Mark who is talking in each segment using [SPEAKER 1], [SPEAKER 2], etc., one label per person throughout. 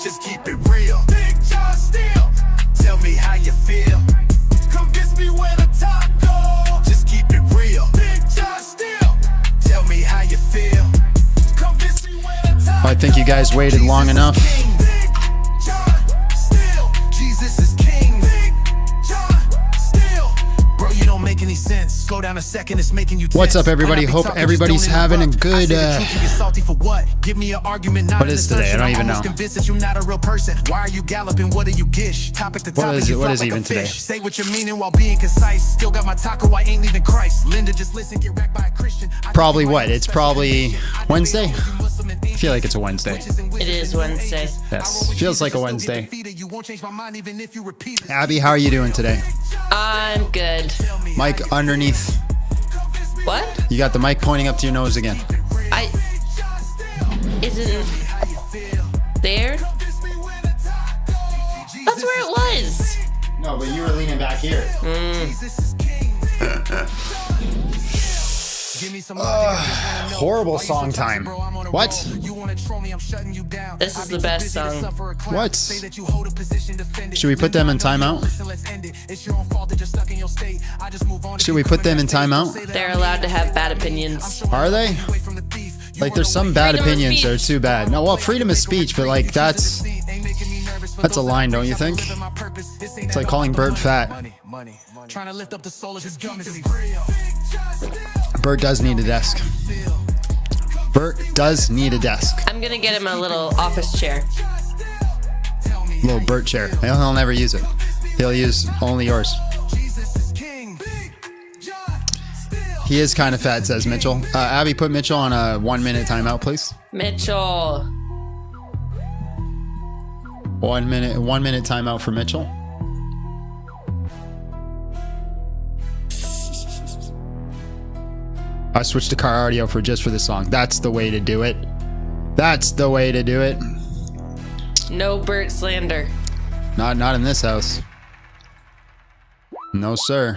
[SPEAKER 1] Just keep it real. Big John Steel. Tell me how you feel. Convince me where the top go. Just keep it real. Big John Steel. Tell me how you feel. Convince me where the top
[SPEAKER 2] I think you guys waited long enough.
[SPEAKER 1] Big John Steel. Jesus is king. Big John Steel. Bro, you don't make any sense. Slow down a second, it's making you tense.
[SPEAKER 2] What's up, everybody? Hope everybody's having a good
[SPEAKER 1] Give me an argument, not
[SPEAKER 2] what is today? I don't even know.
[SPEAKER 1] Convinced that you're not a real person. Why are you galloping? What do you gish? Topic to topic,
[SPEAKER 2] what is even today?
[SPEAKER 1] Say what you're meaning while being concise. Still got my taco, I ain't leaving Christ. Linda, just listen, get wrecked by a Christian.
[SPEAKER 2] Probably what? It's probably Wednesday? I feel like it's a Wednesday.
[SPEAKER 3] It is Wednesday.
[SPEAKER 2] Yes, feels like a Wednesday. Abby, how are you doing today?
[SPEAKER 3] I'm good.
[SPEAKER 2] Mic underneath.
[SPEAKER 3] What?
[SPEAKER 2] You got the mic pointing up to your nose again.
[SPEAKER 3] Isn't there? That's where it was.
[SPEAKER 2] No, but you were leaning back here. Horrible song time. What?
[SPEAKER 3] This is the best song.
[SPEAKER 2] What? Should we put them in timeout? Should we put them in timeout?
[SPEAKER 3] They're allowed to have bad opinions.
[SPEAKER 2] Are they? Like, there's some bad opinions that are too bad. No, well, freedom of speech, but like that's a line, don't you think? It's like calling Bert fat. Bert does need a desk. Bert does need a desk.
[SPEAKER 3] I'm gonna get him a little office chair.
[SPEAKER 2] Little Bert chair. He'll never use it. He'll use only yours. He is kind of fat, says Mitchell. Abby, put Mitchell on a 1 minute timeout, please.
[SPEAKER 3] Mitchell.
[SPEAKER 2] 1 minute timeout for Mitchell. I switched to car audio for this song. That's the way to do it. That's the way to do it.
[SPEAKER 3] No Bert slander.
[SPEAKER 2] Not in this house. No, sir.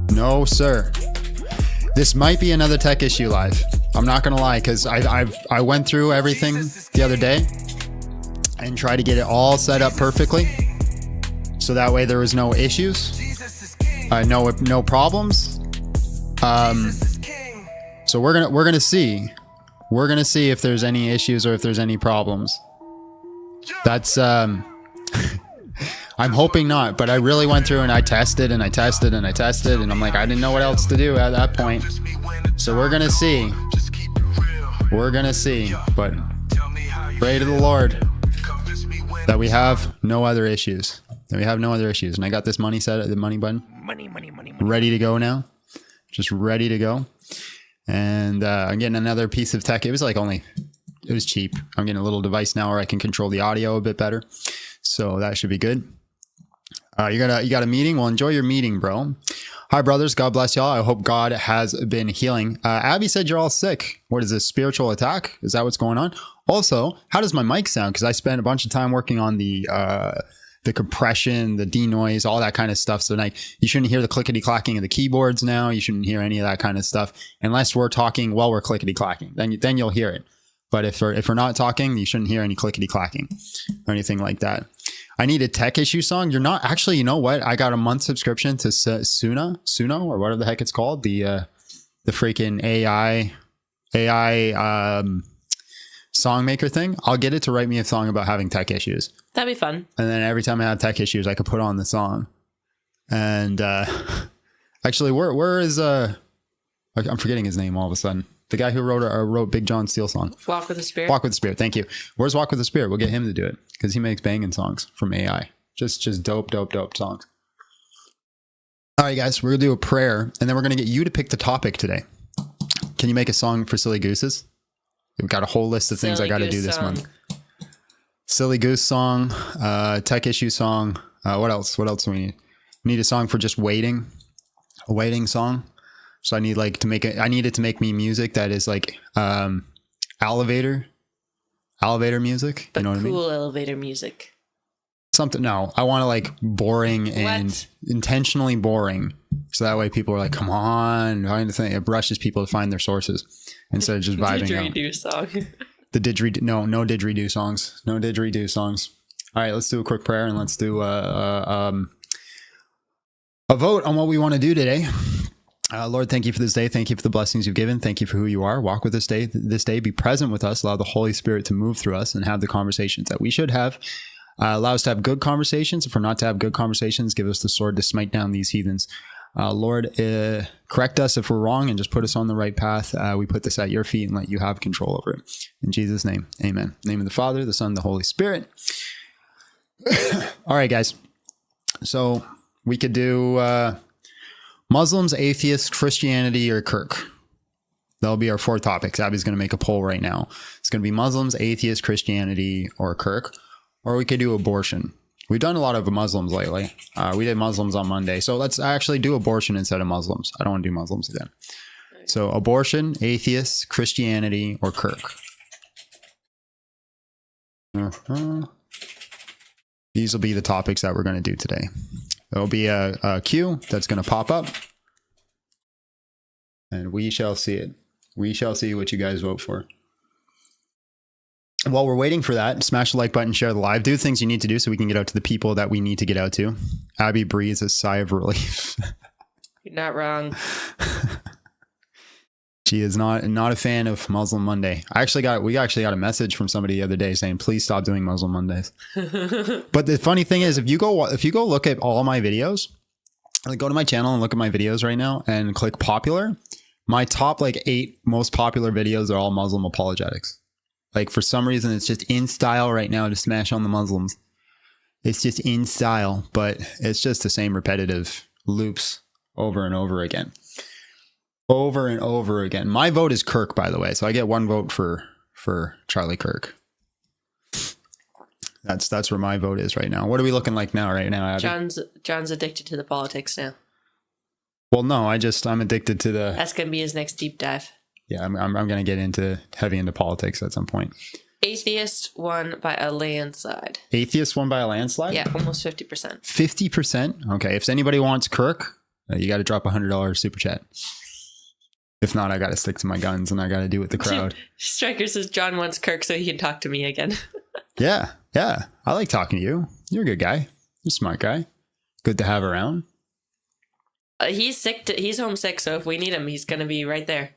[SPEAKER 2] No, sir. This might be another tech issue live. I'm not gonna lie, because I went through everything the other day and tried to get it all set up perfectly, so that way there was no issues, no problems. So we're gonna see if there's any issues or if there's any problems. That's I'm hoping not, but I really went through and I tested and I tested and I tested, and I'm like, I didn't know what else to do at that point. So we're gonna see. We're gonna see, but pray to the Lord that we have no other issues. That we have no other issues. And I got this money set at the money button. Money. Ready to go now. Just ready to go. And I'm getting another piece of tech. It was cheap. I'm getting a little device now where I can control the audio a bit better. So that should be good. You got a meeting? Well, enjoy your meeting, bro. Hi, brothers. God bless y'all. I hope God has been healing. Abby said you're all sick. What is this, spiritual attack? Is that what's going on? Also, how does my mic sound? Because I spent a bunch of time working on the compression, the denoise, all that kind of stuff. So like, you shouldn't hear the clickety clacking of the keyboards now. You shouldn't hear any of that kind of stuff unless we're talking while we're clickety clacking. Then you'll hear it. But if we're not talking, you shouldn't hear any clickety clacking or anything like that. I need a tech issue song. You're not actually. You know what? I got a month subscription to Suno or whatever the heck it's called. The freaking AI song maker thing. I'll get it to write me a song about having tech issues.
[SPEAKER 3] That'd be fun.
[SPEAKER 2] And then every time I have tech issues, I could put on the song. And actually, where is I'm forgetting his name all of a sudden. The guy who wrote Big John Steel song.
[SPEAKER 3] Walk with the Spirit.
[SPEAKER 2] Walk with the Spirit. Thank you. Where's Walk with the Spirit? We'll get him to do it because he makes banging songs from AI. Just dope songs. All right, guys, we're gonna do a prayer, and then we're gonna get you to pick the topic today. Can you make a song for Silly Gooses? We've got a whole list of things I got to do this month. Silly Goose song, tech issue song. What else? What else do we need? We need a song for just waiting, a waiting song. So I need like to make it. I need it to make me music that is like elevator music.
[SPEAKER 3] But
[SPEAKER 2] you know what I mean?
[SPEAKER 3] Cool elevator music.
[SPEAKER 2] Something. No, I want to like boring and intentionally boring. So that way people are like, come on. It rushes people to find their sources instead of just vibing out.
[SPEAKER 3] Didgeridoo song.
[SPEAKER 2] The didgeridoo. No didgeridoo songs. No didgeridoo songs. All right, let's do a quick prayer and let's do a vote on what we want to do today. Lord, thank you for this day. Thank you for the blessings you've given. Thank you for who you are. Walk with us this day. Be present with us. Allow the Holy Spirit to move through us and have the conversations that we should have. Allow us to have good conversations. If we're not to have good conversations, give us the sword to smite down these heathens. Lord, correct us if we're wrong and just put us on the right path. We put this at your feet and let you have control over it. In Jesus' name, amen. In the name of the Father, the Son, the Holy Spirit. All right, guys. So we could do Muslims, atheists, Christianity, or Kirk. That'll be our 4 topics. Abby's going to make a poll right now. It's going to be Muslims, atheists, Christianity, or Kirk. Or we could do abortion. We've done a lot of Muslims lately. We did Muslims on Monday. So let's actually do abortion instead of Muslims. I don't want to do Muslims again. So abortion, atheists, Christianity, or Kirk. These will be the topics that we're going to do today. There'll be a queue that's going to pop up. And we shall see it. We shall see what you guys vote for. While we're waiting for that, smash the like button, share the live, do things you need to do so we can get out to the people that we need to get out to. Abby breathes a sigh of relief.
[SPEAKER 3] You're not wrong.
[SPEAKER 2] She is not a fan of Muslim Monday. We actually got a message from somebody the other day saying, please stop doing Muslim Mondays. But the funny thing is, if you go look at all my videos, like go to my channel and look at my videos right now and click popular, my top 8 most popular videos are all Muslim apologetics. Like for some reason, it's just in style right now to smash on the Muslims. It's just in style, but it's just the same repetitive loops over and over again. Over and over again. My vote is Kirk, by the way. So I get 1 vote for Charlie Kirk. That's where my vote is right now. What are we looking like right now, Abby?
[SPEAKER 3] John's addicted to the politics now.
[SPEAKER 2] Well, no, I'm addicted to the...
[SPEAKER 3] That's going to be his next deep dive.
[SPEAKER 2] Yeah, I'm going to get heavy into politics at some point.
[SPEAKER 3] Atheist won by a landslide.
[SPEAKER 2] Atheist won by a landslide?
[SPEAKER 3] Yeah, almost 50%.
[SPEAKER 2] 50%? Okay, if anybody wants Kirk, you got to drop $100 super chat. If not, I got to stick to my guns and I got to do with the crowd.
[SPEAKER 3] Striker says John wants Kirk so he can talk to me again.
[SPEAKER 2] Yeah. I like talking to you. You're a good guy. You're a smart guy. Good to have around.
[SPEAKER 3] He's sick. He's homesick, so if we need him, he's going to be right there.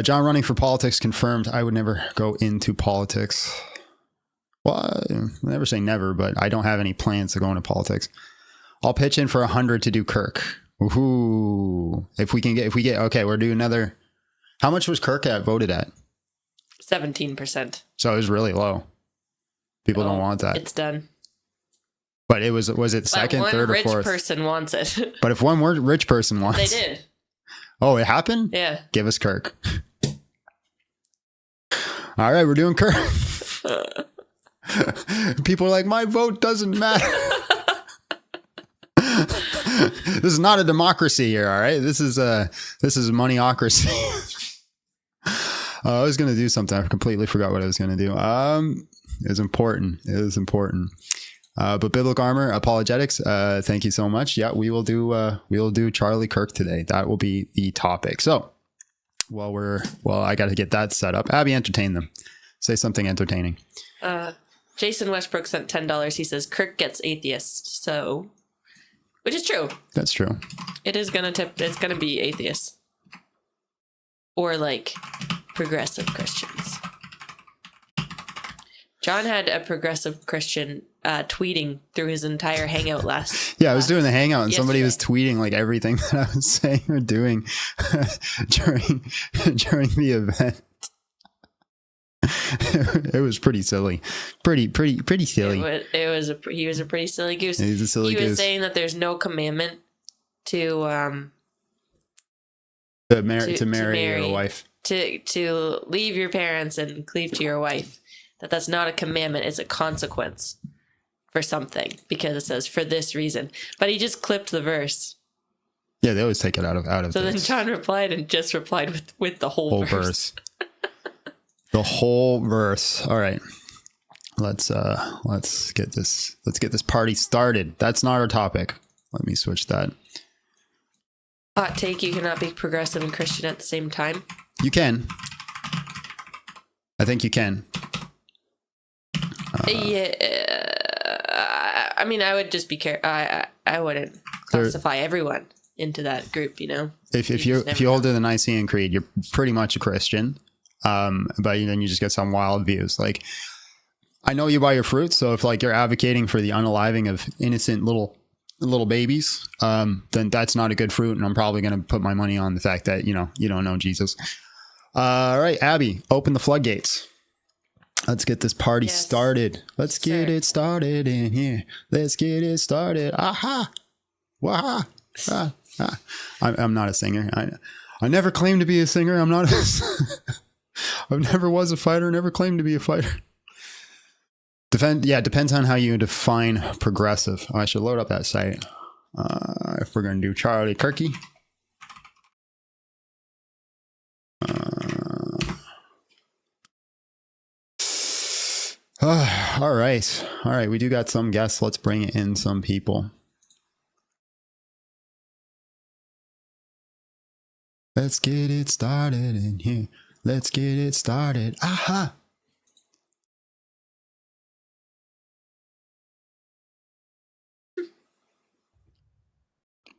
[SPEAKER 2] John running for politics confirmed. I would never go into politics. Well, I never say never, but I don't have any plans to go into politics. I'll pitch in for 100 to do Kirk. Ooh, if we get, okay, we're doing another. How much was Kirk voted at?
[SPEAKER 3] 17%.
[SPEAKER 2] So it was really low. People don't want that.
[SPEAKER 3] It's done.
[SPEAKER 2] But was it second, third, or fourth?
[SPEAKER 3] One rich person wants it.
[SPEAKER 2] But if one rich person wants
[SPEAKER 3] they did.
[SPEAKER 2] Oh, it happened?
[SPEAKER 3] Yeah.
[SPEAKER 2] Give us Kirk. All right, we're doing Kirk. People are like, my vote doesn't matter. This is not a democracy here, all right? This is moneyocracy. I was gonna do something. I completely forgot what I was gonna do. It was important. But biblical armor apologetics. Thank you so much. Yeah, we will do Charlie Kirk today. That will be the topic. So, I got to get that set up. Abby, entertain them. Say something entertaining.
[SPEAKER 3] Jason Westbrook sent $10. He says Kirk gets atheists. So, which is true.
[SPEAKER 2] That's true.
[SPEAKER 3] It is gonna it's gonna be atheists or like progressive Christians. John had a progressive Christian tweeting through his entire hangout last.
[SPEAKER 2] Yeah, I was doing the hangout and somebody was
[SPEAKER 3] yesterday.
[SPEAKER 2] tweeting like everything that I was saying or doing during the event. It was pretty silly, pretty silly.
[SPEAKER 3] He was a pretty silly goose.
[SPEAKER 2] He's a silly
[SPEAKER 3] He
[SPEAKER 2] goose.
[SPEAKER 3] was saying that there's no commandment to
[SPEAKER 2] marry your wife.
[SPEAKER 3] to leave your parents and cleave to your wife. That's not a commandment; it's a consequence for something because it says for this reason. But he just clipped the verse.
[SPEAKER 2] Yeah, they always take it out of.
[SPEAKER 3] So then
[SPEAKER 2] this.
[SPEAKER 3] John replied with the whole verse.
[SPEAKER 2] The whole verse. All right. Let's get this party started. That's not our topic. Let me switch that.
[SPEAKER 3] Hot take, you cannot be progressive and Christian at the same time.
[SPEAKER 2] You can. I think you can.
[SPEAKER 3] I mean, I would just be careful. I wouldn't classify everyone into that group, you know?
[SPEAKER 2] If you hold to the Nicene Creed, you're pretty much a Christian. But then you just get some wild views. Like, I know you by your fruits. So if like you're advocating for the unaliving of innocent little babies, then that's not a good fruit. And I'm probably going to put my money on the fact that, you don't know Jesus. All right, Abby, open the floodgates. Let's get this party started. Let's get it started in here. Let's get it started. Aha. Waha. Ah, ah. I'm not a singer. I never claimed to be a singer. I'm not I've never was a fighter, never claimed to be a fighter. Depends on how you define progressive. I should load up that site. If we're going to do Charlie Kirky. All right. We do got some guests. Let's bring in some people. Let's get it started in here. Let's get it started. Aha.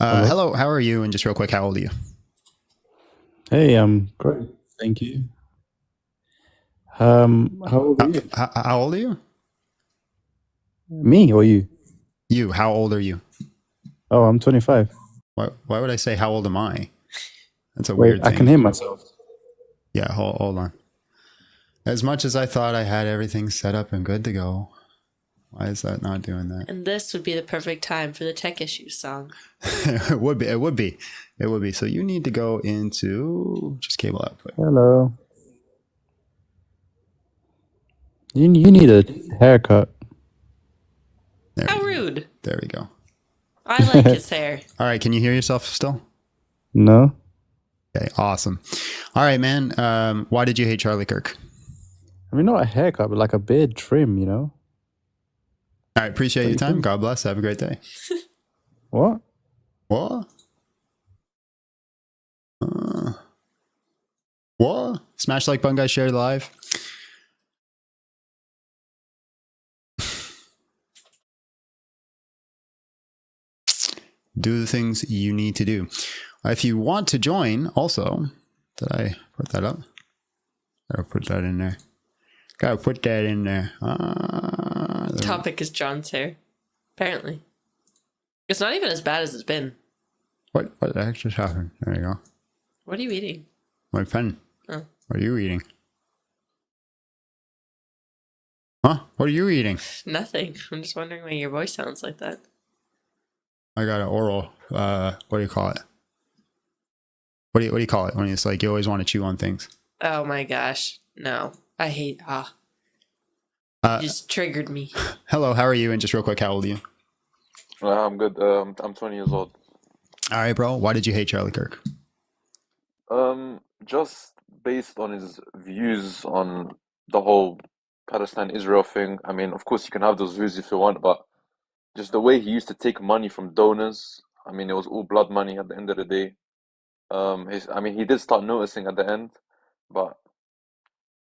[SPEAKER 2] Hello. How are you? And just real quick, how old are you?
[SPEAKER 4] Hey, I'm great. Thank you. How old are you?
[SPEAKER 2] How old are you?
[SPEAKER 4] Me or you?
[SPEAKER 2] You. How old are you?
[SPEAKER 4] Oh, I'm 25.
[SPEAKER 2] Why would I say how old am I? That's a weird thing.
[SPEAKER 4] I can hear myself.
[SPEAKER 2] Yeah, hold on. As much as I thought I had everything set up and good to go, why is that not doing that?
[SPEAKER 3] And this would be the perfect time for the Tech Issues song.
[SPEAKER 2] It would be. So you need to go into just cable output.
[SPEAKER 4] Hello. You need a haircut.
[SPEAKER 3] How rude.
[SPEAKER 2] There we go.
[SPEAKER 3] I like his hair.
[SPEAKER 2] All right, can you hear yourself still?
[SPEAKER 4] No.
[SPEAKER 2] Okay, awesome. All right, man. Why did you hate Charlie Kirk?
[SPEAKER 4] I mean, not a haircut, but like a beard trim, you know?
[SPEAKER 2] All right, appreciate your time. God bless. Have a great day.
[SPEAKER 4] What?
[SPEAKER 2] What? What? Smash the like button, guys. Share the live. Do the things you need to do. If you want to join, also, did I put that up? Gotta put that in there.
[SPEAKER 3] Topic is John's hair. Apparently. It's not even as bad as it's been.
[SPEAKER 2] What the heck just happened? There you go.
[SPEAKER 3] What are you eating?
[SPEAKER 2] My pen.
[SPEAKER 3] Oh.
[SPEAKER 2] What are you eating? Huh? What are you eating?
[SPEAKER 3] Nothing. I'm just wondering why your voice sounds like that.
[SPEAKER 2] I got an oral, what do you call it? What do you call it when it's like you always want to chew on things?
[SPEAKER 3] Oh my gosh. No. I hate, you just triggered me.
[SPEAKER 2] Hello, how are you? And just real quick, how old are you?
[SPEAKER 5] I'm good. I'm 20 years old.
[SPEAKER 2] All right, bro. Why did you hate Charlie Kirk?
[SPEAKER 5] Just based on his views on the whole Palestine-Israel thing. I mean, of course, you can have those views if you want, but just the way he used to take money from donors. I mean, it was all blood money at the end of the day. I mean, he did start noticing at the end, but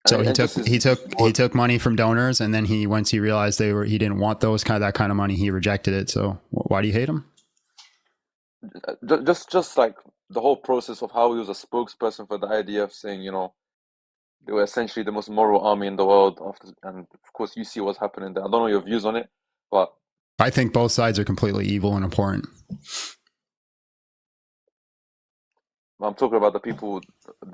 [SPEAKER 2] So he
[SPEAKER 5] and
[SPEAKER 2] took
[SPEAKER 5] just his
[SPEAKER 2] he took he
[SPEAKER 5] was
[SPEAKER 2] took money from donors, and then once he realized he didn't want that kind of money, he rejected it. So why do you hate him?
[SPEAKER 5] just like the whole process of how he was a spokesperson for the IDF, saying, they were essentially the most moral army in the world. After, and of course, you see what's happening there. I don't know your views on it, but
[SPEAKER 2] I think both sides are completely evil and abhorrent.
[SPEAKER 5] I'm talking about the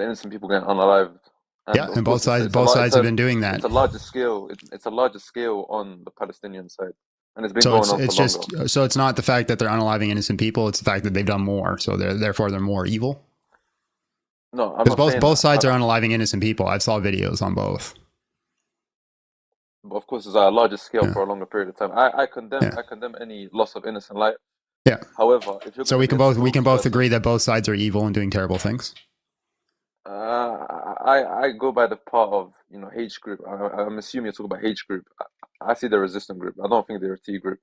[SPEAKER 5] innocent people getting unalived. And
[SPEAKER 2] Yeah,
[SPEAKER 5] of
[SPEAKER 2] and
[SPEAKER 5] course,
[SPEAKER 2] both sides have been doing that.
[SPEAKER 5] it's a larger scale. It's a larger scale on the Palestinian side, and it's been
[SPEAKER 2] So
[SPEAKER 5] going on for
[SPEAKER 2] it's
[SPEAKER 5] longer.
[SPEAKER 2] just so it's not the fact that they're unaliving innocent people; it's the fact that they've done more. So therefore they're more evil.
[SPEAKER 5] No, I'm
[SPEAKER 2] Because
[SPEAKER 5] not saying
[SPEAKER 2] both
[SPEAKER 5] that.
[SPEAKER 2] sides are unaliving innocent people. I've saw videos on both.
[SPEAKER 5] But of course, it's at a larger scale
[SPEAKER 2] Yeah,
[SPEAKER 5] for a longer period of time. I
[SPEAKER 2] yeah,
[SPEAKER 5] condemn any loss of innocent life.
[SPEAKER 2] yeah.
[SPEAKER 5] However, if you're
[SPEAKER 2] So
[SPEAKER 5] going to be a
[SPEAKER 2] we can both
[SPEAKER 5] spokesperson,
[SPEAKER 2] agree that both sides are evil and doing terrible things.
[SPEAKER 5] I go by the part of H group. I'm assuming you're talking about H group. I see the resistant group. I don't think they're a T group.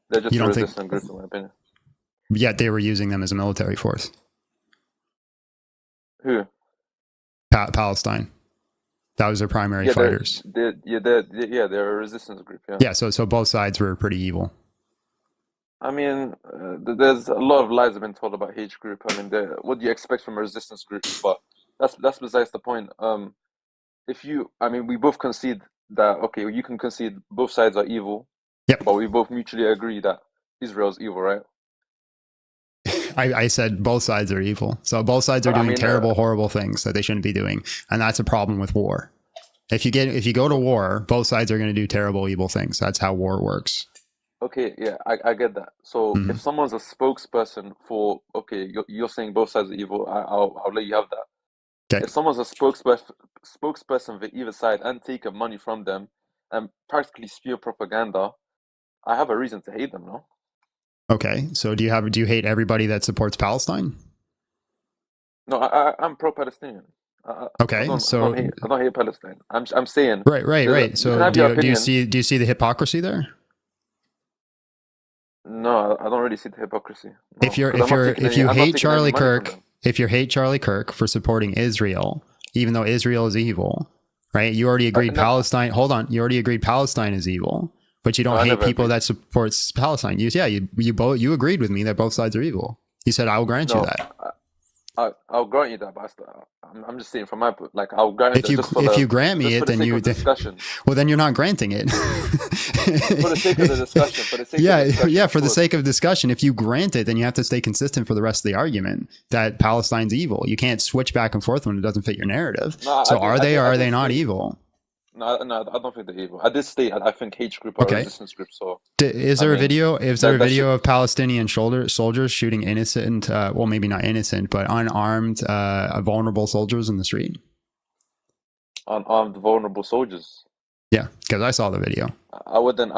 [SPEAKER 5] They're
[SPEAKER 2] You
[SPEAKER 5] just a
[SPEAKER 2] don't think?
[SPEAKER 5] resistant group, in my opinion.
[SPEAKER 2] Yet they were using them as a military force.
[SPEAKER 5] Who?
[SPEAKER 2] Palestine. That was their primary
[SPEAKER 5] Yeah,
[SPEAKER 2] fighters.
[SPEAKER 5] they're a resistance group. Yeah.
[SPEAKER 2] Yeah, so both sides were pretty evil.
[SPEAKER 5] I mean, there's a lot of lies have been told about H group. I mean, what do you expect from a resistance group? But that's besides the point. I mean, we both concede that okay, you can concede both sides are evil,
[SPEAKER 2] Yep.
[SPEAKER 5] but we both mutually agree that Israel's evil, right?
[SPEAKER 2] I said both sides are evil. So both sides are
[SPEAKER 5] But I
[SPEAKER 2] doing
[SPEAKER 5] mean,
[SPEAKER 2] terrible, horrible things that they shouldn't be doing. And that's a problem with war. If you go to war, both sides are going to do terrible, evil things. That's how war works.
[SPEAKER 5] okay, yeah, I get that. So
[SPEAKER 2] Mhm.
[SPEAKER 5] if someone's a spokesperson for, okay, you're saying both sides are evil, I'll let you have that.
[SPEAKER 2] Okay.
[SPEAKER 5] If someone's a spokesperson for either side and taking money from them and practically spew propaganda, I have a reason to hate them, no?
[SPEAKER 2] Okay. So do you hate everybody that supports Palestine?
[SPEAKER 5] No, I'm pro-Palestinian.
[SPEAKER 2] Okay.
[SPEAKER 5] I don't hate Palestine. I'm saying
[SPEAKER 2] Right.
[SPEAKER 5] you can
[SPEAKER 2] So
[SPEAKER 5] have your
[SPEAKER 2] do you
[SPEAKER 5] opinion.
[SPEAKER 2] see the hypocrisy there?
[SPEAKER 5] No, I don't really see the hypocrisy.
[SPEAKER 2] If
[SPEAKER 5] No, because I'm not taking any money from them.
[SPEAKER 2] If you hate Charlie Kirk for supporting Israel, even though Israel is evil, right? You already agreed
[SPEAKER 5] No,
[SPEAKER 2] Palestine. Hold on, you already agreed Palestine is evil, but you
[SPEAKER 5] no,
[SPEAKER 2] don't
[SPEAKER 5] I
[SPEAKER 2] hate
[SPEAKER 5] never
[SPEAKER 2] people
[SPEAKER 5] agreed.
[SPEAKER 2] that supports Palestine. You agreed with me that both sides are evil. You said I will grant you
[SPEAKER 5] No,
[SPEAKER 2] that.
[SPEAKER 5] I'll grant you that, but I'm just saying from my like I'll grant you that
[SPEAKER 2] If you grant me
[SPEAKER 5] just
[SPEAKER 2] it,
[SPEAKER 5] for the
[SPEAKER 2] then
[SPEAKER 5] sake of the discussion,
[SPEAKER 2] well, then you're not granting it.
[SPEAKER 5] for the sake of the discussion,
[SPEAKER 2] Yeah,
[SPEAKER 5] of
[SPEAKER 2] for the
[SPEAKER 5] course.
[SPEAKER 2] sake of discussion. If you grant it, then you have to stay consistent for the rest of the argument that Palestine's evil. You can't switch back and forth when it doesn't fit your narrative.
[SPEAKER 5] No,
[SPEAKER 2] So are they or
[SPEAKER 5] I
[SPEAKER 2] are
[SPEAKER 5] did
[SPEAKER 2] they not
[SPEAKER 5] state
[SPEAKER 2] evil?
[SPEAKER 5] no, I don't think they're evil. I did state I think H group are a
[SPEAKER 2] Okay.
[SPEAKER 5] resistance group. So
[SPEAKER 2] Is
[SPEAKER 5] I
[SPEAKER 2] there a
[SPEAKER 5] mean
[SPEAKER 2] video? Is there a
[SPEAKER 5] that
[SPEAKER 2] video
[SPEAKER 5] should
[SPEAKER 2] of Palestinian soldiers shooting innocent, well, maybe not innocent, but unarmed, vulnerable soldiers in the street?
[SPEAKER 5] unarmed vulnerable soldiers.
[SPEAKER 2] Yeah, because I saw the video.
[SPEAKER 5] I wouldn't.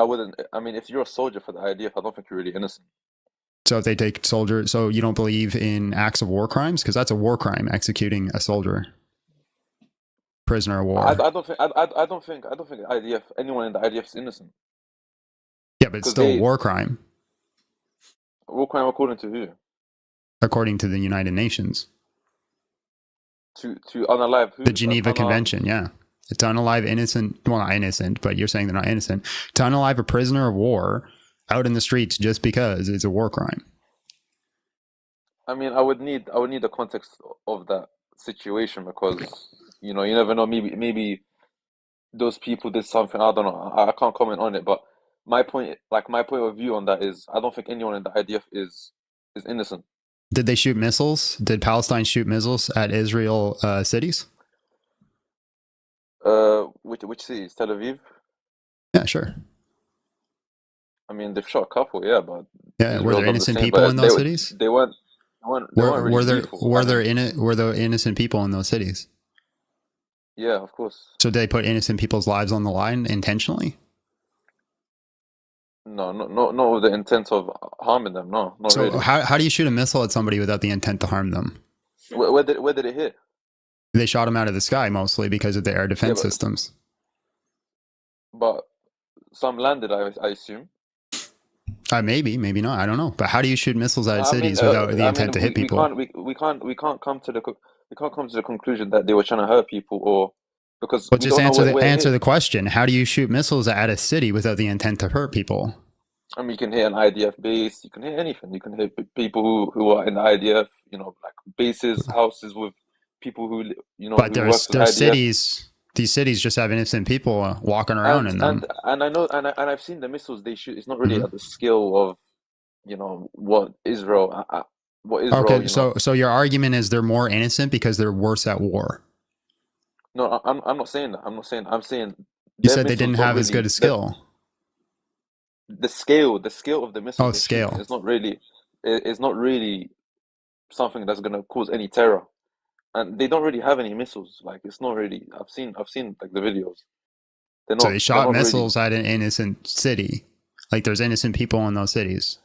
[SPEAKER 5] I mean, if you're a soldier for the IDF, I don't think you're really innocent.
[SPEAKER 2] So if they take soldiers, so you don't believe in acts of war crimes? Because that's a war crime, executing a soldier, prisoner of war.
[SPEAKER 5] I don't think IDF anyone in the IDF is innocent
[SPEAKER 2] Yeah, but it's
[SPEAKER 5] because
[SPEAKER 2] still a
[SPEAKER 5] they
[SPEAKER 2] war crime,
[SPEAKER 5] war crime according to who?
[SPEAKER 2] according to the United Nations.
[SPEAKER 5] To unalive who?
[SPEAKER 2] The Geneva
[SPEAKER 5] Unarmed.
[SPEAKER 2] Convention, yeah. To unalive innocent, well, not innocent, but you're saying they're not innocent. To unalive a prisoner of war out in the streets just because it's a war crime.
[SPEAKER 5] I mean, I would need the context of that situation because you never know. Maybe those people did something. I don't know. I can't comment on it. But my point of view on that is, I don't think anyone in the IDF is innocent.
[SPEAKER 2] Did they shoot missiles? Did Palestine shoot missiles at Israel cities?
[SPEAKER 5] Which cities? Tel Aviv.
[SPEAKER 2] Yeah, sure.
[SPEAKER 5] I mean, they've shot a couple, yeah, but
[SPEAKER 2] Yeah, were
[SPEAKER 5] Israel
[SPEAKER 2] there
[SPEAKER 5] does the
[SPEAKER 2] innocent
[SPEAKER 5] same.
[SPEAKER 2] people in
[SPEAKER 5] But
[SPEAKER 2] those cities?
[SPEAKER 5] they weren't
[SPEAKER 2] Were
[SPEAKER 5] really
[SPEAKER 2] there
[SPEAKER 5] lethal. I mean,
[SPEAKER 2] were there innocent people in those cities?
[SPEAKER 5] yeah, of course.
[SPEAKER 2] So did they put innocent people's lives on the line intentionally?
[SPEAKER 5] not with the intent of harming them. No, not
[SPEAKER 2] So
[SPEAKER 5] really.
[SPEAKER 2] how do you shoot a missile at somebody without the intent to harm them?
[SPEAKER 5] Where did it hit?
[SPEAKER 2] They shot them out of the sky mostly because of the air
[SPEAKER 5] Yeah,
[SPEAKER 2] defense systems.
[SPEAKER 5] but some landed, I assume.
[SPEAKER 2] Maybe, maybe not. I don't know. But how do you shoot missiles at
[SPEAKER 5] I mean,
[SPEAKER 2] cities without the
[SPEAKER 5] I
[SPEAKER 2] intent to
[SPEAKER 5] mean,
[SPEAKER 2] hit people?
[SPEAKER 5] we can't come to the conclusion that they were trying to hurt people, or because
[SPEAKER 2] Well,
[SPEAKER 5] we
[SPEAKER 2] just
[SPEAKER 5] don't know where it
[SPEAKER 2] answer
[SPEAKER 5] hit.
[SPEAKER 2] the question. How do you shoot missiles at a city without the intent to hurt people?
[SPEAKER 5] I mean, you can hit an IDF base, you can hit anything. You can hit people who are in the IDF, like bases, houses with people
[SPEAKER 2] But
[SPEAKER 5] who work for the
[SPEAKER 2] there's
[SPEAKER 5] IDF.
[SPEAKER 2] cities. These cities just have innocent people walking around in them.
[SPEAKER 5] And I know, and I've seen the missiles they shoot. It's not really
[SPEAKER 2] Mhm.
[SPEAKER 5] at the scale of, what Israel,
[SPEAKER 2] Okay, so your argument is they're more innocent because they're worse at war.
[SPEAKER 5] No, I'm not saying that. I'm saying
[SPEAKER 2] You
[SPEAKER 5] their
[SPEAKER 2] said they
[SPEAKER 5] missiles
[SPEAKER 2] didn't
[SPEAKER 5] don't
[SPEAKER 2] have as good
[SPEAKER 5] really
[SPEAKER 2] a skill.
[SPEAKER 5] the scale of the
[SPEAKER 2] Oh,
[SPEAKER 5] missiles they're shooting
[SPEAKER 2] scale.
[SPEAKER 5] is not really something that's gonna cause any terror. And they don't really have any missiles. Like it's not really. I've seen like the videos.
[SPEAKER 2] So they
[SPEAKER 5] They're
[SPEAKER 2] shot
[SPEAKER 5] not really.
[SPEAKER 2] missiles at an innocent city. Like there's innocent people in those cities.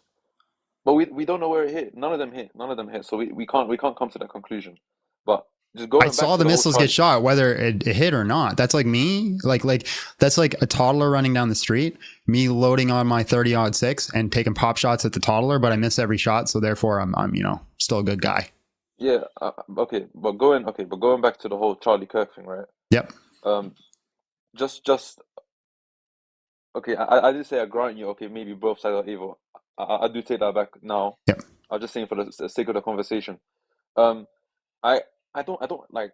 [SPEAKER 5] But we don't know where it hit. None of them hit. None of them hit. So we can't come to that conclusion. But just
[SPEAKER 2] I
[SPEAKER 5] going back
[SPEAKER 2] saw
[SPEAKER 5] to
[SPEAKER 2] the
[SPEAKER 5] the whole
[SPEAKER 2] missiles get
[SPEAKER 5] Charlie.
[SPEAKER 2] shot, whether it hit or not. That's like me, like that's like a toddler running down the street, me loading on my 30-06 and taking pop shots at the toddler, but I miss every shot, so therefore I'm still a good guy.
[SPEAKER 5] Yeah. Okay, but going back to the whole Charlie Kirk thing, right?
[SPEAKER 2] Yep.
[SPEAKER 5] Um, just okay. I did say I grant you. Okay, maybe both sides are evil. I do take that back now.
[SPEAKER 2] Yep.
[SPEAKER 5] I'm just saying for the sake of the conversation. Um, I I don't like.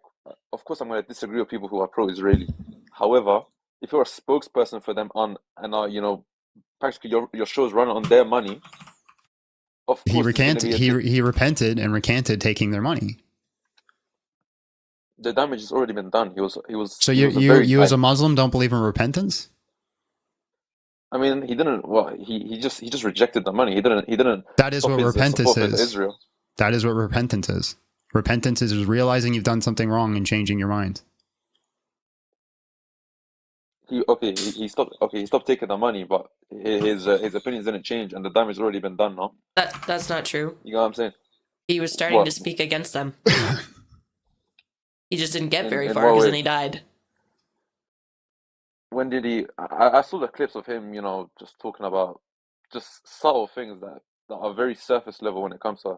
[SPEAKER 5] Of course, I'm going to disagree with people who are pro-Israeli. However, if you're a spokesperson for them on and are practically your show's run on their money, of
[SPEAKER 2] He
[SPEAKER 5] course there's going to
[SPEAKER 2] recanted
[SPEAKER 5] be
[SPEAKER 2] he repented and recanted taking their money.
[SPEAKER 5] the damage has already been done.
[SPEAKER 2] So
[SPEAKER 5] He was a
[SPEAKER 2] you
[SPEAKER 5] very
[SPEAKER 2] you as a Muslim don't believe in repentance?
[SPEAKER 5] I mean he didn't well he just rejected the money. He didn't
[SPEAKER 2] That is
[SPEAKER 5] stop
[SPEAKER 2] what
[SPEAKER 5] his
[SPEAKER 2] repentance
[SPEAKER 5] support for
[SPEAKER 2] is.
[SPEAKER 5] Israel.
[SPEAKER 2] That is what repentance is. Repentance is realizing you've done something wrong and changing your mind.
[SPEAKER 5] He stopped taking the money, but his opinions didn't change, and the damage has already been done. No,
[SPEAKER 3] That's not true.
[SPEAKER 5] you know what I'm saying?
[SPEAKER 3] He was starting to
[SPEAKER 5] What
[SPEAKER 3] speak against them. He just didn't get
[SPEAKER 5] in
[SPEAKER 3] very
[SPEAKER 5] in
[SPEAKER 3] far
[SPEAKER 5] what
[SPEAKER 3] because
[SPEAKER 5] way?
[SPEAKER 3] then he died.
[SPEAKER 5] When did he? I saw the clips of him, just talking about just subtle things that are very surface level when it comes to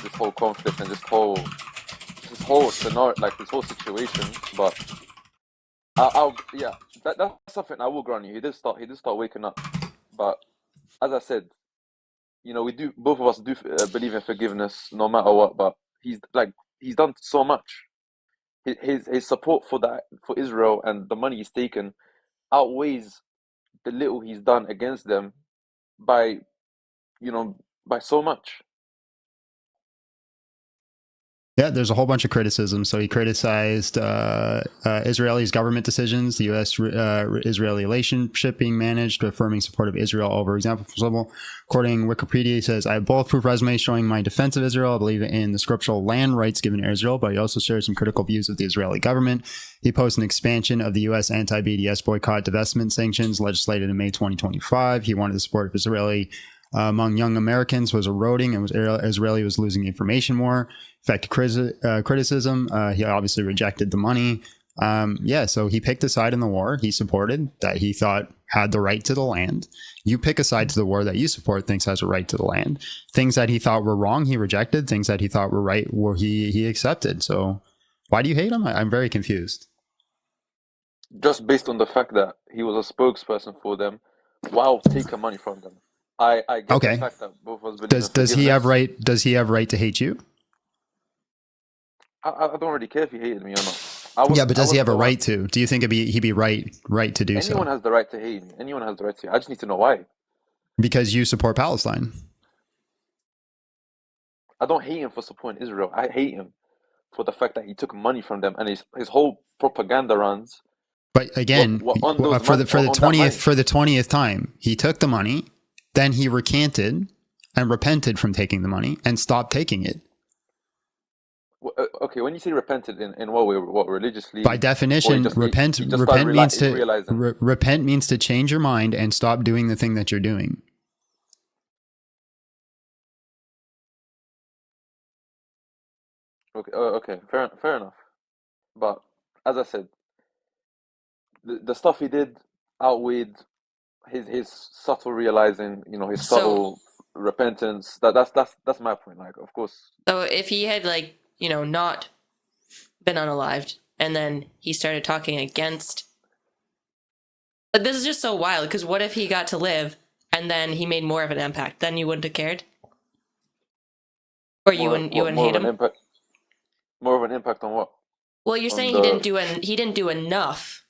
[SPEAKER 5] this whole conflict and this whole scenario, like this whole situation. But yeah, that's something I will grant you. He did start waking up, but as I said, we do both of us do believe in forgiveness no matter what. But he's done so much. His support for Israel and the money he's taken outweighs the little he's done against them by you know by so much.
[SPEAKER 2] Yeah, there's a whole bunch of criticism. So he criticized Israeli's government decisions, the U.S.-Israeli relationship being managed, affirming support of Israel over example. According to Wikipedia, he says, I have bulletproof resume showing my defense of Israel. I believe in the scriptural land rights given to Israel, but he also shares some critical views of the Israeli government. He posted an expansion of the U.S. anti-BDS boycott divestment sanctions legislated in May 2025. He wanted the support of Israeli among young Americans was eroding and Israeli was losing information war. Effective criticism. He obviously rejected the money. So he picked a side in the war he supported that he thought had the right to the land. You pick a side to the war that you support thinks has a right to the land. Things that he thought were wrong, he rejected. Things that he thought were right, he accepted. So why do you hate him? I'm very confused.
[SPEAKER 5] Just based on the fact that he was a spokesperson for them while taking money from them. I get the
[SPEAKER 2] Okay.
[SPEAKER 5] fact that both of us believe in
[SPEAKER 2] Does he have
[SPEAKER 5] forgiveness.
[SPEAKER 2] right? Does he have right to hate you?
[SPEAKER 5] I don't really care if he hated me or not.
[SPEAKER 2] Yeah, but does he have a
[SPEAKER 5] the one.
[SPEAKER 2] right to? Do you think he'd be right to do
[SPEAKER 5] Anyone
[SPEAKER 2] so?
[SPEAKER 5] has the right to hate me. Anyone has the right to. I just need to know why.
[SPEAKER 2] Because you support Palestine.
[SPEAKER 5] I don't hate him for supporting Israel. I hate him for the fact that he took money from them and his whole propaganda runs.
[SPEAKER 2] But again,
[SPEAKER 5] On those
[SPEAKER 2] for the
[SPEAKER 5] that money.
[SPEAKER 2] 20th time, he took the money, then he recanted and repented from taking the money and stopped taking it.
[SPEAKER 5] Okay, when you say repented in what way? What, religiously?
[SPEAKER 2] By
[SPEAKER 5] Or
[SPEAKER 2] definition,
[SPEAKER 5] he just started realizing?
[SPEAKER 2] repent means to change your mind and stop doing the thing that you're doing.
[SPEAKER 5] Okay, okay, fair enough. But as I said, the stuff he did outweighed his subtle realizing, his
[SPEAKER 3] So,
[SPEAKER 5] subtle repentance. That's my point. Like, of course,
[SPEAKER 3] so if he had like, not been unalived and then he started talking against, but this is just so wild because what if he got to live and then he made more of an impact? Then you wouldn't have cared? Or you wouldn't
[SPEAKER 5] more
[SPEAKER 3] hate
[SPEAKER 5] of an
[SPEAKER 3] him?
[SPEAKER 5] impact, more of an impact on what?
[SPEAKER 3] Well, you're
[SPEAKER 5] On
[SPEAKER 3] saying he didn't do enough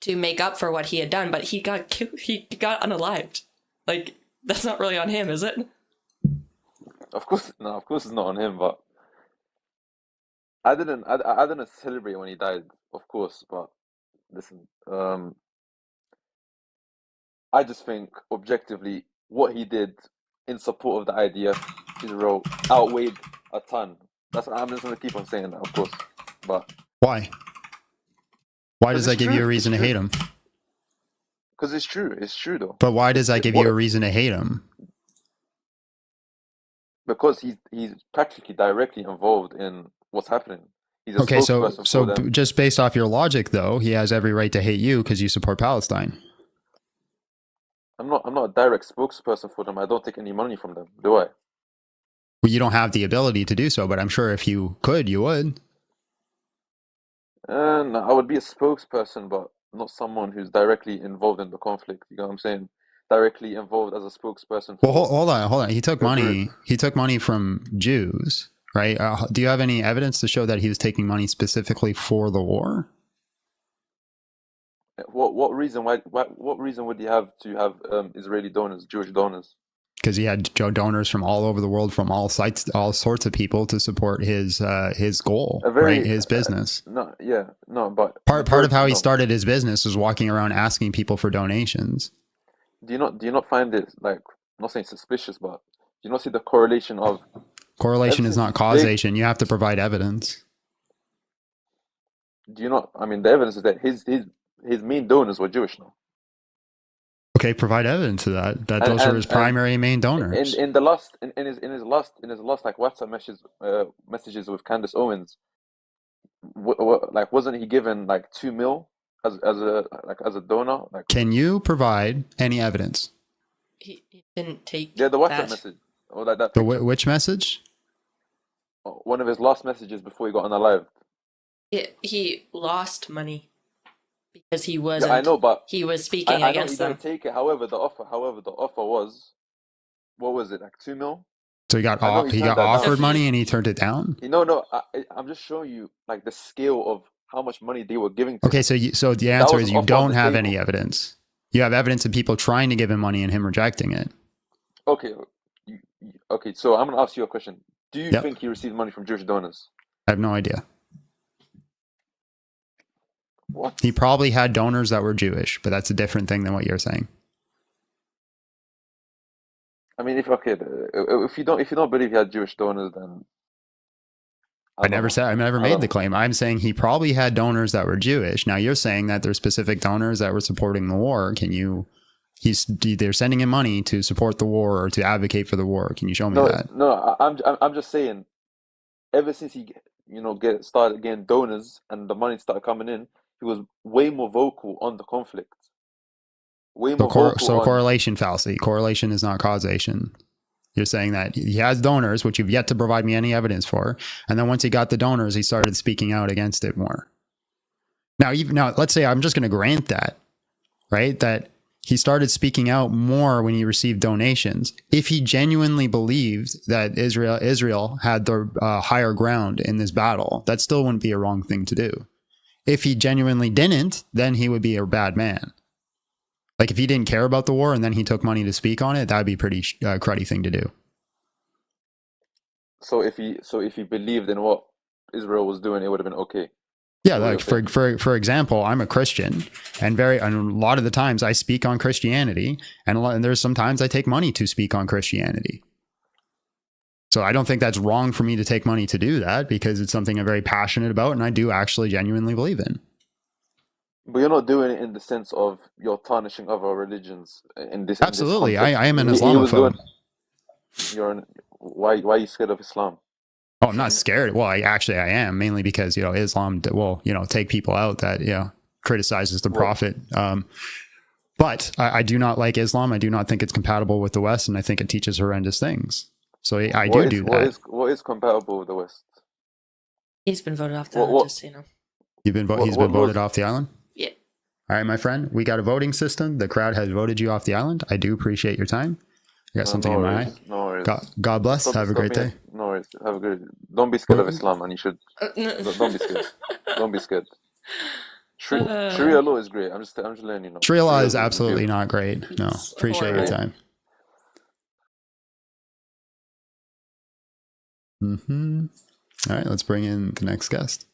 [SPEAKER 3] to make up for what he had done, but he got he got unalived. Like that's not really on him, is it?
[SPEAKER 5] Of course, no, of course it's not on him. But I didn't celebrate when he died, of course. But listen, I just think objectively what he did in support of the IDF, Israel, outweighed a ton. I'm just gonna keep on saying that, of course. But
[SPEAKER 2] Why? Why does
[SPEAKER 5] because
[SPEAKER 2] that
[SPEAKER 5] it's
[SPEAKER 2] give you a
[SPEAKER 5] true, it's
[SPEAKER 2] reason to
[SPEAKER 5] true.
[SPEAKER 2] hate him?
[SPEAKER 5] Because it's true though.
[SPEAKER 2] But why does that give you a
[SPEAKER 5] What?
[SPEAKER 2] reason to hate him?
[SPEAKER 5] Because he's practically directly involved in what's happening. He's a
[SPEAKER 2] Okay, so
[SPEAKER 5] spokesperson for them.
[SPEAKER 2] just based off your logic, though, he has every right to hate you because you support Palestine.
[SPEAKER 5] I'm not a direct spokesperson for them. I don't take any money from them, do I?
[SPEAKER 2] Well, you don't have the ability to do so, but I'm sure if you could, you would.
[SPEAKER 5] And I would be a spokesperson, but not someone who's directly involved in the conflict. You know what I'm saying? Directly involved as a spokesperson
[SPEAKER 2] Well,
[SPEAKER 5] for
[SPEAKER 2] hold on. He took
[SPEAKER 5] a group.
[SPEAKER 2] money. He took money from Jews, right? Do you have any evidence to show that he was taking money specifically for the war?
[SPEAKER 5] What reason? What reason would you have to have Israeli donors, Jewish donors?
[SPEAKER 2] Because he had donors from all over the world, from all sites, all sorts of people to support his goal,
[SPEAKER 5] A very
[SPEAKER 2] right? His business.
[SPEAKER 5] no, yeah, no, but
[SPEAKER 2] Part of how he
[SPEAKER 5] no.
[SPEAKER 2] started his business was walking around asking people for donations.
[SPEAKER 5] Do you not find it like, I'm not saying suspicious, but do you not see the correlation of ever
[SPEAKER 2] Correlation is
[SPEAKER 5] since
[SPEAKER 2] not causation. You have to provide evidence.
[SPEAKER 5] do you not? I mean, the evidence is that his main donors were Jewish now,
[SPEAKER 2] Okay, provide evidence of that. That
[SPEAKER 5] and
[SPEAKER 2] those are his primary and main donors.
[SPEAKER 5] in the last in his last like WhatsApp messages with Candace Owens, like wasn't he given like 2 mil as a donor? Like,
[SPEAKER 2] Can you provide any evidence?
[SPEAKER 3] He didn't take
[SPEAKER 5] yeah, the WhatsApp
[SPEAKER 3] that.
[SPEAKER 5] message or like that
[SPEAKER 2] The
[SPEAKER 5] picture.
[SPEAKER 2] which message?
[SPEAKER 5] One of his last messages before he got unalived.
[SPEAKER 3] He lost money because he
[SPEAKER 5] Yeah,
[SPEAKER 3] wasn't.
[SPEAKER 5] I know, but
[SPEAKER 3] He was speaking
[SPEAKER 5] I know he
[SPEAKER 3] against them.
[SPEAKER 5] didn't take it. However, the offer was, what was it, like 2 mil?
[SPEAKER 2] So he got
[SPEAKER 5] I know he
[SPEAKER 2] he
[SPEAKER 5] turned
[SPEAKER 2] got
[SPEAKER 5] that down.
[SPEAKER 2] offered money and he turned it down.
[SPEAKER 5] No, I'm just showing you like the scale of how much money they were giving to
[SPEAKER 2] Okay,
[SPEAKER 5] him.
[SPEAKER 2] so the answer
[SPEAKER 5] was
[SPEAKER 2] is
[SPEAKER 5] an
[SPEAKER 2] you
[SPEAKER 5] offer on
[SPEAKER 2] don't
[SPEAKER 5] the
[SPEAKER 2] have
[SPEAKER 5] table.
[SPEAKER 2] any evidence. You have evidence of people trying to give him money and him rejecting it.
[SPEAKER 5] Okay, okay. So I'm gonna ask you a question. Do you
[SPEAKER 2] Yep.
[SPEAKER 5] think he received money from Jewish donors?
[SPEAKER 2] I have no idea.
[SPEAKER 5] What?
[SPEAKER 2] He probably had donors that were Jewish, but that's a different thing than what you're saying.
[SPEAKER 5] I mean, if you don't believe he had Jewish donors, then
[SPEAKER 2] I never
[SPEAKER 5] don't
[SPEAKER 2] made the
[SPEAKER 5] know.
[SPEAKER 2] claim. I'm saying he probably had donors that were Jewish. Now you're saying that there's specific donors that were supporting the war. They're sending him money to support the war or to advocate for the war. Can you show me that?
[SPEAKER 5] No. I'm just saying. Ever since he started getting donors and the money started coming in, he was way more vocal on the conflict. Way more vocal
[SPEAKER 2] So
[SPEAKER 5] on.
[SPEAKER 2] correlation fallacy. Correlation is not causation. You're saying that he has donors, which you've yet to provide me any evidence for. And then once he got the donors, he started speaking out against it more. Now, let's say I'm just going to grant that, right? That he started speaking out more when he received donations. If he genuinely believed that Israel had the higher ground in this battle, that still wouldn't be a wrong thing to do. If he genuinely didn't, then he would be a bad man. Like if he didn't care about the war and then he took money to speak on it, that'd be a pretty cruddy thing to do.
[SPEAKER 5] So if he believed in what Israel was doing, it would have been okay.
[SPEAKER 2] Yeah, like for example, I'm a Christian, and a lot of the times I speak on Christianity, and there's sometimes I take money to speak on Christianity. So I don't think that's wrong for me to take money to do that because it's something I'm very passionate about and I do actually genuinely believe in.
[SPEAKER 5] But you're not doing it in the sense of you're tarnishing other religions in this
[SPEAKER 2] Absolutely.
[SPEAKER 5] context.
[SPEAKER 2] I am an
[SPEAKER 5] He was doing.
[SPEAKER 2] Islamophobe.
[SPEAKER 5] Why are you scared of Islam?
[SPEAKER 2] Oh, I'm not scared. Well, I am, mainly because, Islam will, take people out that, criticizes the prophet. But I do not like Islam. I do not think it's compatible with the West, and I think it teaches horrendous things. So I do that.
[SPEAKER 5] What is compatible with the West?
[SPEAKER 3] He's been voted off the island, just so you know.
[SPEAKER 2] He's been voted off the island?
[SPEAKER 3] Yeah.
[SPEAKER 2] All right, my friend, we got a voting system. The crowd has voted you off the island. I do appreciate your time. I got something in my eye.
[SPEAKER 5] No worries.
[SPEAKER 2] God bless. Have a great day.
[SPEAKER 5] No worries. Have a good. Don't be scared of Islam, and you should. Don't be scared. Don't be scared. Sharia law is great. I'm just letting you know.
[SPEAKER 2] Sharia law is absolutely not great. No, appreciate your time. All right, let's bring in the next guest.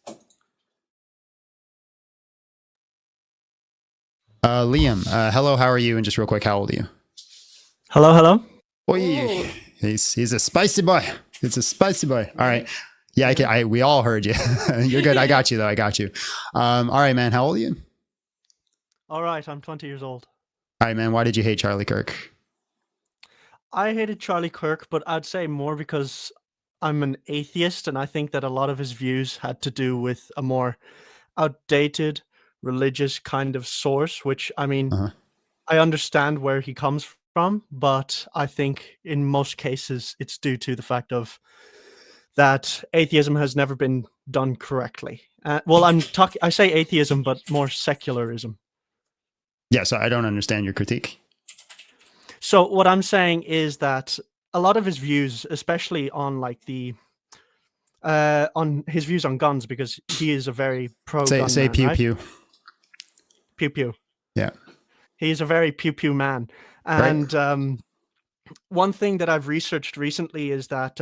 [SPEAKER 2] Liam, hello, how are you? And just real quick, how old are you?
[SPEAKER 6] Hello.
[SPEAKER 2] Boy, he's a spicy boy. It's a spicy boy. All right. Yeah, we all heard you. You're good. I got you though. I got you. All right, man. How old are you?
[SPEAKER 6] All right, I'm 20 years old.
[SPEAKER 2] All right, man. Why did you hate Charlie Kirk?
[SPEAKER 6] I hated Charlie Kirk, but I'd say more because I'm an atheist, and I think that a lot of his views had to do with a more outdated religious kind of source, which, I mean, I understand where he comes from, but I think in most cases it's due to the fact of that atheism has never been done correctly. Well, I say atheism, but more secularism.
[SPEAKER 2] Yeah, so I don't understand your critique.
[SPEAKER 6] So what I'm saying is that a lot of his views, especially on like on his views on guns, because he is a very pro-gun
[SPEAKER 2] say
[SPEAKER 6] man,
[SPEAKER 2] pew
[SPEAKER 6] right?
[SPEAKER 2] pew.
[SPEAKER 6] Pew pew.
[SPEAKER 2] Yeah.
[SPEAKER 6] He's a very pew pew man. And one thing that I've researched recently is that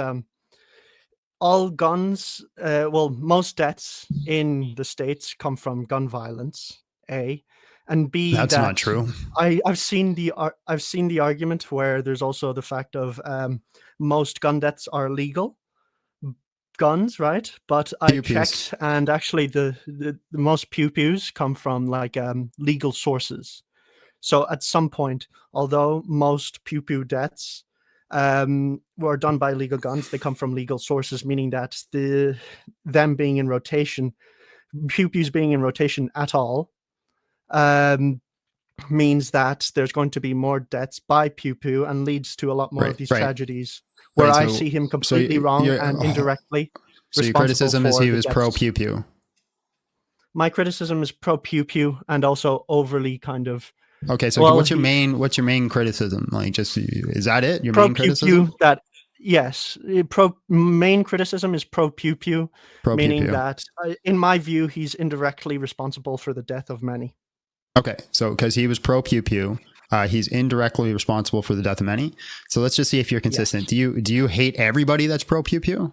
[SPEAKER 6] all guns, most deaths in the States come from gun violence, A. And B,
[SPEAKER 2] that's not true.
[SPEAKER 6] I've seen the argument where there's also the fact of most gun deaths are legal guns, right? But I checked, and actually the most pew pews come from like legal sources. So at some point, although most pew pew deaths were done by legal guns, they come from legal sources, meaning that them being in rotation, pew pews being in rotation at all, means that there's going to be more deaths by pew pew and leads to a lot more of these tragedies where I see him completely wrong and indirectly.
[SPEAKER 2] So your criticism is he was pro pew pew. My
[SPEAKER 6] criticism is pro pew pew and also overly kind of.
[SPEAKER 2] Okay, so what's your main criticism? Like, just is that it? Your main criticism?
[SPEAKER 6] Yes, main criticism is pro pew pew, meaning that in my view he's indirectly responsible for the death of many.
[SPEAKER 2] Okay, so because he was pro pew pew, he's indirectly responsible for the death of many. So let's just see if you're consistent. Yes. Do you hate everybody that's pro pew pew?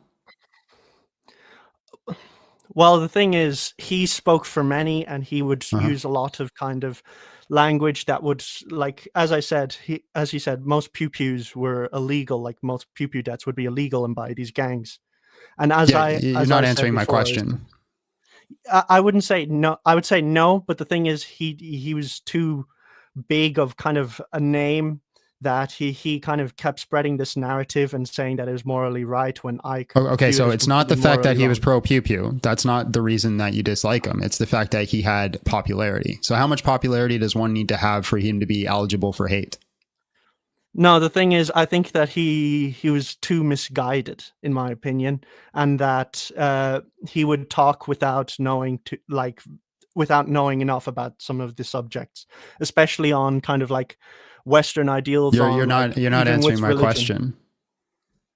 [SPEAKER 6] Well, the thing is, he spoke for many, and he would use a lot of kind of language that would, like, as he said, most pew pews were illegal. Like most pew pew deaths would be illegal and by these gangs. And you're not answering my question. I wouldn't say no. I would say no, but the thing is, he was too big of kind of a name that he kind of kept spreading this narrative and saying that it was morally right when I.
[SPEAKER 2] Okay, so it's not the fact that he was pro pew pew. That's not the reason that you dislike him. It's the fact that he had popularity. So how much popularity does one need to have for him to be eligible for hate?
[SPEAKER 6] No, the thing is, I think that he was too misguided, in my opinion, and that he would talk without knowing enough about some of the subjects, especially on kind of like Western ideals.
[SPEAKER 2] You're not answering my question.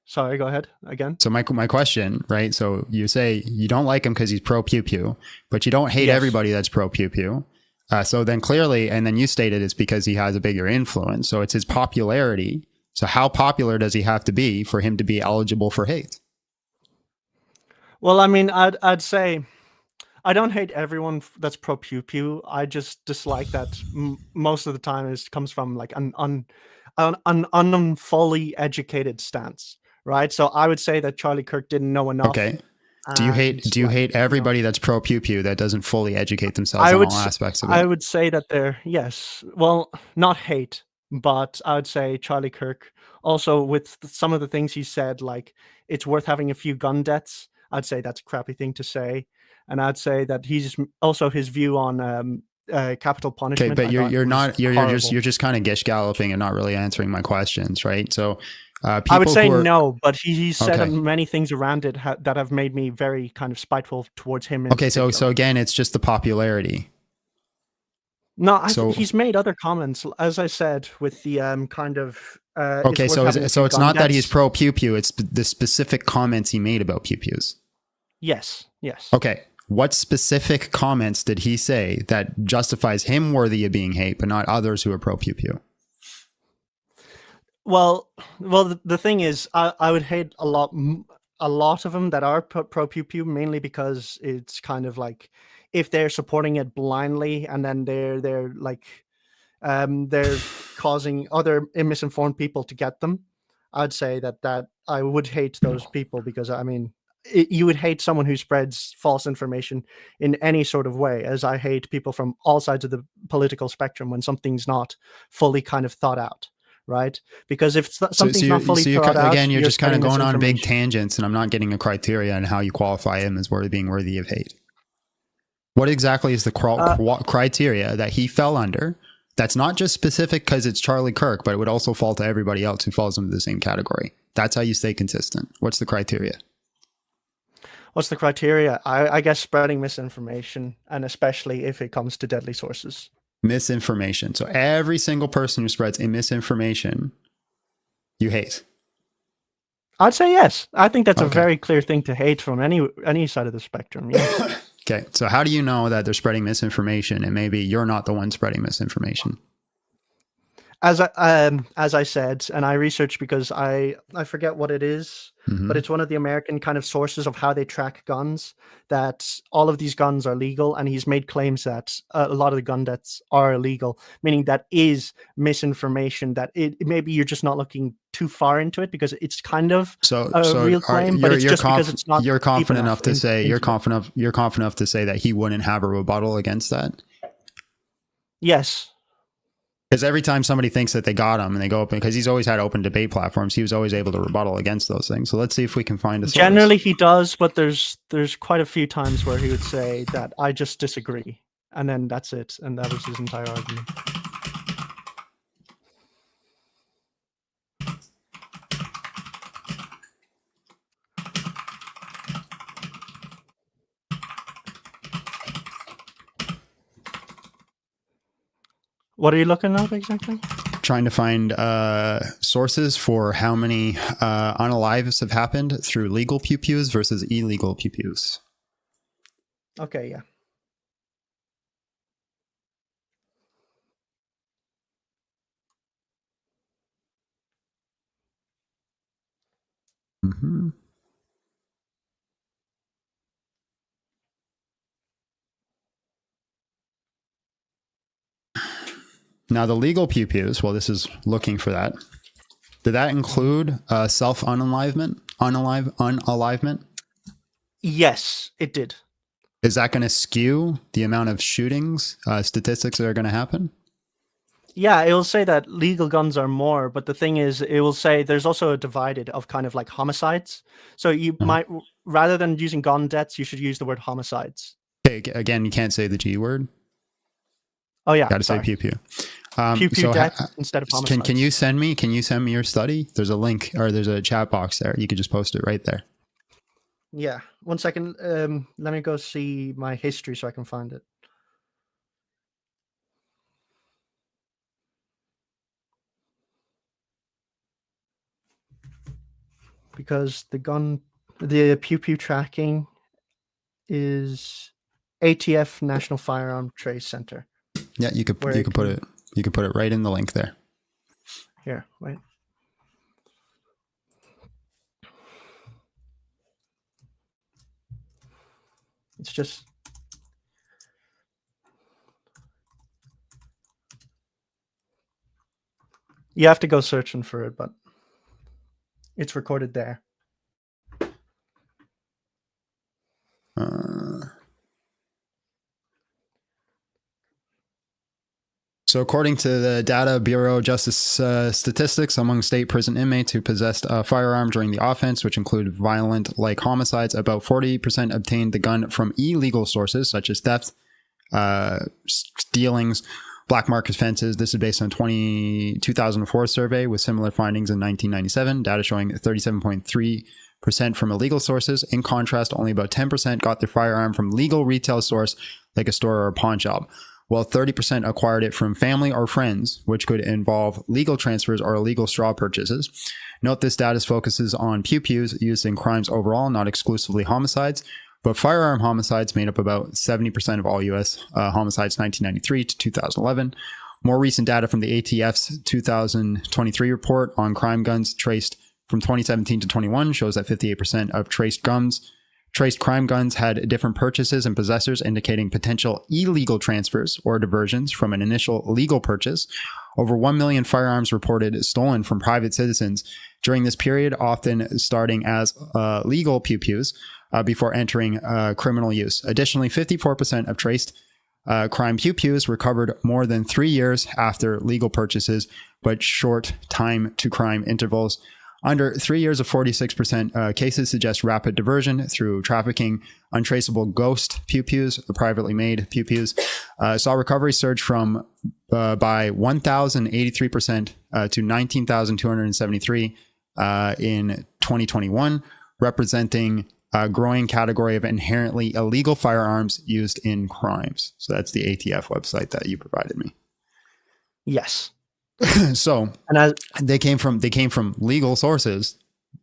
[SPEAKER 6] Sorry, go ahead again.
[SPEAKER 2] So my question, right? So you say you don't like him because he's pro pew pew, but you don't hate everybody that's pro pew pew. So then clearly, and then you stated it's because he has a bigger influence. So it's his popularity. So how popular does he have to be for him to be eligible for hate?
[SPEAKER 6] Well, I mean, I'd say I don't hate everyone that's pro pew pew. I just dislike that most of the time it comes from like an unfully educated stance, right? So I would say that Charlie Kirk didn't know enough.
[SPEAKER 2] Okay. Do you hate everybody that's pro-pew-pew that doesn't fully educate themselves on all aspects of it?
[SPEAKER 6] I would say that yes. Well, not hate, but I would say Charlie Kirk also with some of the things he said, like it's worth having a few gun deaths. I'd say that's a crappy thing to say, and I'd say that he's also his view on capital punishment.
[SPEAKER 2] Okay, but you're just kind of gish galloping and not really answering my questions, right? So
[SPEAKER 6] I would say no, but he said many things around it that have made me very kind of spiteful towards him.
[SPEAKER 2] Okay, so again, it's just the popularity.
[SPEAKER 6] No, he's made other comments, as I said, with the kind of.
[SPEAKER 2] Okay, so it's not that he's pro pew pew; it's the specific comments he made about pew pews.
[SPEAKER 6] Yes.
[SPEAKER 2] Okay, what specific comments did he say that justifies him worthy of being hate, but not others who are pro pew pew?
[SPEAKER 6] Well, the thing is, I would hate a lot of them that are pro pew pew, mainly because it's kind of like if they're supporting it blindly and then they're like they're causing other misinformed people to get them. I'd say that I would hate those people because I mean you would hate someone who spreads false information in any sort of way, as I hate people from all sides of the political spectrum when something's not fully kind of thought out. Right? Because if something's not fully thought out,
[SPEAKER 2] again, you're just kind of going on big tangents, and I'm not getting a criteria on how you qualify him as being worthy of hate. What exactly is the criteria that he fell under? That's not just specific because it's Charlie Kirk, but it would also fall to everybody else who falls into the same category. That's how you stay consistent. What's the criteria?
[SPEAKER 6] What's the criteria? I guess spreading misinformation, and especially if it comes to deadly sources.
[SPEAKER 2] Misinformation. So every single person who spreads a misinformation, you hate.
[SPEAKER 6] I'd say yes. I think that's a very clear thing to hate from any side of the spectrum. Yeah.
[SPEAKER 2] Okay. So how do you know that they're spreading misinformation and maybe you're not the one spreading misinformation?
[SPEAKER 6] As I said, and I researched because I forget what it is, but it's one of the American kind of sources of how they track guns, that all of these guns are legal, and he's made claims that a lot of the gun deaths are illegal, meaning that is misinformation, that maybe you're just not looking too far into it because it's kind of a real claim, but it's just because it's not.
[SPEAKER 2] You're confident enough to say you're confident enough to say that he wouldn't have a rebuttal against that?
[SPEAKER 6] Yes.
[SPEAKER 2] Because every time somebody thinks that they got him and they go open, because he's always had open debate platforms, he was always able to rebuttal against those things. So let's see if we can find a source.
[SPEAKER 6] Generally he does, but there's quite a few times where he would say that I just disagree. And then that's it. And that was his entire argument. What are you looking up exactly?
[SPEAKER 2] Trying to find sources for how many unalives have happened through legal pew-pews versus illegal pew-pews.
[SPEAKER 6] Okay, yeah.
[SPEAKER 2] Mm-hmm. Now, the legal pew-pews, well, this is looking for that. Did that include self-unalivement? Unalivement?
[SPEAKER 6] Yes, it did.
[SPEAKER 2] Is that going to skew the amount of shootings, statistics that are going to happen?
[SPEAKER 6] Yeah, it will say that legal guns are more, but the thing is, it will say there's also a divided of kind of like homicides. So you might, rather than using gun deaths, you should use the word homicides.
[SPEAKER 2] Okay, again, you can't say the G word.
[SPEAKER 6] Oh yeah,
[SPEAKER 2] got to say pew-pew.
[SPEAKER 6] Pew-pew death instead of homicides.
[SPEAKER 2] Can you send me your study? There's a link or there's a chat box there. You could just post it right there.
[SPEAKER 6] Yeah. 1 second. Let me go see my history so I can find it. Because the pew-pew tracking is ATF National Firearm Trace Center.
[SPEAKER 2] Yeah, you could put it right in the link there.
[SPEAKER 6] Here, wait. It's just you have to go searching for it, but It's recorded there.
[SPEAKER 2] So according to the Data Bureau of Justice statistics, among state prison inmates who possessed a firearm during the offense, which included violent-like homicides, about 40% obtained the gun from illegal sources, such as theft, stealings, black market offenses. This is based on a 2004 survey with similar findings in 1997, data showing 37.3% from illegal sources. In contrast, only about 10% got their firearm from legal retail source like a store or a pawn shop, while 30% acquired it from family or friends, which could involve legal transfers or illegal straw purchases. Note this data focuses on pew-pews used in crimes overall, not exclusively homicides, but firearm homicides made up about 70% of all U.S. Homicides 1993 to 2011. More recent data from the ATF's 2023 report on crime guns traced from 2017 to 21 shows that 58% of traced crime guns had different purchases and possessors, indicating potential illegal transfers or diversions from an initial legal purchase. Over 1 million firearms reported stolen from private citizens during this period, often starting as legal pew-pews before entering criminal use. Additionally, 54% of traced crime pew-pews recovered more than 3 years after legal purchases, but short time to crime intervals. Under 3 years of 46% cases suggest rapid diversion through trafficking. Untraceable ghost pew-pews, privately made pew-pews, saw recovery surge from by 1,083% to 19,273 in 2021, representing a growing category of inherently illegal firearms used in crimes. So that's the ATF website that you provided me.
[SPEAKER 6] Yes.
[SPEAKER 2] So they came from legal sources,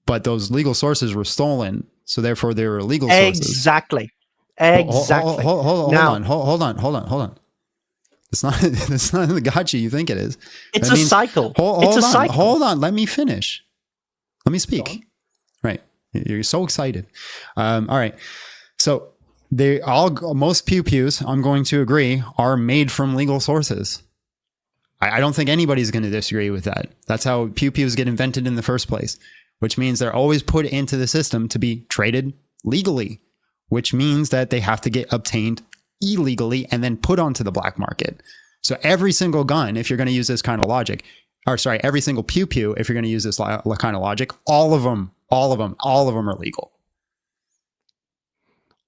[SPEAKER 2] but those legal sources were stolen, so therefore they were illegal sources.
[SPEAKER 6] Exactly.
[SPEAKER 2] Hold on. It's not the gotcha you think it is.
[SPEAKER 6] It's a cycle. Cycle.
[SPEAKER 2] Hold on. Let me finish. Let me speak. Right. You're so excited. All right. So most pew-pews, I'm going to agree, are made from legal sources. I don't think anybody's going to disagree with that. That's how pew-pews get invented in the first place, which means they're always put into the system to be traded legally, which means that they have to get obtained illegally and then put onto the black market. So every single gun, if you're going to use this kind of logic, every single pew-pew, if you're going to use this kind of logic, all of them are legal.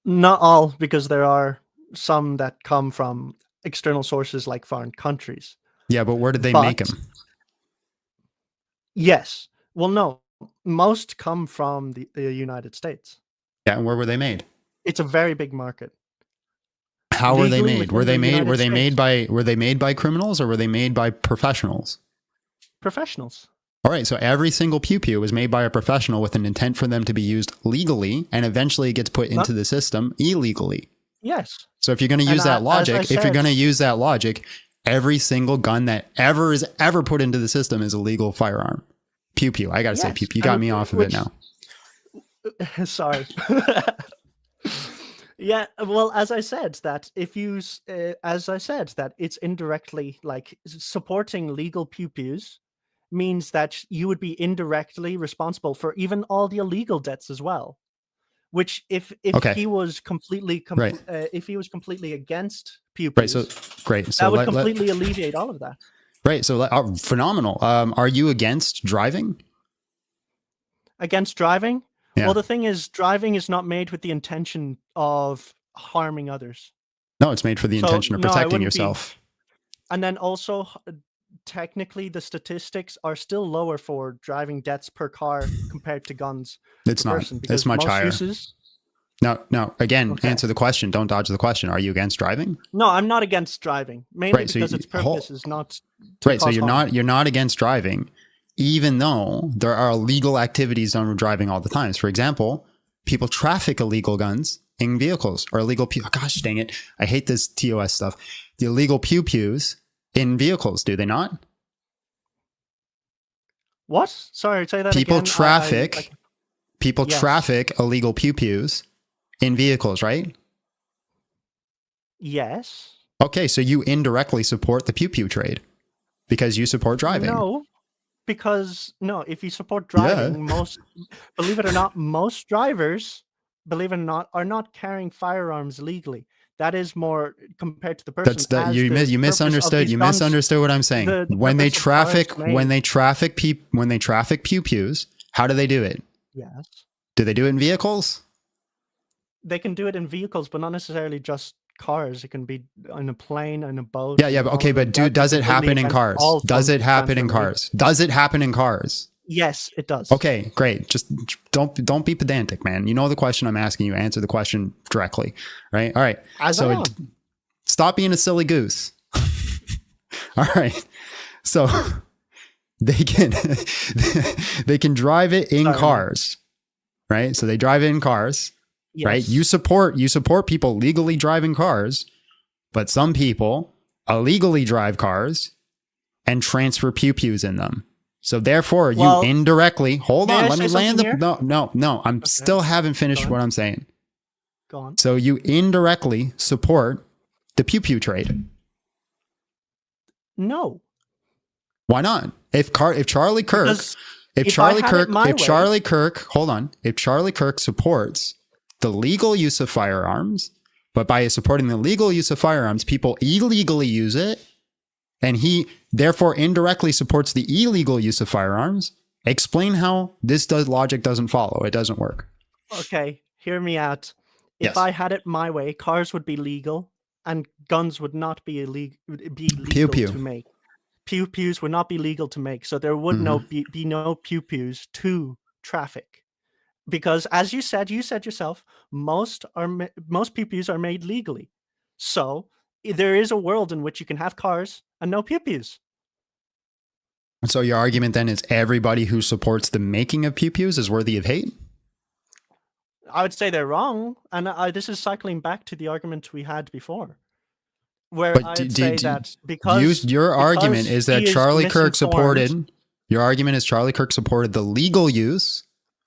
[SPEAKER 6] Not all, because there are some that come from external sources like foreign countries.
[SPEAKER 2] Yeah, but where did they make them?
[SPEAKER 6] Yes. Well, no. Most come from the United States.
[SPEAKER 2] Yeah, and where were they made?
[SPEAKER 6] It's a very big market.
[SPEAKER 2] How were they made? Were they made by criminals, or were they made by professionals?
[SPEAKER 6] Professionals.
[SPEAKER 2] All right, so every single pew-pew was made by a professional with an intent for them to be used legally, and eventually it gets put into the system illegally.
[SPEAKER 6] Yes.
[SPEAKER 2] So if you're going to use that logic, every single gun that is ever put into the system is a legal firearm. Pew-pew. I got to say pew-pew. You got me off of it now.
[SPEAKER 6] Sorry. Yeah, well, as I said, that it's indirectly, like, supporting legal pew-pews means that you would be indirectly responsible for even all the illegal debts as well. Which, if he was completely against pew-pews, that would completely alleviate all of that.
[SPEAKER 2] Right. So phenomenal. Are you against driving?
[SPEAKER 6] Against driving?
[SPEAKER 2] Yeah.
[SPEAKER 6] Well, the thing is, driving is not made with the intention of harming others.
[SPEAKER 2] No, it's made for the intention of protecting yourself.
[SPEAKER 6] And then also, technically, the statistics are still lower for driving deaths per car compared to guns.
[SPEAKER 2] It's not. It's much higher. No. Again, answer the question. Don't dodge the question. Are you against driving?
[SPEAKER 6] No, I'm not against driving. Mainly because its purpose is not.
[SPEAKER 2] Right. So you're not against driving, even though there are illegal activities done with driving all the time. For example, people traffic illegal guns in vehicles, or illegal gosh dang it, I hate this TOS stuff. The illegal pew-pews in vehicles, do they not?
[SPEAKER 6] What? Sorry, say that
[SPEAKER 2] people
[SPEAKER 6] again.
[SPEAKER 2] Traffic illegal pew-pews in vehicles, right?
[SPEAKER 6] Yes.
[SPEAKER 2] Okay, so you indirectly support the pew-pew trade because you support driving.
[SPEAKER 6] No, because no, if you support
[SPEAKER 2] Yeah.
[SPEAKER 6] driving, believe it or not, most drivers, believe it or not, are not carrying firearms legally. That is more compared to the person.
[SPEAKER 2] That's that
[SPEAKER 6] as
[SPEAKER 2] you
[SPEAKER 6] the
[SPEAKER 2] mis- you
[SPEAKER 6] purpose of
[SPEAKER 2] misunderstood.
[SPEAKER 6] these
[SPEAKER 2] You
[SPEAKER 6] guns-
[SPEAKER 2] misunderstood what I'm saying.
[SPEAKER 6] the
[SPEAKER 2] When they
[SPEAKER 6] purpose of cars
[SPEAKER 2] traffic, when
[SPEAKER 6] made-
[SPEAKER 2] they traffic pew-pews, how do they do it?
[SPEAKER 6] Yes,
[SPEAKER 2] Do they do it in vehicles?
[SPEAKER 6] they can do it in vehicles, but not necessarily just cars. It can be on a plane, on a boat.
[SPEAKER 2] Yeah, but okay, but does it happen in cars? Does it happen in cars? Does it happen in cars?
[SPEAKER 6] Yes, it does.
[SPEAKER 2] Okay, great. Just don't be pedantic, man. You know the question I'm asking you. Answer the question directly, right? All right.
[SPEAKER 6] As I am.
[SPEAKER 2] Stop being a silly goose. All right. So they can drive it in cars, right? So they drive it in cars, right?
[SPEAKER 6] Yes.
[SPEAKER 2] You support people legally driving cars, but some people illegally drive cars and transfer pew-pews in them. So therefore,
[SPEAKER 6] Well,
[SPEAKER 2] you indirectly let me land
[SPEAKER 6] something here?
[SPEAKER 2] No. I'm still haven't finished what I'm saying.
[SPEAKER 6] Go on.
[SPEAKER 2] So you indirectly support the pew-pew trade.
[SPEAKER 6] No.
[SPEAKER 2] Why not? If Charlie Kirk,
[SPEAKER 6] Because
[SPEAKER 2] if
[SPEAKER 6] if I
[SPEAKER 2] Charlie
[SPEAKER 6] had it
[SPEAKER 2] Kirk,
[SPEAKER 6] my
[SPEAKER 2] if
[SPEAKER 6] way-
[SPEAKER 2] Charlie Kirk, hold on, if Charlie Kirk supports the legal use of firearms, but by supporting the legal use of firearms, people illegally use it, and he therefore indirectly supports the illegal use of firearms, explain how logic doesn't follow. It doesn't work.
[SPEAKER 6] Okay, hear me out. If
[SPEAKER 2] Yes.
[SPEAKER 6] I had it my way, cars would be legal and guns would not be legal
[SPEAKER 2] Pew-pew.
[SPEAKER 6] to make. Pew-pews would not be legal to make, so there would be no pew-pews to traffic. Because as you said yourself, most pew-pews are made legally. So there is a world in which you can have cars and no pew-pews.
[SPEAKER 2] So your argument then is everybody who supports the making of pew-pews is worthy of hate?
[SPEAKER 6] I would say they're wrong, and this is cycling back to the argument we had before, where
[SPEAKER 2] But
[SPEAKER 6] I'd say that because
[SPEAKER 2] your argument is that
[SPEAKER 6] he
[SPEAKER 2] Charlie Kirk
[SPEAKER 6] misinformed-
[SPEAKER 2] supported. Your argument is Charlie Kirk supported the legal use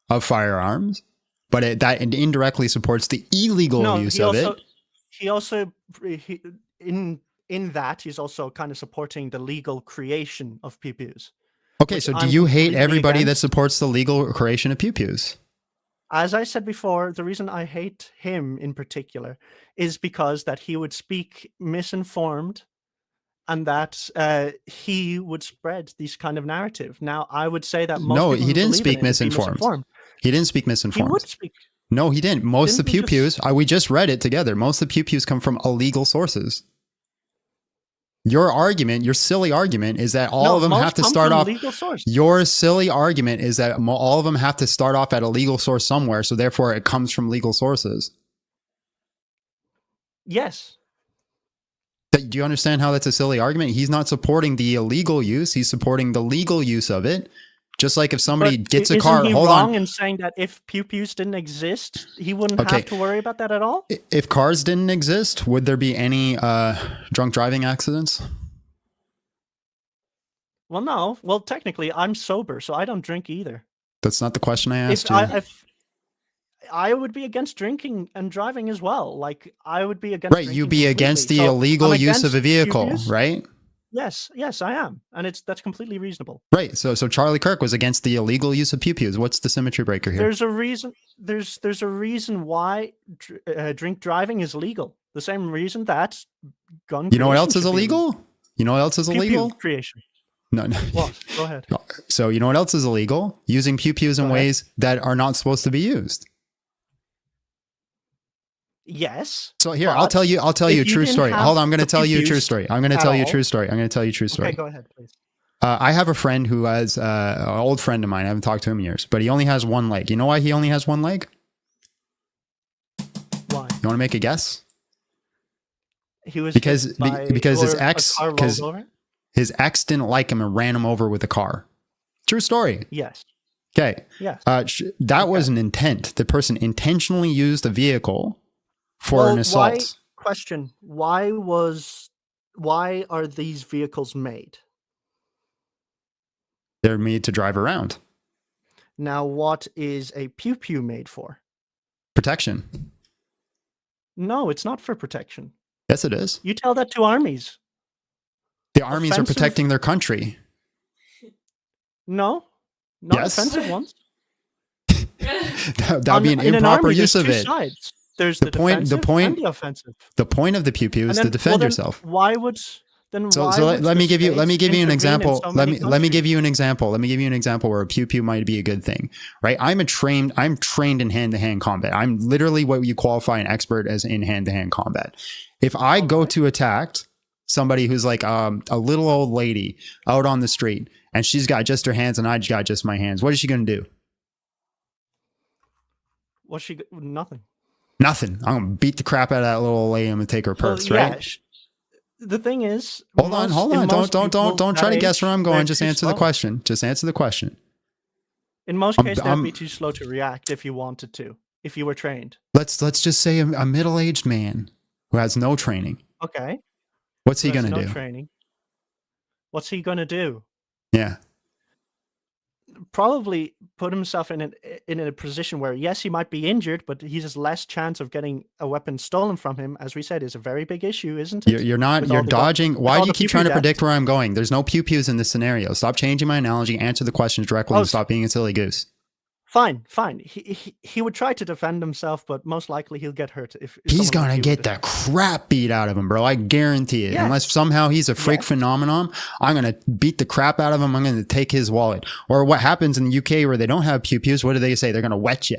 [SPEAKER 2] of firearms, but that indirectly supports the illegal use of it.
[SPEAKER 6] He also in that he's also kind of supporting the legal creation of pew-pews.
[SPEAKER 2] Okay,
[SPEAKER 6] which
[SPEAKER 2] so do
[SPEAKER 6] I'm
[SPEAKER 2] you hate
[SPEAKER 6] completely
[SPEAKER 2] everybody that
[SPEAKER 6] against.
[SPEAKER 2] supports the legal creation of pew-pews?
[SPEAKER 6] As I said before, the reason I hate him in particular is because that he would speak misinformed, and that he would spread this kind of narrative. Now, I would say that most
[SPEAKER 2] No,
[SPEAKER 6] people
[SPEAKER 2] he
[SPEAKER 6] who
[SPEAKER 2] didn't
[SPEAKER 6] believe in
[SPEAKER 2] speak
[SPEAKER 6] it would be
[SPEAKER 2] misinformed. He didn't speak
[SPEAKER 6] He
[SPEAKER 2] misinformed.
[SPEAKER 6] would speak.
[SPEAKER 2] No, he didn't. Most of the
[SPEAKER 6] Didn't he
[SPEAKER 2] pew-pews, we just read it together. Most of the pew-pews come from illegal sources. Your argument, your silly argument, is that all of them have to start off.
[SPEAKER 6] Legal source.
[SPEAKER 2] Your silly argument is that all of them have to start off at a legal source somewhere, so therefore it comes from legal sources.
[SPEAKER 6] Yes.
[SPEAKER 2] Do you understand how that's a silly argument? He's not supporting the illegal use; he's supporting the legal use of it. Just like if somebody
[SPEAKER 6] But
[SPEAKER 2] gets a
[SPEAKER 6] isn't
[SPEAKER 2] car,
[SPEAKER 6] he
[SPEAKER 2] hold
[SPEAKER 6] wrong
[SPEAKER 2] on.
[SPEAKER 6] in saying that if pew-pews didn't exist, he wouldn't
[SPEAKER 2] Okay.
[SPEAKER 6] have to worry about that at all?
[SPEAKER 2] If cars didn't exist, would there be any drunk driving accidents?
[SPEAKER 6] Well, no. Well, technically, I'm sober, so I don't drink either.
[SPEAKER 2] That's not the question I asked
[SPEAKER 6] If
[SPEAKER 2] you.
[SPEAKER 6] I would be against drinking and driving as well. Like, I would be against
[SPEAKER 2] Right,
[SPEAKER 6] drinking
[SPEAKER 2] you'd be against the
[SPEAKER 6] completely. So
[SPEAKER 2] illegal
[SPEAKER 6] I'm
[SPEAKER 2] use of a
[SPEAKER 6] against
[SPEAKER 2] vehicle,
[SPEAKER 6] pew-pews.
[SPEAKER 2] right?
[SPEAKER 6] Yes, I am, and that's completely reasonable.
[SPEAKER 2] Right. So Charlie Kirk was against the illegal use of pew-pews. What's the symmetry breaker here?
[SPEAKER 6] There's a reason. There's a reason why drink driving is legal. The same reason that gun.
[SPEAKER 2] You know what
[SPEAKER 6] creation
[SPEAKER 2] else is
[SPEAKER 6] should be legal.
[SPEAKER 2] illegal? You know what else is
[SPEAKER 6] Pew-pew
[SPEAKER 2] illegal?
[SPEAKER 6] creation.
[SPEAKER 2] No.
[SPEAKER 6] What? Go ahead.
[SPEAKER 2] So you know what else is illegal? Using pew-pews in
[SPEAKER 6] Go ahead.
[SPEAKER 2] ways that are not supposed to be used.
[SPEAKER 6] Yes.
[SPEAKER 2] So here,
[SPEAKER 6] but
[SPEAKER 2] I'll tell you a
[SPEAKER 6] if
[SPEAKER 2] true
[SPEAKER 6] you didn't
[SPEAKER 2] story.
[SPEAKER 6] have
[SPEAKER 2] Hold on, I'm going to
[SPEAKER 6] the
[SPEAKER 2] tell you a true
[SPEAKER 6] pew-pews
[SPEAKER 2] story. I'm going to
[SPEAKER 6] at
[SPEAKER 2] tell you a
[SPEAKER 6] all-
[SPEAKER 2] true story. I'm going to tell you a true story.
[SPEAKER 6] Okay, go ahead, please.
[SPEAKER 2] I have a friend who has an old friend of mine. I haven't talked to him in years, but he only has one leg. You know why he only has one leg?
[SPEAKER 6] Why?
[SPEAKER 2] You want to make a guess?
[SPEAKER 6] He was
[SPEAKER 2] Because
[SPEAKER 6] hit by-
[SPEAKER 2] because his
[SPEAKER 6] or a
[SPEAKER 2] ex
[SPEAKER 6] car rolled
[SPEAKER 2] because
[SPEAKER 6] over?
[SPEAKER 2] his ex didn't like him and ran him over with a car. True story.
[SPEAKER 6] Yes.
[SPEAKER 2] Okay.
[SPEAKER 6] Yes.
[SPEAKER 2] That was an intent. The person intentionally used a vehicle for an assault.
[SPEAKER 6] Question: Why are these vehicles made?
[SPEAKER 2] They're made to drive around.
[SPEAKER 6] Now, what is a pew-pew made for?
[SPEAKER 2] Protection.
[SPEAKER 6] No, it's not for protection.
[SPEAKER 2] Yes, it is.
[SPEAKER 6] You tell that to armies.
[SPEAKER 2] The armies are
[SPEAKER 6] Offensive-
[SPEAKER 2] protecting their country.
[SPEAKER 6] No, not
[SPEAKER 2] Yes.
[SPEAKER 6] offensive ones.
[SPEAKER 2] That'd be an
[SPEAKER 6] In
[SPEAKER 2] improper
[SPEAKER 6] army,
[SPEAKER 2] use
[SPEAKER 6] there's
[SPEAKER 2] of
[SPEAKER 6] two
[SPEAKER 2] it.
[SPEAKER 6] sides. There's
[SPEAKER 2] The
[SPEAKER 6] the
[SPEAKER 2] point- the
[SPEAKER 6] defensive
[SPEAKER 2] point-
[SPEAKER 6] and the offensive.
[SPEAKER 2] The point of the pew-pew is
[SPEAKER 6] And
[SPEAKER 2] to defend
[SPEAKER 6] then,
[SPEAKER 2] yourself.
[SPEAKER 6] Why would then
[SPEAKER 2] So,
[SPEAKER 6] why
[SPEAKER 2] so
[SPEAKER 6] would
[SPEAKER 2] let me
[SPEAKER 6] the
[SPEAKER 2] give you an
[SPEAKER 6] states intervene in
[SPEAKER 2] example.
[SPEAKER 6] so
[SPEAKER 2] Let
[SPEAKER 6] many
[SPEAKER 2] me give
[SPEAKER 6] countries?
[SPEAKER 2] you an example. Let me give you an example where a pew pew might be a good thing, right? I'm trained in hand to hand combat. I'm literally what you qualify an expert as in hand to hand combat. If I go to attack somebody who's like a little old lady out on the street and she's got just her hands and I got just my hands, what is she going to do?
[SPEAKER 6] Nothing.
[SPEAKER 2] Nothing. I'm gonna beat the crap out of that little old lady. I'm gonna take her purse,
[SPEAKER 6] Well, yeah,
[SPEAKER 2] right?
[SPEAKER 6] the thing is,
[SPEAKER 2] Hold on. Don't try to guess where I'm going. Just answer the
[SPEAKER 6] slow.
[SPEAKER 2] question. Just answer the question.
[SPEAKER 6] In most
[SPEAKER 2] I'm-
[SPEAKER 6] cases,
[SPEAKER 2] I'm-
[SPEAKER 6] they'd be too slow to react if you wanted to, if you were trained.
[SPEAKER 2] Let's just say a middle-aged man who has no training.
[SPEAKER 6] Okay.
[SPEAKER 2] What's he
[SPEAKER 6] There's
[SPEAKER 2] gonna
[SPEAKER 6] no
[SPEAKER 2] do?
[SPEAKER 6] training. What's he gonna do?
[SPEAKER 2] Yeah.
[SPEAKER 6] Probably put himself in a position where, yes, he might be injured, but he has less chance of getting a weapon stolen from him. As we said, is a very big issue, isn't it?
[SPEAKER 2] You're not.
[SPEAKER 6] With
[SPEAKER 2] You're
[SPEAKER 6] all the
[SPEAKER 2] dodging.
[SPEAKER 6] with
[SPEAKER 2] Why
[SPEAKER 6] all
[SPEAKER 2] do you
[SPEAKER 6] the
[SPEAKER 2] keep
[SPEAKER 6] pew-pew
[SPEAKER 2] trying to
[SPEAKER 6] deaths.
[SPEAKER 2] predict where I'm going? There's no pew pews in this scenario. Stop changing my analogy. Answer the questions directly
[SPEAKER 6] Oh,
[SPEAKER 2] and stop being a silly goose.
[SPEAKER 6] Fine. He would try to defend himself, but most likely he'll get hurt. If
[SPEAKER 2] He's
[SPEAKER 6] someone like
[SPEAKER 2] gonna
[SPEAKER 6] you
[SPEAKER 2] get
[SPEAKER 6] would
[SPEAKER 2] the crap beat out of him, bro. I guarantee it.
[SPEAKER 6] Yes.
[SPEAKER 2] Unless somehow he's a freak
[SPEAKER 6] Yes.
[SPEAKER 2] phenomenon, I'm gonna beat the crap out of him. I'm gonna take his wallet. Or what happens in the UK where they don't have pew pews? What do they say? They're gonna wet you.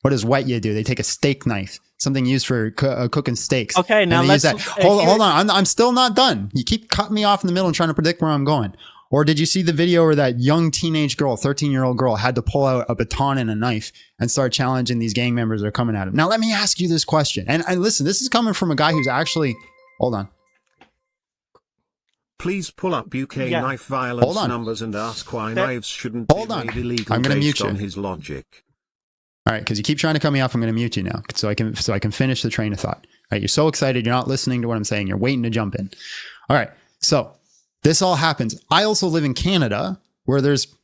[SPEAKER 2] What does wet you do? They take a steak knife, something used for cooking steaks.
[SPEAKER 6] Okay,
[SPEAKER 2] and
[SPEAKER 6] now
[SPEAKER 2] they use
[SPEAKER 6] let's-
[SPEAKER 2] that. Hold on. I'm still not done. You keep cutting me off in the middle and trying to predict where I'm going. Or did you see the video where that young teenage girl, 13-year-old girl, had to pull out a baton and a knife and start challenging these gang members that are coming at him? Now, let me ask you this question. And listen, this is coming from a guy who's actually, hold on.
[SPEAKER 7] Please pull up UK
[SPEAKER 6] Yeah.
[SPEAKER 7] knife violence
[SPEAKER 2] Hold on.
[SPEAKER 7] numbers and ask why
[SPEAKER 6] There-
[SPEAKER 7] knives shouldn't
[SPEAKER 2] Hold
[SPEAKER 7] be
[SPEAKER 2] on.
[SPEAKER 7] made illegal
[SPEAKER 2] I'm gonna
[SPEAKER 7] based
[SPEAKER 2] mute you.
[SPEAKER 7] on his logic.
[SPEAKER 2] All right, because you keep trying to cut me off, I'm going to mute you now so I can finish the train of thought. All right, you're so excited, you're not listening to what I'm saying. You're waiting to jump in. All right, so this all happens. I also live in Canada where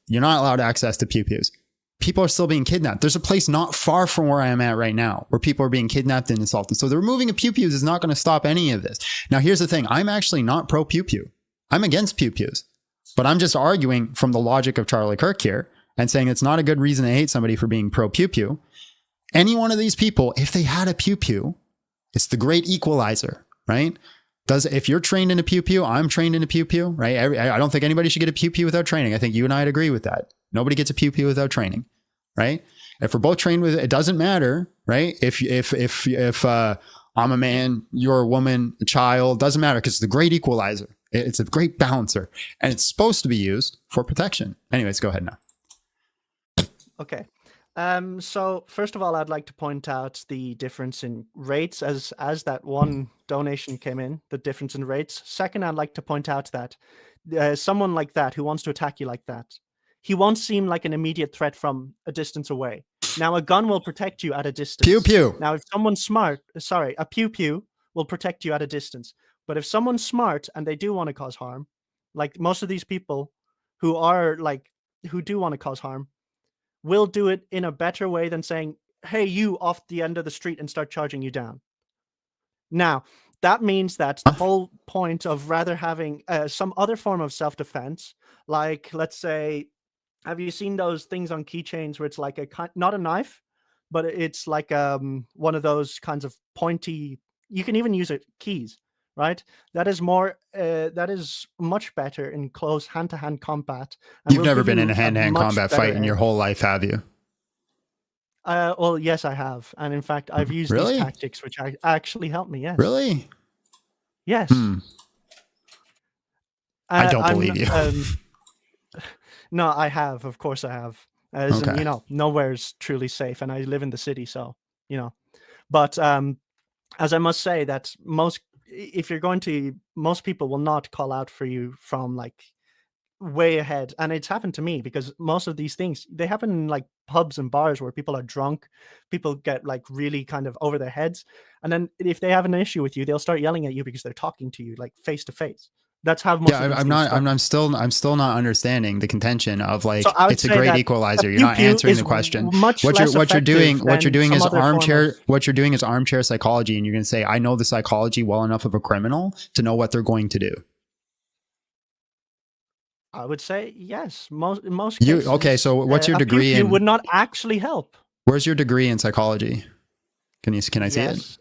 [SPEAKER 2] you're not allowed access to pew pews. People are still being kidnapped. There's a place not far from where I am at right now where people are being kidnapped and assaulted. So the removing of pew pews is not going to stop any of this. Now, here's the thing. I'm actually not pro pew pew. I'm against pew pews, but I'm just arguing from the logic of Charlie Kirk here and saying it's not a good reason to hate somebody for being pro pew pew. Any one of these people, if they had a pew pew, it's the great equalizer, right? If you're trained in a pew pew, I'm trained in a pew pew, right? I don't think anybody should get a pew pew without training. I think you and I'd agree with that. Nobody gets a pew pew without training, right? If we're both trained with it, doesn't matter, right? If I'm a man, you're a woman, a child, doesn't matter because it's the great equalizer. It's a great balancer, and it's supposed to be used for protection. Anyways, go ahead now.
[SPEAKER 6] Okay. So first of all, I'd like to point out the difference in rates as that one donation came in, the difference in rates. Second, I'd like to point out that someone like that who wants to attack you like that, he won't seem like an immediate threat from a distance away. Now, a gun will protect you at a distance.
[SPEAKER 2] Pew pew.
[SPEAKER 6] Now, if someone's smart, a pew pew will protect you at a distance. But if someone's smart and they do want to cause harm, like most of these people who do want to cause harm, will do it in a better way than saying, hey, you off the end of the street and start charging you down. Now, that means that the whole point of rather having some other form of self-defense, like, let's say, have you seen those things on keychains where it's like not a knife, but it's like one of those kinds of pointy, you can even use it keys, right? That is much better in close hand-to-hand combat. And
[SPEAKER 2] You've
[SPEAKER 6] will
[SPEAKER 2] never
[SPEAKER 6] give
[SPEAKER 2] been
[SPEAKER 6] you
[SPEAKER 2] in a hand-to-hand
[SPEAKER 6] much
[SPEAKER 2] combat
[SPEAKER 6] better
[SPEAKER 2] fight in your
[SPEAKER 6] edge.
[SPEAKER 2] whole life, have you?
[SPEAKER 6] Well, yes, I have. And in fact, I've used
[SPEAKER 2] Really?
[SPEAKER 6] these tactics, which actually helped me, yes.
[SPEAKER 2] Really?
[SPEAKER 6] Yes.
[SPEAKER 2] I don't believe you.
[SPEAKER 6] No, I have. Of course I have. As in,
[SPEAKER 2] Okay.
[SPEAKER 6] nowhere's truly safe. And I live in the city, so, But as I must say that most people will not call out for you from like way ahead. And it's happened to me because most of these things, they happen in like pubs and bars where people are drunk, people get like really kind of over their heads. And then if they have an issue with you, they'll start yelling at you because they're talking to you like face to face. That's how most of these
[SPEAKER 2] I'm
[SPEAKER 6] things
[SPEAKER 2] not.
[SPEAKER 6] start.
[SPEAKER 2] I'm still not understanding the contention of like
[SPEAKER 6] So I would
[SPEAKER 2] it's a
[SPEAKER 6] say
[SPEAKER 2] great
[SPEAKER 6] that
[SPEAKER 2] equalizer.
[SPEAKER 6] a
[SPEAKER 2] You're not
[SPEAKER 6] pew-pew
[SPEAKER 2] answering
[SPEAKER 6] is
[SPEAKER 2] the question.
[SPEAKER 6] much
[SPEAKER 2] What
[SPEAKER 6] less
[SPEAKER 2] you're doing
[SPEAKER 6] effective than
[SPEAKER 2] is
[SPEAKER 6] some other form
[SPEAKER 2] armchair.
[SPEAKER 6] of-
[SPEAKER 2] What you're doing is armchair psychology, and you're going to say, "I know the psychology well enough of a criminal to know what they're going to do."
[SPEAKER 6] I would say yes. In most
[SPEAKER 2] You
[SPEAKER 6] cases,
[SPEAKER 2] okay? So what's your
[SPEAKER 6] a
[SPEAKER 2] degree
[SPEAKER 6] pew-pew
[SPEAKER 2] in?
[SPEAKER 6] would not actually help.
[SPEAKER 2] Where's your degree in psychology? Can I see it?
[SPEAKER 6] Yes.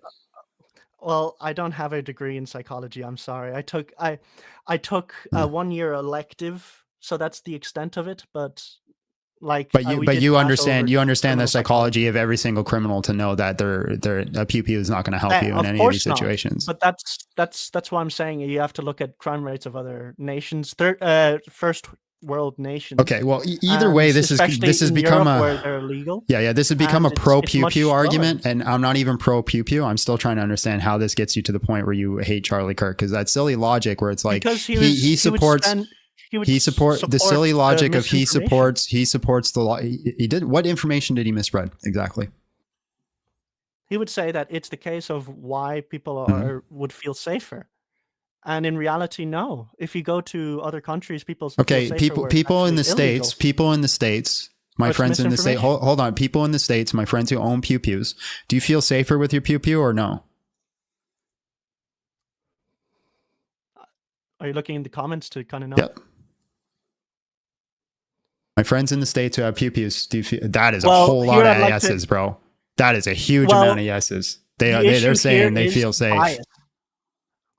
[SPEAKER 6] Well, I don't have a degree in psychology. I'm sorry. I took a 1-year elective, so that's the extent of it. But like,
[SPEAKER 2] But
[SPEAKER 6] we
[SPEAKER 2] you
[SPEAKER 6] did pass
[SPEAKER 2] understand
[SPEAKER 6] over
[SPEAKER 2] you understand the
[SPEAKER 6] criminal
[SPEAKER 2] psychology of every single criminal to know that their a pew-pew is not going to help you in
[SPEAKER 6] Of
[SPEAKER 2] any of these
[SPEAKER 6] course not.
[SPEAKER 2] situations.
[SPEAKER 6] But that's why I'm saying you have to look at crime rates of other nations, first world nations.
[SPEAKER 2] Okay, well, either way, this has
[SPEAKER 6] especially in
[SPEAKER 2] become
[SPEAKER 6] Europe
[SPEAKER 2] a
[SPEAKER 6] where they're legal.
[SPEAKER 2] yeah. This has become a
[SPEAKER 6] and it's
[SPEAKER 2] pro
[SPEAKER 6] much
[SPEAKER 2] pew pew
[SPEAKER 6] slower.
[SPEAKER 2] argument, and I'm not even pro pew pew. I'm still trying to understand how this gets you to the point where you hate Charlie Kirk, because that silly logic where it's like
[SPEAKER 6] Because
[SPEAKER 2] he supports the silly logic of he supports the law. He did what information did he misread exactly?
[SPEAKER 6] He would say that it's the case of why people would feel safer. And in reality, no. If you go to other countries, people feel
[SPEAKER 2] Okay,
[SPEAKER 6] safer where it's
[SPEAKER 2] people in the
[SPEAKER 6] actually illegal.
[SPEAKER 2] states, my
[SPEAKER 6] What's
[SPEAKER 2] friends in the state.
[SPEAKER 6] misinformation?
[SPEAKER 2] Hold on, people in the states, my friends who own pew pews. Do you feel safer with your pew pew or no?
[SPEAKER 6] Are you looking in the comments to kind of know?
[SPEAKER 2] Yep. My friends in the states who have pew pews, do you feel that is a
[SPEAKER 6] Well,
[SPEAKER 2] whole lot
[SPEAKER 6] here
[SPEAKER 2] of
[SPEAKER 6] I'd like
[SPEAKER 2] yeses, bro? That is a huge
[SPEAKER 6] Well,
[SPEAKER 2] amount of yeses.
[SPEAKER 6] The
[SPEAKER 2] They're
[SPEAKER 6] issue
[SPEAKER 2] saying
[SPEAKER 6] here
[SPEAKER 2] they
[SPEAKER 6] is
[SPEAKER 2] feel safe.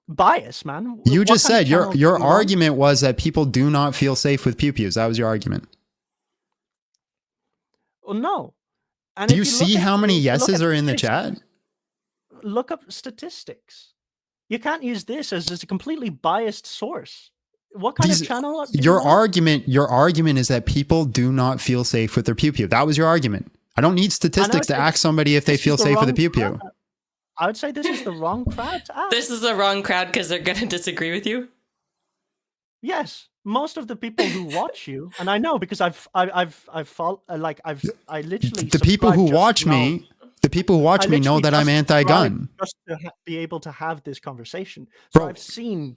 [SPEAKER 6] Bias, man.
[SPEAKER 2] You
[SPEAKER 6] What
[SPEAKER 2] just
[SPEAKER 6] kind of
[SPEAKER 2] said
[SPEAKER 6] channel do
[SPEAKER 2] your
[SPEAKER 6] you want?
[SPEAKER 2] argument was that people do not feel safe with pew pews. That was your argument.
[SPEAKER 6] Well, no. And
[SPEAKER 2] Do
[SPEAKER 6] if
[SPEAKER 2] you
[SPEAKER 6] look
[SPEAKER 2] see
[SPEAKER 6] at-
[SPEAKER 2] how many
[SPEAKER 6] look
[SPEAKER 2] yeses
[SPEAKER 6] at
[SPEAKER 2] are in the
[SPEAKER 6] statistics-
[SPEAKER 2] chat?
[SPEAKER 6] Look up statistics. You can't use this as a completely biased source. What kind of channel? do you
[SPEAKER 2] Your
[SPEAKER 6] want?
[SPEAKER 2] argument is that people do not feel safe with their pew pew. That was your argument. I don't need statistics to
[SPEAKER 6] it's-
[SPEAKER 2] ask somebody if they
[SPEAKER 6] this is
[SPEAKER 2] feel
[SPEAKER 6] the
[SPEAKER 2] safe with a
[SPEAKER 6] wrong
[SPEAKER 2] pew pew.
[SPEAKER 6] crowd. I would say this is the wrong crowd to ask.
[SPEAKER 3] This is the wrong crowd because they're gonna disagree with you.
[SPEAKER 6] Yes, most of the people who watch you, and I know because I literally
[SPEAKER 2] The people who watch me, the people who watch me know
[SPEAKER 6] literally
[SPEAKER 2] that I'm
[SPEAKER 6] just
[SPEAKER 2] anti-gun.
[SPEAKER 6] subscribe just to be able to have this conversation. So
[SPEAKER 2] Bro.
[SPEAKER 6] I've seen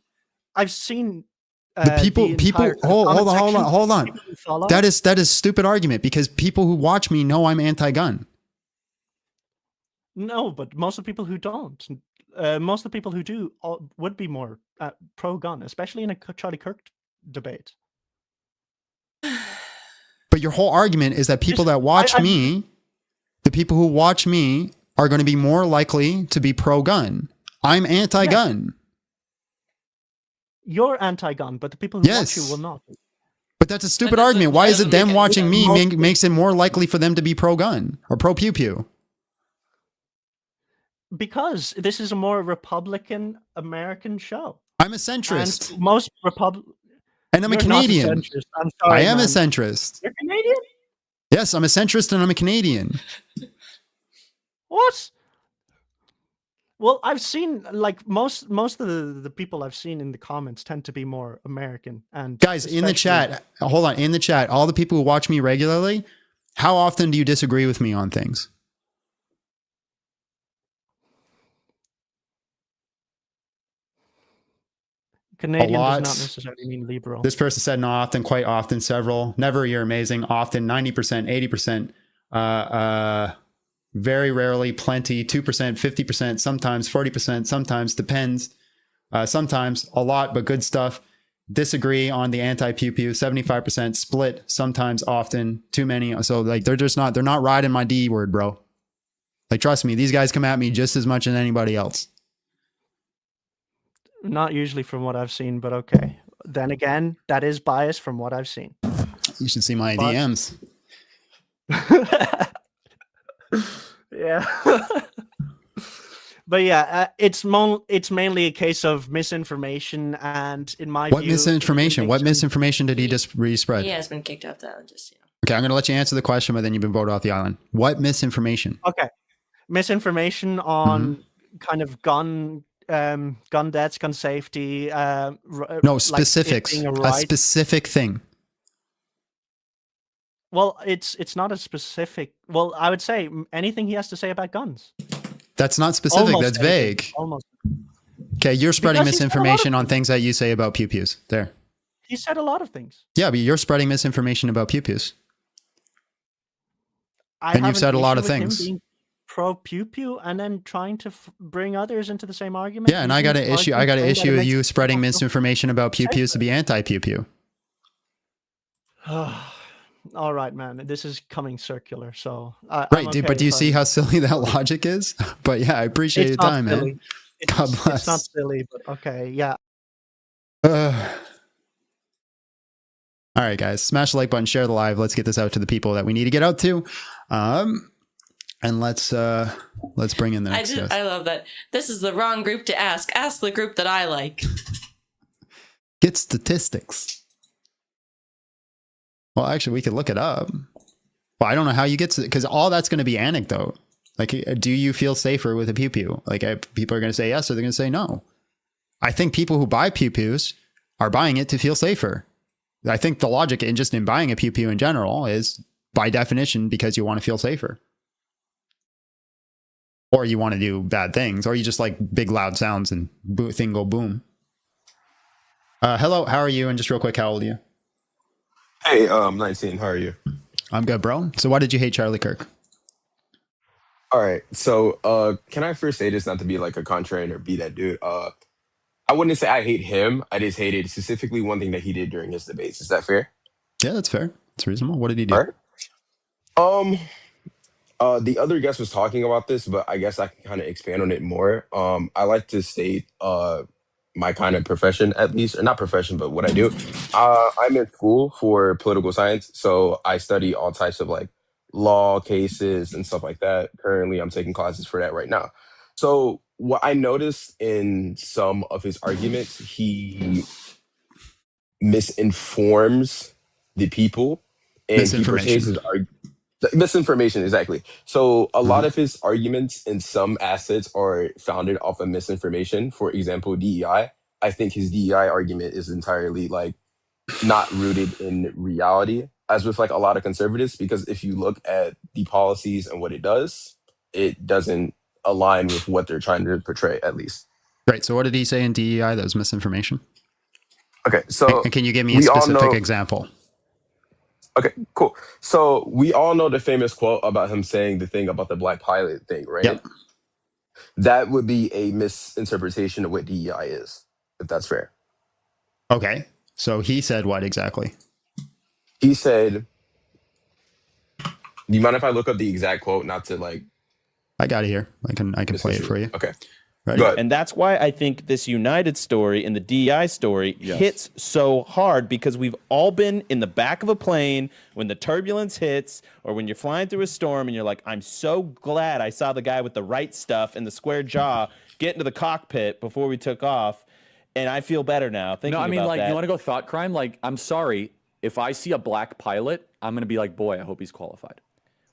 [SPEAKER 2] The people
[SPEAKER 6] entire
[SPEAKER 2] hold
[SPEAKER 6] comment
[SPEAKER 2] on
[SPEAKER 6] section,
[SPEAKER 2] hold
[SPEAKER 6] people who follow.
[SPEAKER 2] on. That is stupid argument because people who watch me know I'm anti-gun.
[SPEAKER 6] No, but most of the people who don't, most of the people who do would be more pro-gun, especially in a Charlie Kirk debate.
[SPEAKER 2] But your whole argument is that people that watch me, the people who watch me are going to be more likely to be pro-gun. I'm anti-gun.
[SPEAKER 6] You're anti-gun, but the people who watch you will not.
[SPEAKER 2] But that's a stupid
[SPEAKER 3] doesn't-
[SPEAKER 2] argument. Why is it
[SPEAKER 3] doesn't
[SPEAKER 2] them
[SPEAKER 3] make
[SPEAKER 2] watching
[SPEAKER 3] any
[SPEAKER 2] me
[SPEAKER 6] sense.
[SPEAKER 2] makes it more likely for them to be pro-gun or pro-pew-pew?
[SPEAKER 6] Because this is a more Republican American show.
[SPEAKER 2] I'm a centrist.
[SPEAKER 6] And most
[SPEAKER 2] And I'm a
[SPEAKER 6] You're not
[SPEAKER 2] Canadian.
[SPEAKER 6] centrist. I'm sorry,
[SPEAKER 2] I am
[SPEAKER 6] man.
[SPEAKER 2] a centrist.
[SPEAKER 6] You're Canadian?
[SPEAKER 2] Yes, I'm a centrist and I'm a Canadian.
[SPEAKER 6] What? Well, I've seen like most of the people I've seen in the comments tend to be more American and
[SPEAKER 2] Guys, in the
[SPEAKER 6] especially-
[SPEAKER 2] chat, hold on, in the chat, all the people who watch me regularly, how often do you disagree with me on things?
[SPEAKER 6] Canadian
[SPEAKER 2] lot.
[SPEAKER 6] does not necessarily mean liberal.
[SPEAKER 2] This person said not often, quite often, several. Never, you're amazing. Often, 90%, 80%. Very rarely, plenty, 2%, 50%, sometimes 40%, sometimes depends. Sometimes a lot, but good stuff. Disagree on the anti-pew-pew, 75%. Split, sometimes, often, too many. So like they're not riding my D word, bro. Like trust me, these guys come at me just as much as anybody else.
[SPEAKER 6] Not usually from what I've seen, but okay. Then again, that is bias from what I've seen.
[SPEAKER 2] You should see my
[SPEAKER 6] But-
[SPEAKER 2] DMs.
[SPEAKER 6] Yeah. But yeah, it's mainly a case of misinformation, and in my
[SPEAKER 2] What
[SPEAKER 6] view,
[SPEAKER 2] misinformation? What
[SPEAKER 6] information-
[SPEAKER 2] misinformation did he just respread?
[SPEAKER 3] He has been kicked off the island. Just
[SPEAKER 2] Okay, I'm going to let you answer the question, but then you've been voted off the island. What misinformation?
[SPEAKER 6] Okay, misinformation on
[SPEAKER 2] Mm-hmm.
[SPEAKER 6] kind of gun deaths, gun safety.
[SPEAKER 2] No,
[SPEAKER 6] like it
[SPEAKER 2] specifics.
[SPEAKER 6] being a
[SPEAKER 2] A
[SPEAKER 6] right.
[SPEAKER 2] specific thing.
[SPEAKER 6] Well, it's not a specific. Well, I would say anything he has to say about guns.
[SPEAKER 2] That's not specific.
[SPEAKER 6] Almost
[SPEAKER 2] That's
[SPEAKER 6] anything.
[SPEAKER 2] vague.
[SPEAKER 6] Almost.
[SPEAKER 2] Okay, you're spreading
[SPEAKER 6] Because he said a lot of
[SPEAKER 2] misinformation on
[SPEAKER 6] things.
[SPEAKER 2] things that you say about pew-pews. There.
[SPEAKER 6] He said a lot of things.
[SPEAKER 2] Yeah, but you're spreading misinformation about pew-pews.
[SPEAKER 6] I
[SPEAKER 2] And you've
[SPEAKER 6] have
[SPEAKER 2] said
[SPEAKER 6] an
[SPEAKER 2] a lot
[SPEAKER 6] issue
[SPEAKER 2] of
[SPEAKER 6] with him
[SPEAKER 2] things.
[SPEAKER 6] being pro pew-pew and then trying to bring others into the same argument.
[SPEAKER 2] Yeah, and I got an issue. I got an issue with you spreading misinformation about pew-pews to be anti-pew-pew.
[SPEAKER 6] All right, man. This is coming circular, so
[SPEAKER 2] Right,
[SPEAKER 6] I'm
[SPEAKER 2] dude,
[SPEAKER 6] okay
[SPEAKER 2] but do you
[SPEAKER 6] if
[SPEAKER 2] see
[SPEAKER 6] I'm-
[SPEAKER 2] how silly that logic is? But yeah, I appreciate your
[SPEAKER 6] It's not
[SPEAKER 2] time,
[SPEAKER 6] silly.
[SPEAKER 2] man. God
[SPEAKER 6] It's not
[SPEAKER 2] bless.
[SPEAKER 6] silly, but okay, yeah.
[SPEAKER 2] All right, guys, smash the like button, share the live. Let's get this out to the people that we need to get out to. And let's bring in the next guest.
[SPEAKER 3] I love that. This is the wrong group to ask. Ask the group that I like.
[SPEAKER 2] Get statistics. Well, actually, we could look it up. Well, I don't know how you get to, because all that's going to be anecdote. Like, do you feel safer with a pew pew? Like, people are going to say yes, or they're going to say no. I think people who buy pew pews are buying it to feel safer. I think the logic in just in buying a pew pew in general is by definition because you want to feel safer. Or you want to do bad things, or you just like big loud sounds and thing go boom. Hello, how are you? And just real quick, how old are you?
[SPEAKER 8] Hey, 19. How are you?
[SPEAKER 2] I'm good, bro. So why did you hate Charlie Kirk?
[SPEAKER 8] All right. So, can I first say this, not to be like a contrarian or be that dude? I wouldn't say I hate him. I just hated specifically one thing that he did during his debates. Is that fair?
[SPEAKER 2] Yeah, that's fair. It's reasonable. What did he do?
[SPEAKER 8] All right. The other guest was talking about this, but I guess I can kind of expand on it more. I like to state my kind of profession, at least, or not profession, but what I do. I'm in school for political science, so I study all types of like law cases and stuff like that. Currently, I'm taking classes for that right now. So what I noticed in some of his arguments, he misinforms the people, and he portrays his misinformation, exactly. So a lot of his arguments in some assets are founded off of misinformation. For example, DEI. I think his DEI argument is entirely like not rooted in reality, as with like a lot of conservatives, because if you look at the policies and what it doesn't align with what they're trying to portray, at least.
[SPEAKER 2] Right. So what did he say in DEI that was misinformation?
[SPEAKER 8] Okay, so
[SPEAKER 2] and can you give me a specific example?
[SPEAKER 8] Okay, cool. So we all know the famous quote about him saying the thing about the black pilot thing, right?
[SPEAKER 2] Yep.
[SPEAKER 8] That would be a misinterpretation of what DEI is, if that's fair.
[SPEAKER 2] Okay. So he said what exactly?
[SPEAKER 8] He said, do you mind if I look up the exact quote, not to like...
[SPEAKER 2] I got it here. I can play it for you.
[SPEAKER 8] Okay.
[SPEAKER 2] Ready?
[SPEAKER 9] And that's why I think this United story and the DEI story hits so hard, because we've all been in the back of a plane when the turbulence hits, or when you're flying through a storm and you're like, I'm so glad I saw the guy with the right stuff and the square jaw get into the cockpit before we took off, and I feel better now thinking about that.
[SPEAKER 10] No, I mean, like, you want to go thought crime? Like, I'm sorry, if I see a black pilot, I'm going to be like, boy, I hope he's qualified.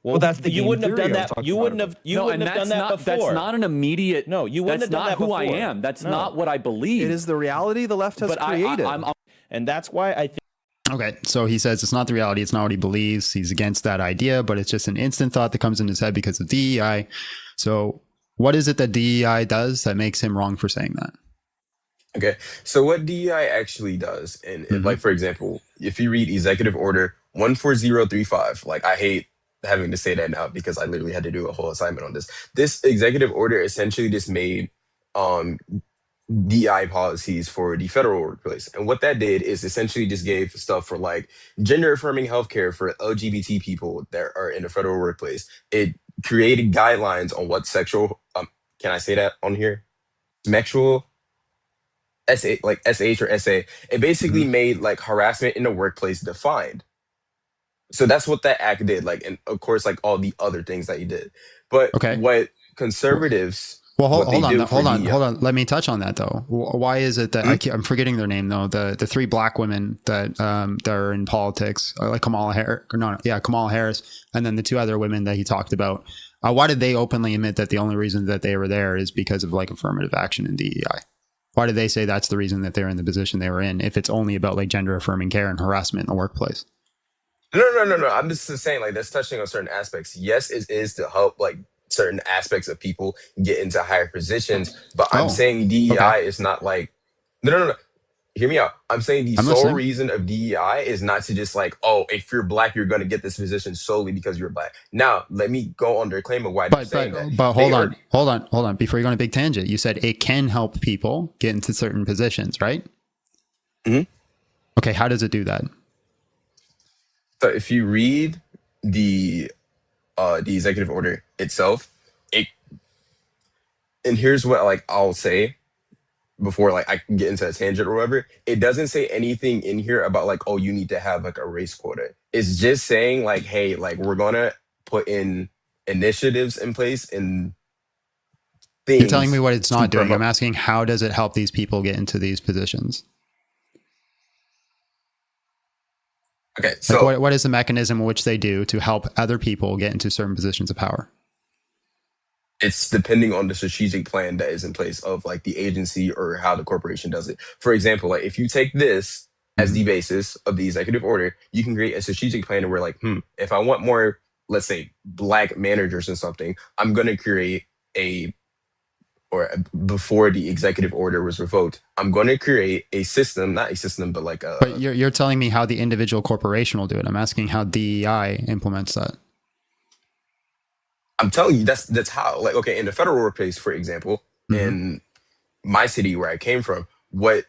[SPEAKER 9] Well, that's the you wouldn't have done that. You wouldn't have. You wouldn't have done that before.
[SPEAKER 10] That's not an immediate.
[SPEAKER 9] No, you wouldn't have done that before.
[SPEAKER 10] That's not who I am. That's not what I believe.
[SPEAKER 11] It is the reality the left has created.
[SPEAKER 9] And that's why I think.
[SPEAKER 2] Okay, so he says it's not the reality. It's not what he believes. He's against that idea, but it's just an instant thought that comes in his head because of DEI. So, what is it that DEI does that makes him wrong for saying that?
[SPEAKER 8] Okay, so what DEI actually does, and like, for example, if you read Executive Order 14035, like, I hate having to say that now because I literally had to do a whole assignment on this. This executive order essentially just made DI policies for the federal workplace. And what that did is essentially just gave stuff for like gender affirming healthcare for LGBT people that are in the federal workplace. It created guidelines on what sexual, can I say that on here? Sexual, like SH or SA. It basically made like harassment in the workplace defined. So that's what that act did, like, and of course, like all the other things that he did. But what conservatives,
[SPEAKER 2] well, hold on. Let me touch on that though. Why is it that I'm forgetting their name though? The three black women that are in politics, like Kamala Harris, and then the two other women that he talked about. Why did they openly admit that the only reason that they were there is because of like affirmative action in DEI? Why did they say that's the reason that they're in the position they were in if it's only about like gender affirming care and harassment in the workplace?
[SPEAKER 8] No. I'm just saying, like, that's touching on certain aspects. Yes, it is to help, like, certain aspects of people get into higher positions. But I'm saying DEI is not like, no. Hear me out. I'm saying the sole reason of DEI is not to just like, oh, if you're black, you're going to get this position solely because you're black. Now, let me go on their claim of why they're saying that.
[SPEAKER 2] But hold on. Before you go on a big tangent, you said it can help people get into certain positions, right?
[SPEAKER 8] Mm-hmm.
[SPEAKER 2] Okay, how does it do that?
[SPEAKER 8] So if you read the executive order itself, it and here's what like I'll say before like I can get into a tangent or whatever. It doesn't say anything in here about like, oh, you need to have like a race quota. It's just saying like, hey, like we're gonna put in initiatives in place and things.
[SPEAKER 2] You're telling me what it's
[SPEAKER 8] to
[SPEAKER 2] not doing.
[SPEAKER 8] promote.
[SPEAKER 2] I'm asking, how does it help these people get into these positions?
[SPEAKER 8] Okay,
[SPEAKER 2] Like,
[SPEAKER 8] so
[SPEAKER 2] what is the mechanism in which they do to help other people get into certain positions of power?
[SPEAKER 8] it's depending on the strategic plan that is in place of like the agency or how the corporation does it. For example, like if you take this as the basis of the executive order, you can create a strategic plan where like, if I want more, let's say, black managers in something, I'm going to create before the executive order was revoked, I'm going to create a system, not a system, but like a.
[SPEAKER 2] But you're telling me how the individual corporation will do it. I'm asking how DEI implements that.
[SPEAKER 8] I'm telling you, that's how. Like, okay, in the federal workplace, for example, in my city where I came from, what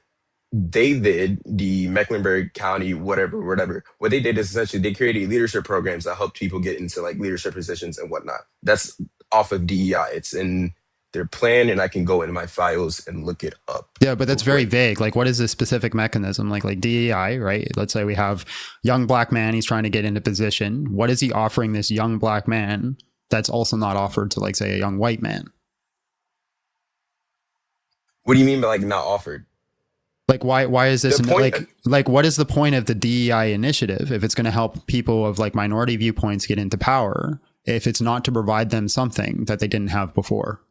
[SPEAKER 8] they did, the Mecklenburg County, whatever, what they did is essentially they created leadership programs that helped people get into like leadership positions and whatnot. That's off of DEI. It's in their plan, and I can go into my files and look it up.
[SPEAKER 2] Yeah, but that's very vague. Like, what is the specific mechanism? Like DEI, right? Let's say we have young black man. He's trying to get into position. What is he offering this young black man that's also not offered to, like, say, a young white man?
[SPEAKER 8] What do you mean by like not offered?
[SPEAKER 2] Like, why is this
[SPEAKER 8] The point-
[SPEAKER 2] like what is the point of the DEI initiative if it's going to help people of like minority viewpoints get into power, if it's not to provide them something that they didn't have before?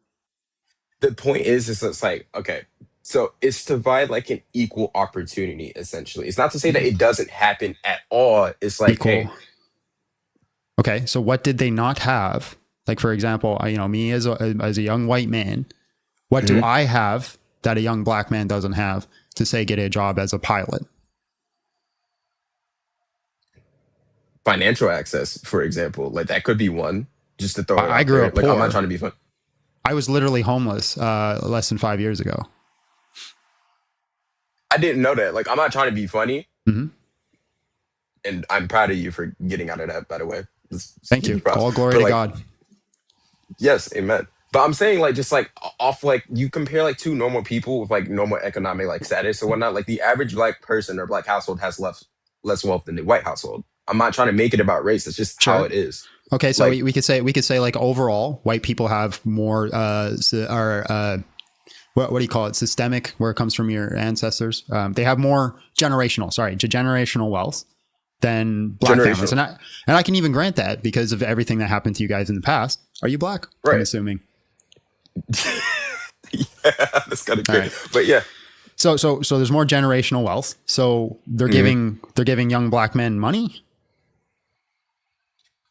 [SPEAKER 8] The point is it's like, okay, so it's to provide like an equal opportunity, essentially. It's not to say that it doesn't happen at all. It's like,
[SPEAKER 2] Equal.
[SPEAKER 8] hey,
[SPEAKER 2] Okay, so what did they not have? Like, for example, me as a young white man, what do I have that a young black man doesn't have to, say, get a job as a pilot?
[SPEAKER 8] financial access, for example, like that could be one. Just to throw it
[SPEAKER 2] I
[SPEAKER 8] out
[SPEAKER 2] grew
[SPEAKER 8] there.
[SPEAKER 2] up
[SPEAKER 8] Like, I'm
[SPEAKER 2] poor.
[SPEAKER 8] not trying to be fun.
[SPEAKER 2] I was literally homeless less than 5 years ago.
[SPEAKER 8] I didn't know that. Like, I'm not trying to be funny.
[SPEAKER 2] Mhm.
[SPEAKER 8] And I'm proud of you for getting out of that, by the way.
[SPEAKER 2] Thank you.
[SPEAKER 8] Props.
[SPEAKER 2] All glory
[SPEAKER 8] But,
[SPEAKER 2] to
[SPEAKER 8] like,
[SPEAKER 2] God.
[SPEAKER 8] Yes, amen. But I'm saying, like, just like off, like you compare like two normal people with like normal economic like status or whatnot. Like the average black person or black household has less wealth than the white household. I'm not trying to make it about race. It's just how it is.
[SPEAKER 2] Okay, so
[SPEAKER 8] Like-
[SPEAKER 2] we could say like overall, white people have more what do you call it? Systemic, where it comes from your ancestors. They have more generational wealth than black families, and I can even grant that because of everything that happened to you guys in the past. Are you black?
[SPEAKER 8] Right.
[SPEAKER 2] I'm assuming.
[SPEAKER 8] Yeah, that's kind of crazy.
[SPEAKER 2] Right.
[SPEAKER 8] But yeah,
[SPEAKER 2] So there's more generational wealth. So they're giving young black men money.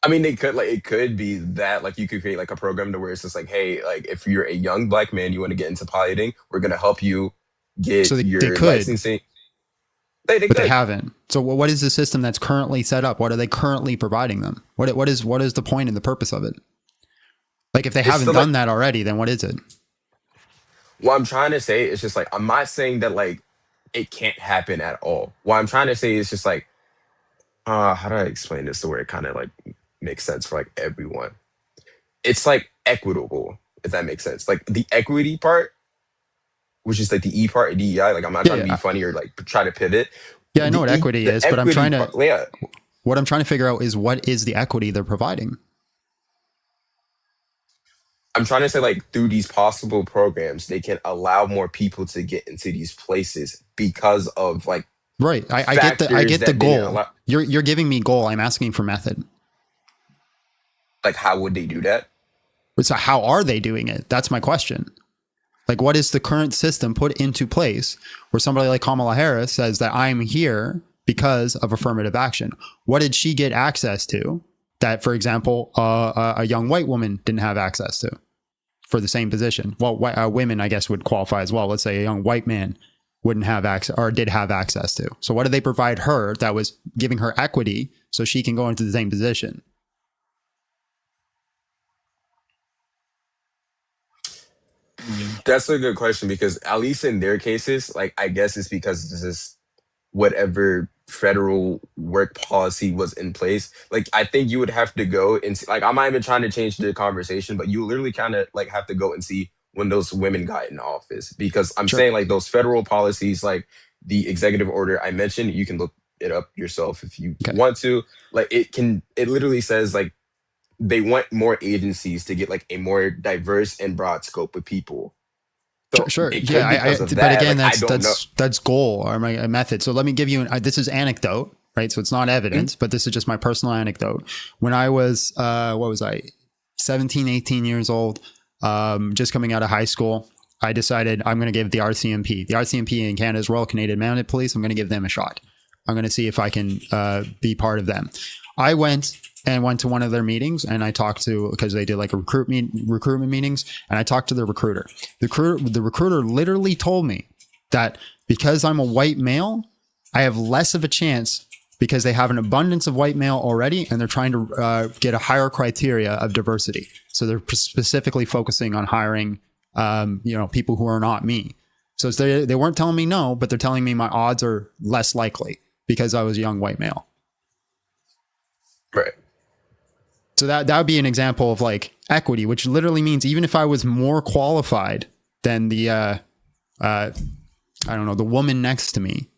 [SPEAKER 8] I mean, it could be that, like, you could create like a program to where it's just like, hey, like if you're a young black man, you want to get into piloting, we're gonna help you get
[SPEAKER 2] So they
[SPEAKER 8] your
[SPEAKER 2] could.
[SPEAKER 8] licensing. But
[SPEAKER 2] They haven't. So what is the system that's currently set up? What are they currently providing them? What is the point and the purpose of it? Like, if they haven't
[SPEAKER 8] still,
[SPEAKER 2] done that already, then what is it?
[SPEAKER 8] What I'm trying to say is just like, I'm not saying that like it can't happen at all. What I'm trying to say is just like, how do I explain this to where it kind of like makes sense for like everyone? It's like equitable, if that makes sense. Like the equity part, which is like the E part of DEI. Like, I'm not trying to be funny or like try to pivot.
[SPEAKER 2] Yeah, I know what equity is, but I'm trying to. What I'm trying to figure out is what is the equity they're providing.
[SPEAKER 8] I'm trying to say, like, through these possible programs, they can allow more people to get into these places because of like.
[SPEAKER 2] Right. I get the goal. You're giving me goal. I'm asking for method.
[SPEAKER 8] Like, how would they do that?
[SPEAKER 2] So how are they doing it? That's my question. Like, what is the current system put into place where somebody like Kamala Harris says that I'm here because of affirmative action? What did she get access to that, for example, a young white woman didn't have access to for the same position? Well, women, I guess, would qualify as well. Let's say a young white man wouldn't have access or did have access to. So what did they provide her that was giving her equity so she can go into the same position?
[SPEAKER 8] That's a good question, because at least in their cases, like, I guess it's because this is whatever federal work policy was in place, like I think you would have to go and see, like I'm not even trying to change the conversation, but you literally kind of like have to go and see when those women got in office, because I'm
[SPEAKER 2] Sure.
[SPEAKER 8] saying like those federal policies, like the executive order I mentioned, you can look it up yourself if you
[SPEAKER 2] Okay.
[SPEAKER 8] want to. Like it literally says like they want more agencies to get like a more diverse and broad scope of people. So
[SPEAKER 2] Sure.
[SPEAKER 8] it could
[SPEAKER 2] Yeah.
[SPEAKER 8] because of
[SPEAKER 2] But
[SPEAKER 8] that.
[SPEAKER 2] again,
[SPEAKER 8] Like I don't know.
[SPEAKER 2] that's goal or my method. So let me give you this is anecdote, right? So it's not evidence, but this is just my personal anecdote. When I was, what was I, 17, 18 years old, just coming out of high school, I decided I'm going to give the RCMP. The RCMP in Canada is Royal Canadian Mounted Police. I'm going to give them a shot. I'm going to see if I can be part of them. I went to one of their meetings, and I talked to, because they did like recruitment meetings, and I talked to the recruiter. The recruiter literally told me that because I'm a white male, I have less of a chance because they have an abundance of white male already, and they're trying to get a higher criteria of diversity. So they're specifically focusing on hiring, people who are not me. So they weren't telling me no, but they're telling me my odds are less likely because I was a young white male.
[SPEAKER 8] Right.
[SPEAKER 2] So that would be an example of like equity, which literally means even if I was more qualified than the, the woman next to me,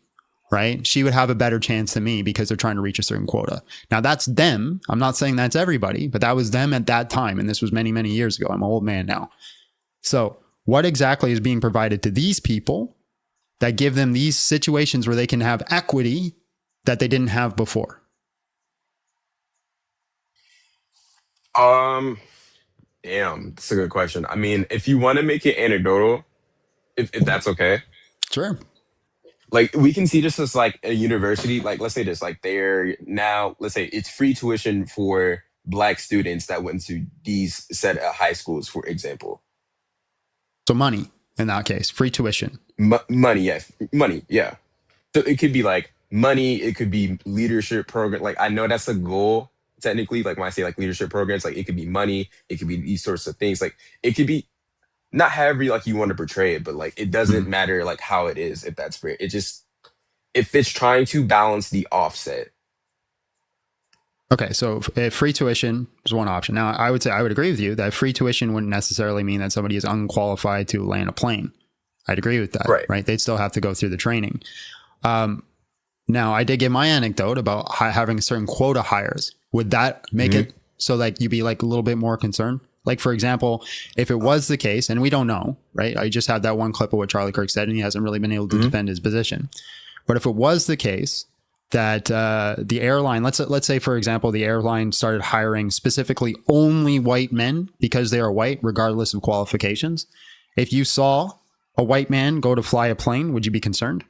[SPEAKER 2] right? She would have a better chance than me because they're trying to reach a certain quota. Now that's them. I'm not saying that's everybody, but that was them at that time. And this was many, many years ago. I'm an old man now. So what exactly is being provided to these people that give them these situations where they can have equity that they didn't have before?
[SPEAKER 8] Damn, that's a good question. I mean, if you want to make it anecdotal, if that's okay.
[SPEAKER 2] Sure.
[SPEAKER 8] Like we can see this as like a university, like let's say this, like they're now, let's say it's free tuition for Black students that went to these set of high schools, for example.
[SPEAKER 2] So money in that case, free tuition.
[SPEAKER 8] Money, yeah. Money, yeah. So it could be like money, it could be leadership program. Like I know that's a goal technically. Like when I say like leadership programs, like it could be money, it could be these sorts of things. Like it could be not however like you want to portray it, but like it doesn't matter like how it is if that's fair. It just if it's trying to balance the offset.
[SPEAKER 2] Okay, so free tuition is one option. Now, I would agree with you that free tuition wouldn't necessarily mean that somebody is unqualified to land a plane. I'd agree with that, right? They'd still have to go through the training. Now, I did give my anecdote about having certain quota hires. Would that make it so like you'd be like a little bit more concerned? Like, for example, if it was the case, and we don't know, right? I just had that one clip of what Charlie Kirk said, and he hasn't really been able to defend his position. But if it was the case that the airline, let's say, for example, the airline started hiring specifically only white men because they are white, regardless of qualifications. If you saw a white man go to fly a plane, would you be concerned?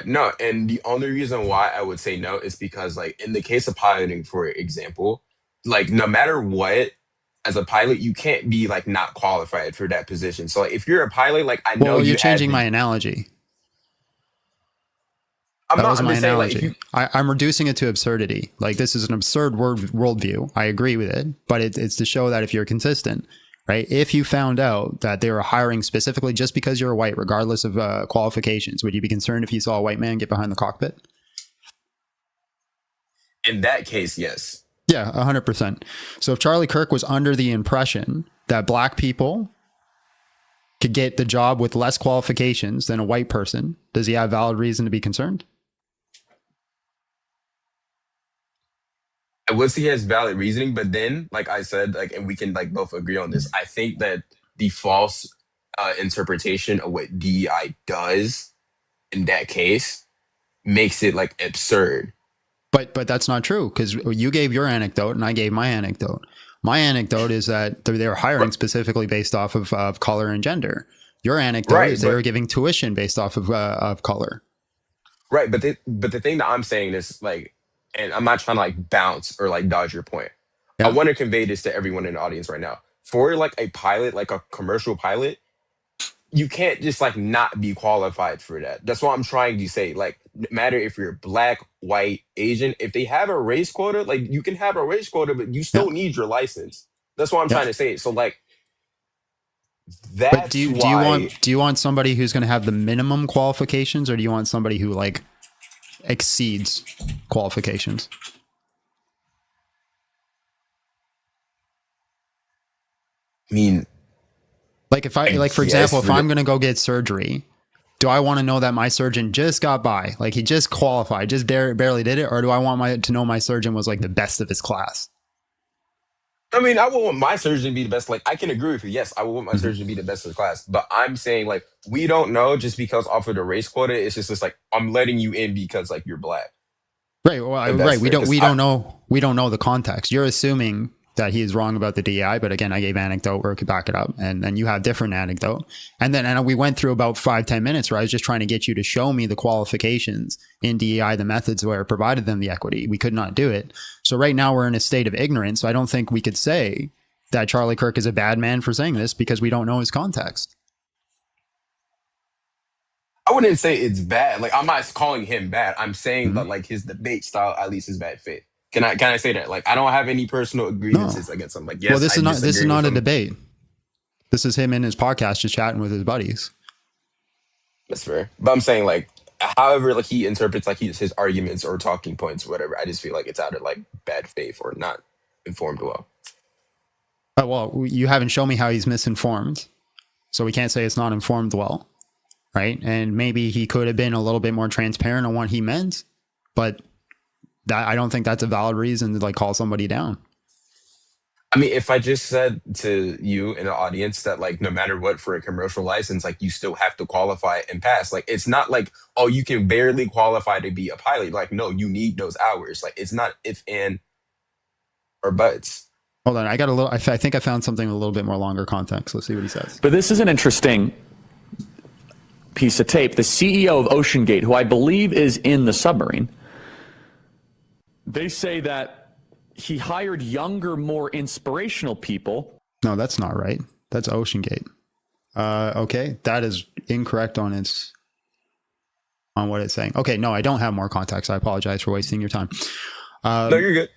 [SPEAKER 8] No, and the only reason why I would say no is because, like, in the case of piloting, for example, like, no matter what, as a pilot, you can't be like not qualified for that position. So, like, if you're a pilot, like, I know
[SPEAKER 2] you're changing my analogy. That was my analogy. I'm reducing it to absurdity. Like, this is an absurd worldview. I agree with it, but it's to show that if you're consistent, right? If you found out that they were hiring specifically just because you're white, regardless of qualifications, would you be concerned if you saw a white man get behind the cockpit?
[SPEAKER 8] In that case, yes.
[SPEAKER 2] Yeah, 100%. So if Charlie Kirk was under the impression that Black people could get the job with less qualifications than a white person, does he have valid reason to be concerned?
[SPEAKER 8] I would say he has valid reasoning, but then, like I said, like, and we can like both agree on this. I think that the false interpretation of what DEI does in that case makes it like absurd.
[SPEAKER 2] But that's not true, because you gave your anecdote and I gave my anecdote. My anecdote is that they were hiring specifically based off of color and gender. Your anecdote is they were giving tuition based off of color.
[SPEAKER 8] Right, but the thing that I'm saying is like, and I'm not trying to like bounce or like dodge your point. Yeah. I want to convey this to everyone in the audience right now. For like a pilot, like a commercial pilot, you can't just like not be qualified for that. That's what I'm trying to say. Like, no matter if you're Black, white, Asian, if they have a race quota, like you can have a race quota, but you still need your license. That's what I'm trying to say. So like, That's
[SPEAKER 2] But do
[SPEAKER 8] why.
[SPEAKER 2] you want somebody who's going to have the minimum qualifications, or do you want somebody who like exceeds qualifications?
[SPEAKER 8] I mean,
[SPEAKER 2] Like if I like for
[SPEAKER 8] guess
[SPEAKER 2] example, if
[SPEAKER 8] for
[SPEAKER 2] I'm
[SPEAKER 8] the-
[SPEAKER 2] going to go get surgery, do I want to know that my surgeon just got by, like he just qualified, just barely did it, or do I want to know my surgeon was like the best of his class?
[SPEAKER 8] I mean, I would want my surgeon to be the best. Like, I can agree with you. Yes, I would want my
[SPEAKER 2] Mm-hmm.
[SPEAKER 8] surgeon to be the best of the class. But I'm saying, like, we don't know just because off of the race quota. It's just like I'm letting you in because like you're black.
[SPEAKER 2] Right. Well,
[SPEAKER 8] If that's
[SPEAKER 2] right. We
[SPEAKER 8] fair,
[SPEAKER 2] don't
[SPEAKER 8] 'cause
[SPEAKER 2] we don't know the context. You're assuming that he is wrong about the DEI, but again, I gave anecdote where it could back it up, and then you have different anecdote, and we went through about 5-10 minutes where I was just trying to get you to show me the qualifications in DEI, the methods where it provided them the equity. We could not do it. So right now we're in a state of ignorance. So I don't think we could say that Charlie Kirk is a bad man for saying this because we don't know his context.
[SPEAKER 8] I wouldn't say it's bad. Like, I'm not calling him bad. I'm saying
[SPEAKER 2] Mm-hmm.
[SPEAKER 8] that like his debate style at least is bad faith. Can I say that? Like, I don't have any personal grievances against him. Like, yes,
[SPEAKER 2] Well, this is
[SPEAKER 8] disagree
[SPEAKER 2] not
[SPEAKER 8] with
[SPEAKER 2] a
[SPEAKER 8] him.
[SPEAKER 2] debate. This is him in his podcast just chatting with his buddies.
[SPEAKER 8] That's fair. But I'm saying like, however, like he interprets like his arguments or talking points or whatever. I just feel like it's out of like bad faith or not informed well.
[SPEAKER 2] Well, you haven't shown me how he's misinformed, so we can't say it's not informed well, right? And maybe he could have been a little bit more transparent on what he meant, but that I don't think that's a valid reason to like call somebody down.
[SPEAKER 8] I mean, if I just said to you in the audience that like no matter what for a commercial license, like you still have to qualify and pass. Like it's not like, oh, you can barely qualify to be a pilot. Like, no, you need those hours. Like it's not if and or buts.
[SPEAKER 2] Hold on, I got a little. I think I found something with a little bit more longer context. Let's see what he says.
[SPEAKER 10] But this is an interesting piece of tape. The CEO of OceanGate, who I believe is in the submarine, they say that he hired younger, more inspirational people.
[SPEAKER 2] No, that's not right. That's OceanGate. Okay, that is incorrect on what it's saying. Okay, no, I don't have more context. I apologize for wasting your time.
[SPEAKER 8] No, you're good.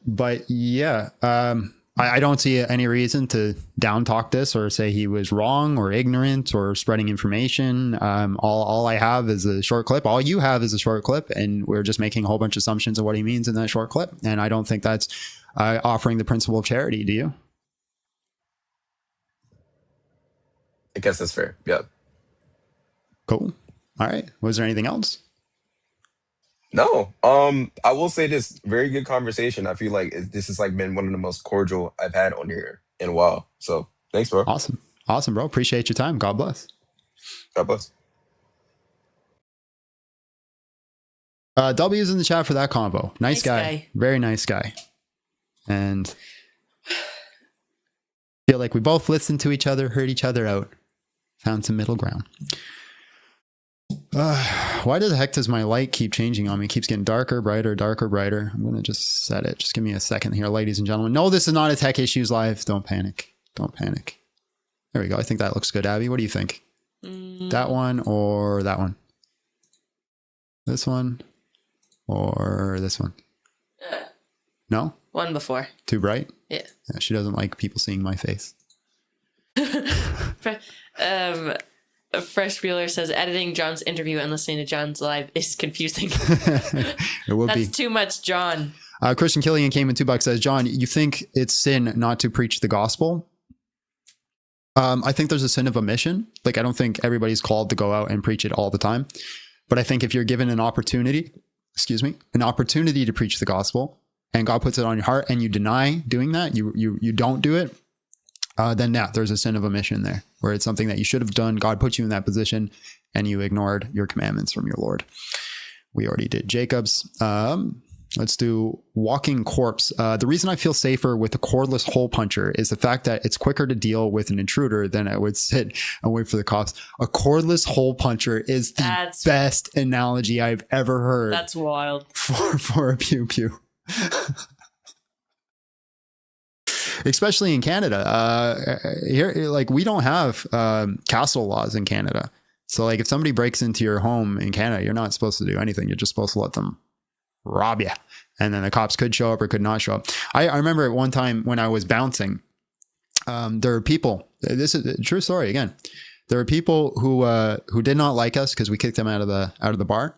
[SPEAKER 2] But yeah, I don't see any reason to down talk this or say he was wrong or ignorant or spreading information. All I have is a short clip. All you have is a short clip, and we're just making a whole bunch of assumptions of what he means in that short clip. And I don't think that's offering the principle of charity. Do you?
[SPEAKER 8] I guess that's fair. Yeah.
[SPEAKER 2] Cool. All right. Was there anything else?
[SPEAKER 8] No. I will say this, very good conversation. I feel like this has like been one of the most cordial I've had on here in a while. So thanks, bro.
[SPEAKER 2] Awesome, bro. Appreciate your time. God bless.
[SPEAKER 8] God bless.
[SPEAKER 2] W's in the chat for that combo. Nice guy. Very nice guy. And feel like we both listened to each other, heard each other out, found some middle ground. Why the heck does my light keep changing on me? It keeps getting darker, brighter, darker, brighter. I'm going to just set it. Just give me a second here, ladies and gentlemen. No, this is not a Tech Issues Live. Don't panic. Don't panic. There we go. I think that looks good, Abby. What do you think? That one or that one? This one or this one? No?
[SPEAKER 3] One before.
[SPEAKER 2] Too bright?
[SPEAKER 3] Yeah.
[SPEAKER 2] She doesn't like people seeing my face.
[SPEAKER 3] Fresh Bueller says editing John's interview and listening to John's live is confusing.
[SPEAKER 2] It would be.
[SPEAKER 3] That's too much, John.
[SPEAKER 2] Christian Killian came in $2, says, John, you think it's sin not to preach the gospel? I think there's a sin of omission. Like, I don't think everybody's called to go out and preach it all the time. But I think if you're given an opportunity to preach the gospel, and God puts it on your heart and you deny doing that, you don't do it, then there's a sin of omission there, where it's something that you should have done. God put you in that position and you ignored your commandments from your Lord. We already did Jacob's. Let's do walking corpse. The reason I feel safer with a cordless hole puncher is the fact that it's quicker to deal with an intruder than I would sit and wait for the cops. A cordless hole puncher is the best analogy I've ever heard.
[SPEAKER 3] That's wild.
[SPEAKER 2] For a pew-pew. Especially in Canada. Here, like, we don't have castle laws in Canada. So, like, if somebody breaks into your home in Canada, you're not supposed to do anything. You're just supposed to let them rob you. And then the cops could show up or could not show up. I remember at one time when I was bouncing, there were people This is a true story. Again, there were people who did not like us because we kicked them out of the bar,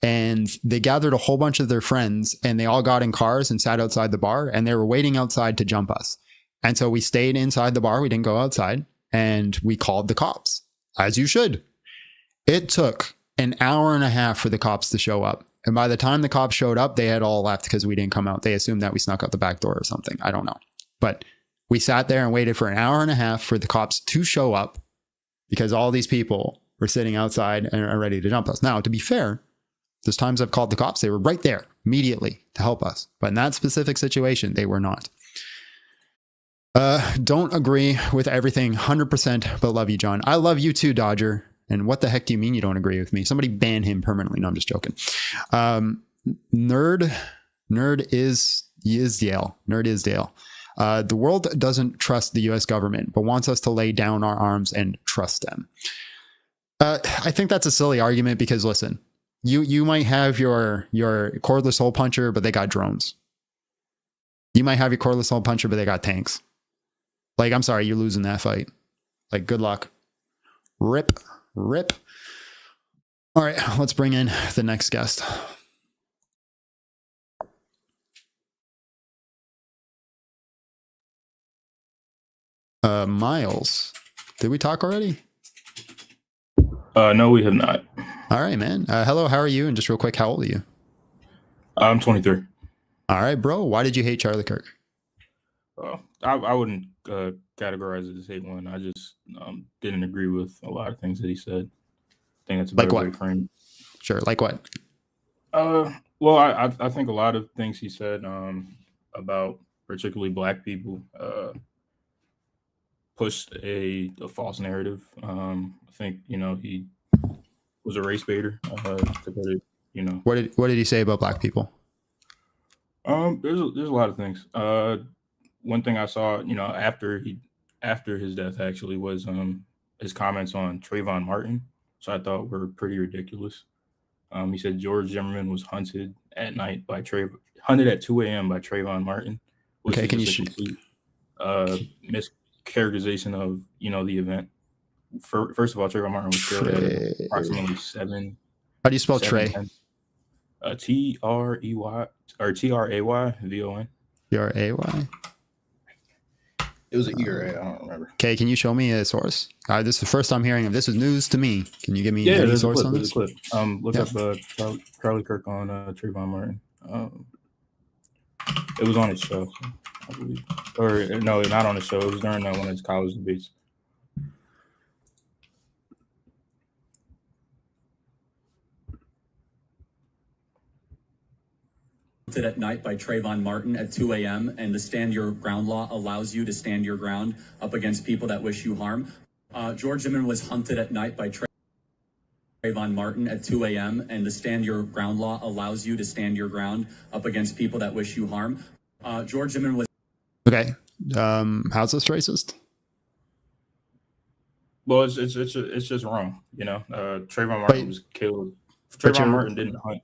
[SPEAKER 2] and they gathered a whole bunch of their friends, and they all got in cars and sat outside the bar, and they were waiting outside to jump us. And so we stayed inside the bar. We didn't go outside, and we called the cops, as you should. It took an hour and a half for the cops to show up. And by the time the cops showed up, they had all left because we didn't come out. They assumed that we snuck out the back door or something. I don't know. But we sat there and waited for an hour and a half for the cops to show up because all these people were sitting outside and are ready to jump us. Now, to be fair, there's times I've called the cops. They were right there immediately to help us. But in that specific situation, they were not. Don't agree with everything 100%, but love you, John. I love you too, Dodger. And what the heck do you mean you don't agree with me? Somebody ban him permanently. No, I'm just joking. Nerd is Yale. Nerd is Dale. The world doesn't trust the U.S. government, but wants us to lay down our arms and trust them. I think that's a silly argument because, listen, you might have your cordless hole puncher, but they got drones. You might have your cordless hole puncher, but they got tanks. Like, I'm sorry, you're losing that fight. Like, good luck. Rip. All right, let's bring in the next guest. Miles, did we talk already?
[SPEAKER 12] No, we have not.
[SPEAKER 2] All right, man. Hello, how are you? And just real quick, how old are you?
[SPEAKER 12] I'm 23.
[SPEAKER 2] All right, bro. Why did you hate Charlie Kirk?
[SPEAKER 12] I wouldn't categorize it as hate one. I just didn't agree with a lot of things that he said. I think that's a better way to frame it.
[SPEAKER 2] Sure, like what?
[SPEAKER 12] Well, I think a lot of things he said about particularly Black people pushed a false narrative. I think he was a race baiter. To put it,
[SPEAKER 2] What did he say about Black people?
[SPEAKER 12] There's a lot of things. One thing I saw, after his death actually was his comments on Trayvon Martin, so I thought were pretty ridiculous. He said George Zimmerman was hunted at night by hunted at 2 a.m. by Trayvon Martin, which is just a complete mischaracterization of the event. First of all, Trayvon Martin was killed at approximately 7.
[SPEAKER 2] How do you spell Trey?
[SPEAKER 12] Trey or Trayvon.
[SPEAKER 2] Tray.
[SPEAKER 12] It was an E or A. I don't remember.
[SPEAKER 2] Okay, can you show me a source? This is the first time hearing of this. Is news to me. Can you give me
[SPEAKER 12] any
[SPEAKER 2] source on this?
[SPEAKER 12] Look up Charlie Kirk on Trayvon Martin. It was on his show, I believe. Or no, not on his show. It was during one of his college debates.
[SPEAKER 13] At night by Trayvon Martin at 2 a.m. and the stand your ground law allows you to stand your ground up against people that wish you harm. George Zimmerman was hunted at night by Trayvon Martin at 2 a.m. and the stand your ground law allows you to stand your ground up against people that wish you harm. George Zimmerman was...
[SPEAKER 2] Okay. How's this racist?
[SPEAKER 12] Well, it's just wrong. Trayvon Martin was killed. Trayvon Martin didn't hunt.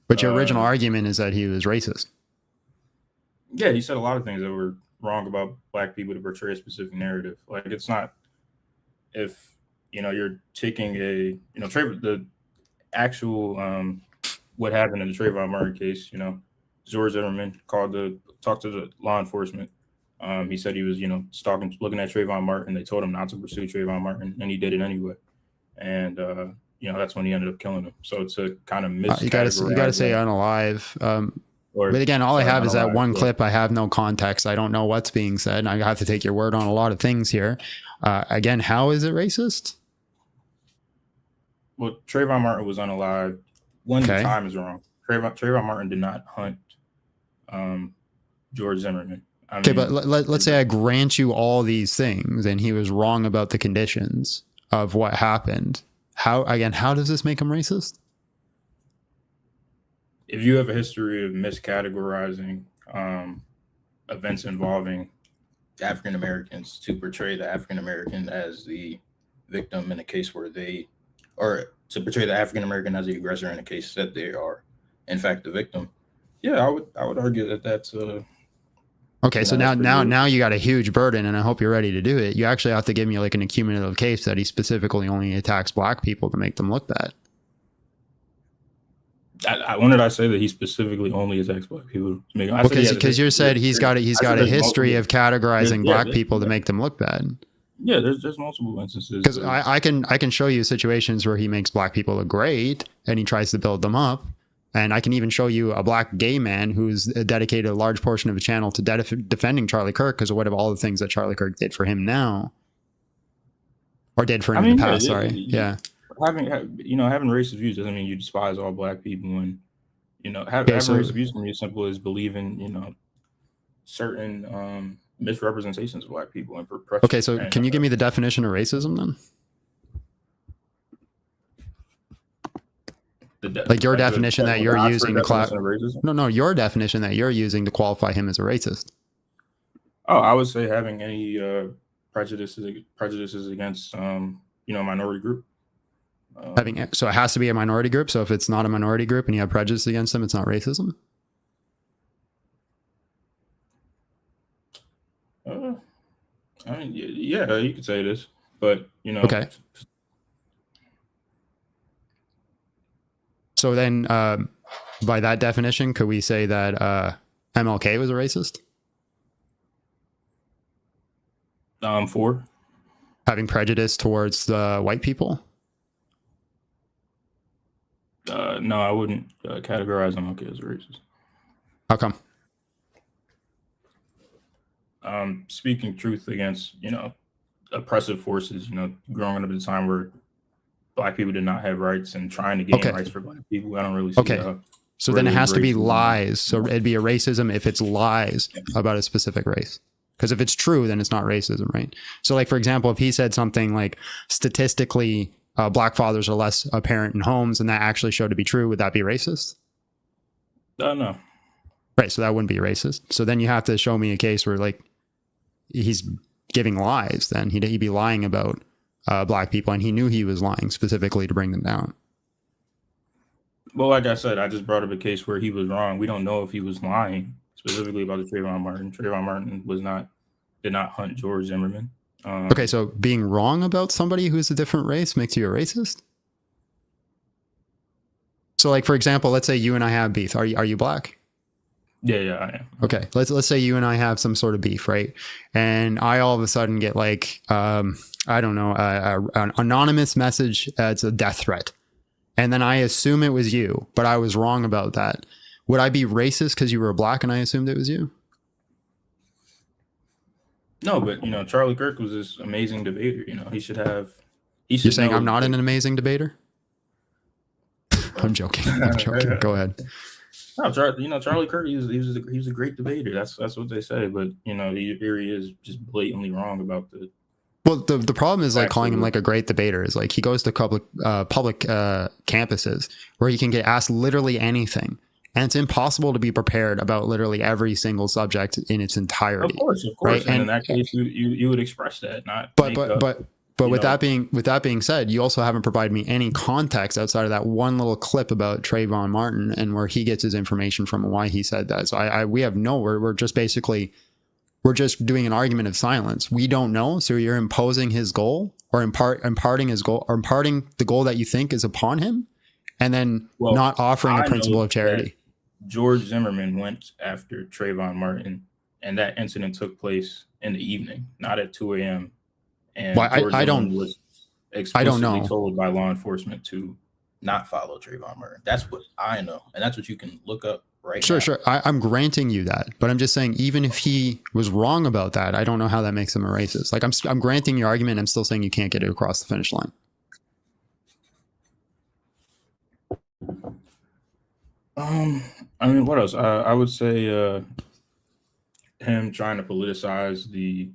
[SPEAKER 2] But your original argument is that he was racist.
[SPEAKER 12] Yeah, he said a lot of things that were wrong about Black people to portray a specific narrative. Like, it's not if you're taking the actual what happened in the Trayvon Martin case. George Zimmerman talked to the law enforcement. He said he was looking at Trayvon Martin. They told him not to pursue Trayvon Martin, and he did it anyway. And that's when he ended up killing him. So it's a kind of
[SPEAKER 2] you gotta say unalive. But again, all I have is that one clip. I have no context. I don't know what's being said. I have to take your word on a lot of things here. Again, how is it racist?
[SPEAKER 12] Well, Trayvon Martin was unalive. The time is wrong. Trayvon Martin did not hunt George Zimmerman.
[SPEAKER 2] But let's say I grant you all these things, and he was wrong about the conditions of what happened. How does this make him racist?
[SPEAKER 12] If you have a history of miscategorizing events involving African Americans to portray the African American as the victim in a case where or to portray the African American as the aggressor in a case that they are, in fact, the victim. Yeah, I would argue that that's
[SPEAKER 2] Okay, so
[SPEAKER 12] that's pretty good.
[SPEAKER 2] now you got a huge burden, and I hope you're ready to do it. You actually have to give me like an accumulative case that he specifically only attacks black people to make them look bad.
[SPEAKER 12] When did I say that he specifically only attacks black people?
[SPEAKER 2] Because you said he's got a history of categorizing black people to make them look bad.
[SPEAKER 12] Yeah, there's multiple instances.
[SPEAKER 2] Because I can show you situations where he makes black people look great and he tries to build them up. And I can even show you a black gay man who's dedicated a large portion of a channel to defending Charlie Kirk because of what of all the things that Charlie Kirk did for him now. Or did for him in the past, sorry. Yeah.
[SPEAKER 12] Having racist views doesn't mean you despise all black people. And, having racist views can be as simple as believing, certain misrepresentations of black people. And
[SPEAKER 2] okay, so can you give me the definition of racism then? Like your definition that you're using to your definition that you're using to qualify him as a racist.
[SPEAKER 12] Oh, I would say having any prejudices against minority group.
[SPEAKER 2] So it has to be a minority group. So if it's not a minority group and you have prejudice against them, it's not racism.
[SPEAKER 12] I mean, yeah, you could say this, but
[SPEAKER 2] Okay. So then, by that definition, could we say that MLK was a racist?
[SPEAKER 12] For
[SPEAKER 2] having prejudice towards the white people?
[SPEAKER 12] No, I wouldn't categorize MLK as a racist.
[SPEAKER 2] How come?
[SPEAKER 12] Speaking truth against oppressive forces. Growing up at a time where black people did not have rights and trying to gain rights for black people. I don't really see
[SPEAKER 2] so then it has to be lies. So it'd be a racism if it's lies about a specific race. Because if it's true, then it's not racism, right? So like, for example, if he said something like statistically black fathers are less apparent in homes and that actually showed to be true, would that be racist?
[SPEAKER 12] No.
[SPEAKER 2] Right, so that wouldn't be racist. So then you have to show me a case where like he's giving lies. Then he'd be lying about black people, and he knew he was lying specifically to bring them down.
[SPEAKER 12] Well, like I said, I just brought up a case where he was wrong. We don't know if he was lying specifically about the Trayvon Martin. Trayvon Martin did not hunt George Zimmerman.
[SPEAKER 2] Okay, so being wrong about somebody who's a different race makes you a racist? So like, for example, let's say you and I have beef. Are you black?
[SPEAKER 12] Yeah, I am.
[SPEAKER 2] Okay, let's say you and I have some sort of beef, right? And I all of a sudden get like, I don't know, an anonymous message. It's a death threat. And then I assume it was you, but I was wrong about that. Would I be racist because you were black and I assumed it was you?
[SPEAKER 12] No, but Charlie Kirk was this amazing debater. He should have.
[SPEAKER 2] You're saying I'm not an amazing debater? I'm joking. Go ahead.
[SPEAKER 12] No, Charlie Kirk. He was a great debater. That's what they say. But here he is, just blatantly wrong about the.
[SPEAKER 2] Well, the problem is like calling him like a great debater is like he goes to public campuses where he can get asked literally anything, and it's impossible to be prepared about literally every single subject in its entirety.
[SPEAKER 12] Of course. Right? And in that case, you would express that, not.
[SPEAKER 2] But with that being said, you also haven't provided me any context outside of that one little clip about Trayvon Martin and where he gets his information from and why he said that. So we have we're just basically. We're just doing an argument of silence. We don't know. So you're imposing his goal or imparting his goal or imparting the goal that you think is upon him and then not offering a principle of charity.
[SPEAKER 12] George Zimmerman went after Trayvon Martin and that incident took place in the evening, not at 2 a.m. And
[SPEAKER 2] I don't know.
[SPEAKER 12] Told by law enforcement to not follow Trayvon Martin. That's what I know. And that's what you can look up. Right
[SPEAKER 2] sure. I'm granting you that, but I'm just saying, even if he was wrong about that, I don't know how that makes him a racist. Like I'm granting your argument. I'm still saying you can't get it across the finish line.
[SPEAKER 12] I mean, what else? I would say him trying to politicize the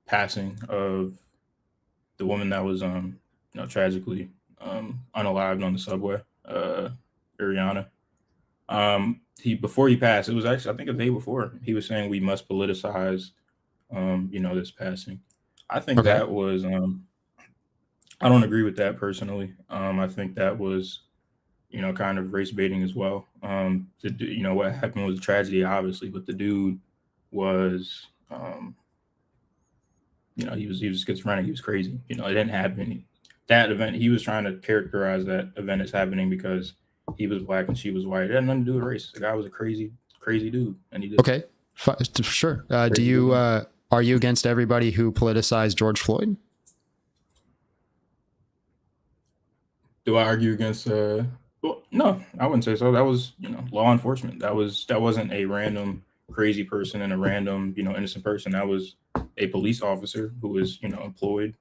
[SPEAKER 12] passing of the woman that was tragically unalived on the subway, Ariana. Before he passed, it was actually I think a day before, he was saying we must politicize this passing. I think that was I don't agree with that personally. I think that was kind of race baiting as well. What happened was a tragedy, obviously, but the dude was, he was schizophrenic. He was crazy. It didn't happen. That event, he was trying to characterize that event as happening because he was black and she was white. It had nothing to do with race. The guy was a crazy dude, and he did.
[SPEAKER 2] Okay, sure. Are you against everybody who politicized George Floyd?
[SPEAKER 12] Do I argue against? Well, no, I wouldn't say so. That was, law enforcement. That wasn't a random crazy person and a random, innocent person. That was a police officer who was, employed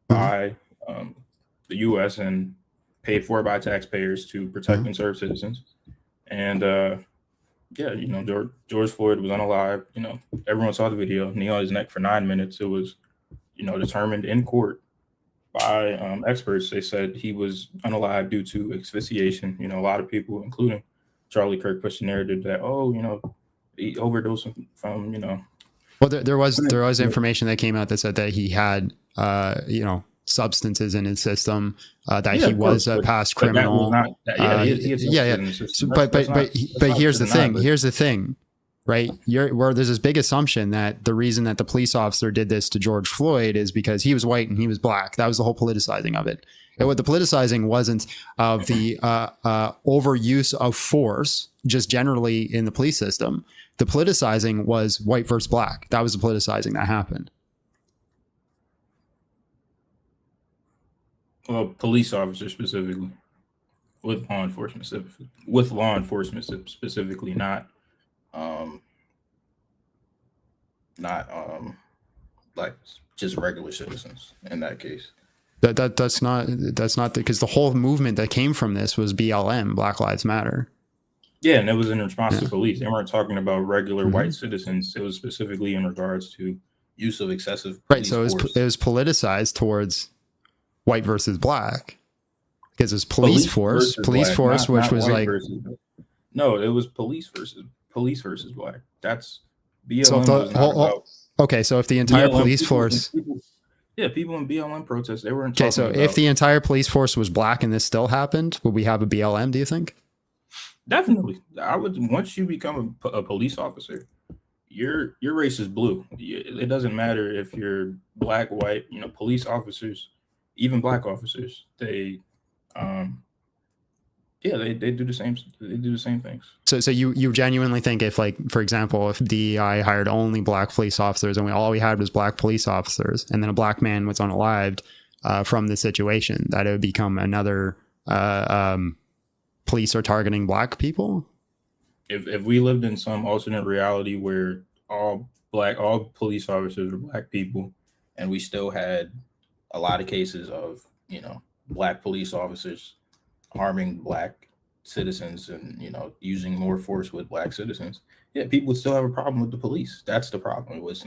[SPEAKER 12] by the U.S. and paid for by taxpayers to protect and serve citizens. And George Floyd was unalive. Everyone saw the video. Knee on his neck for 9 minutes. It was, determined in court by experts. They said he was unalive due to asphyxiation. A lot of people, including Charlie Kirk, pushed the narrative that, he overdosed from.
[SPEAKER 2] Well, there was information that came out that said that he had substances in his system, that he was a past criminal. But here's the thing, right? Where there's this big assumption that the reason that the police officer did this to George Floyd is because he was white and he was black. That was the whole politicizing of it. And what the politicizing wasn't of the overuse of force, just generally in the police system. The politicizing was white versus black. That was the politicizing that happened.
[SPEAKER 12] Well, police officers specifically, with law enforcement specifically, not like just regular citizens in that case.
[SPEAKER 2] That's not because the whole movement that came from this was BLM, Black Lives Matter.
[SPEAKER 12] Yeah, and it was in response to police. They weren't talking about regular white citizens. It was specifically in regards to use of excessive police force.
[SPEAKER 2] It was politicized towards white versus black because it was police force, which was like
[SPEAKER 12] no, it was police versus black. That's BLM.
[SPEAKER 2] Okay, so if the entire police force,
[SPEAKER 12] people in BLM protests, they weren't.
[SPEAKER 2] Okay, so if the entire police force was black and this still happened, would we have a BLM? Do you think?
[SPEAKER 12] Definitely, I would. Once you become a police officer, your race is blue. It doesn't matter if you're black, white. Police officers, even black officers, they do the same. They do the same things.
[SPEAKER 2] So you genuinely think if, like, for example, if DEI hired only black police officers and all we had was black police officers, and then a black man was unalived from the situation, that it would become another police are targeting black people?
[SPEAKER 12] If we lived in some alternate reality where all police officers were black people, and we still had a lot of cases of black police officers harming black citizens and using more force with black citizens, people would still have a problem with the police. That's the problem. It's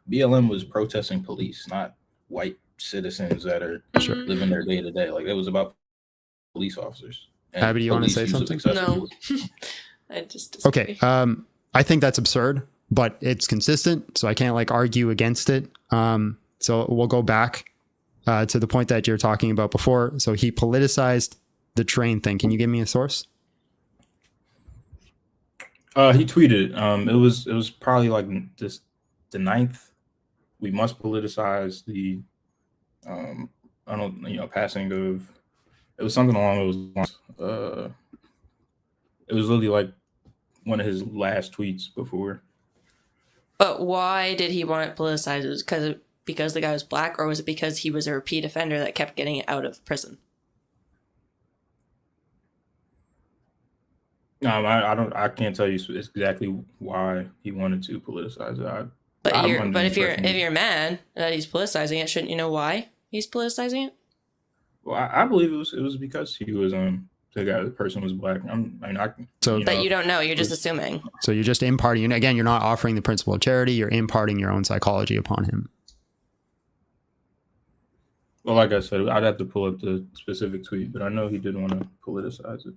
[SPEAKER 12] BLM was protesting police, not white citizens that are living their day to day. Like, it was about police officers.
[SPEAKER 2] Abby, do you want to say something?
[SPEAKER 3] No. I just disagree.
[SPEAKER 2] Okay. I think that's absurd, but it's consistent, so I can't argue against it. So we'll go back to the point that you're talking about before. So he politicized the train thing. Can you give me a source?
[SPEAKER 12] He tweeted. It was probably the 9th. We must politicize the passing of. It was something along those lines. It was literally one of his last tweets before.
[SPEAKER 3] But why did he want it politicized? Was it because the guy was black, or was it because he was a repeat offender that kept getting out of prison?
[SPEAKER 12] I can't tell you exactly why he wanted to politicize it.
[SPEAKER 3] But if you're mad that he's politicizing it, shouldn't you know why he's politicizing it?
[SPEAKER 12] Well, I believe it was because he was the person was black.
[SPEAKER 3] That you don't know. You're just assuming.
[SPEAKER 2] So you're just imparting. Again, you're not offering the principle of charity. You're imparting your own psychology upon him.
[SPEAKER 12] Well, like I said, I'd have to pull up the specific tweet, but I know he did want to politicize it.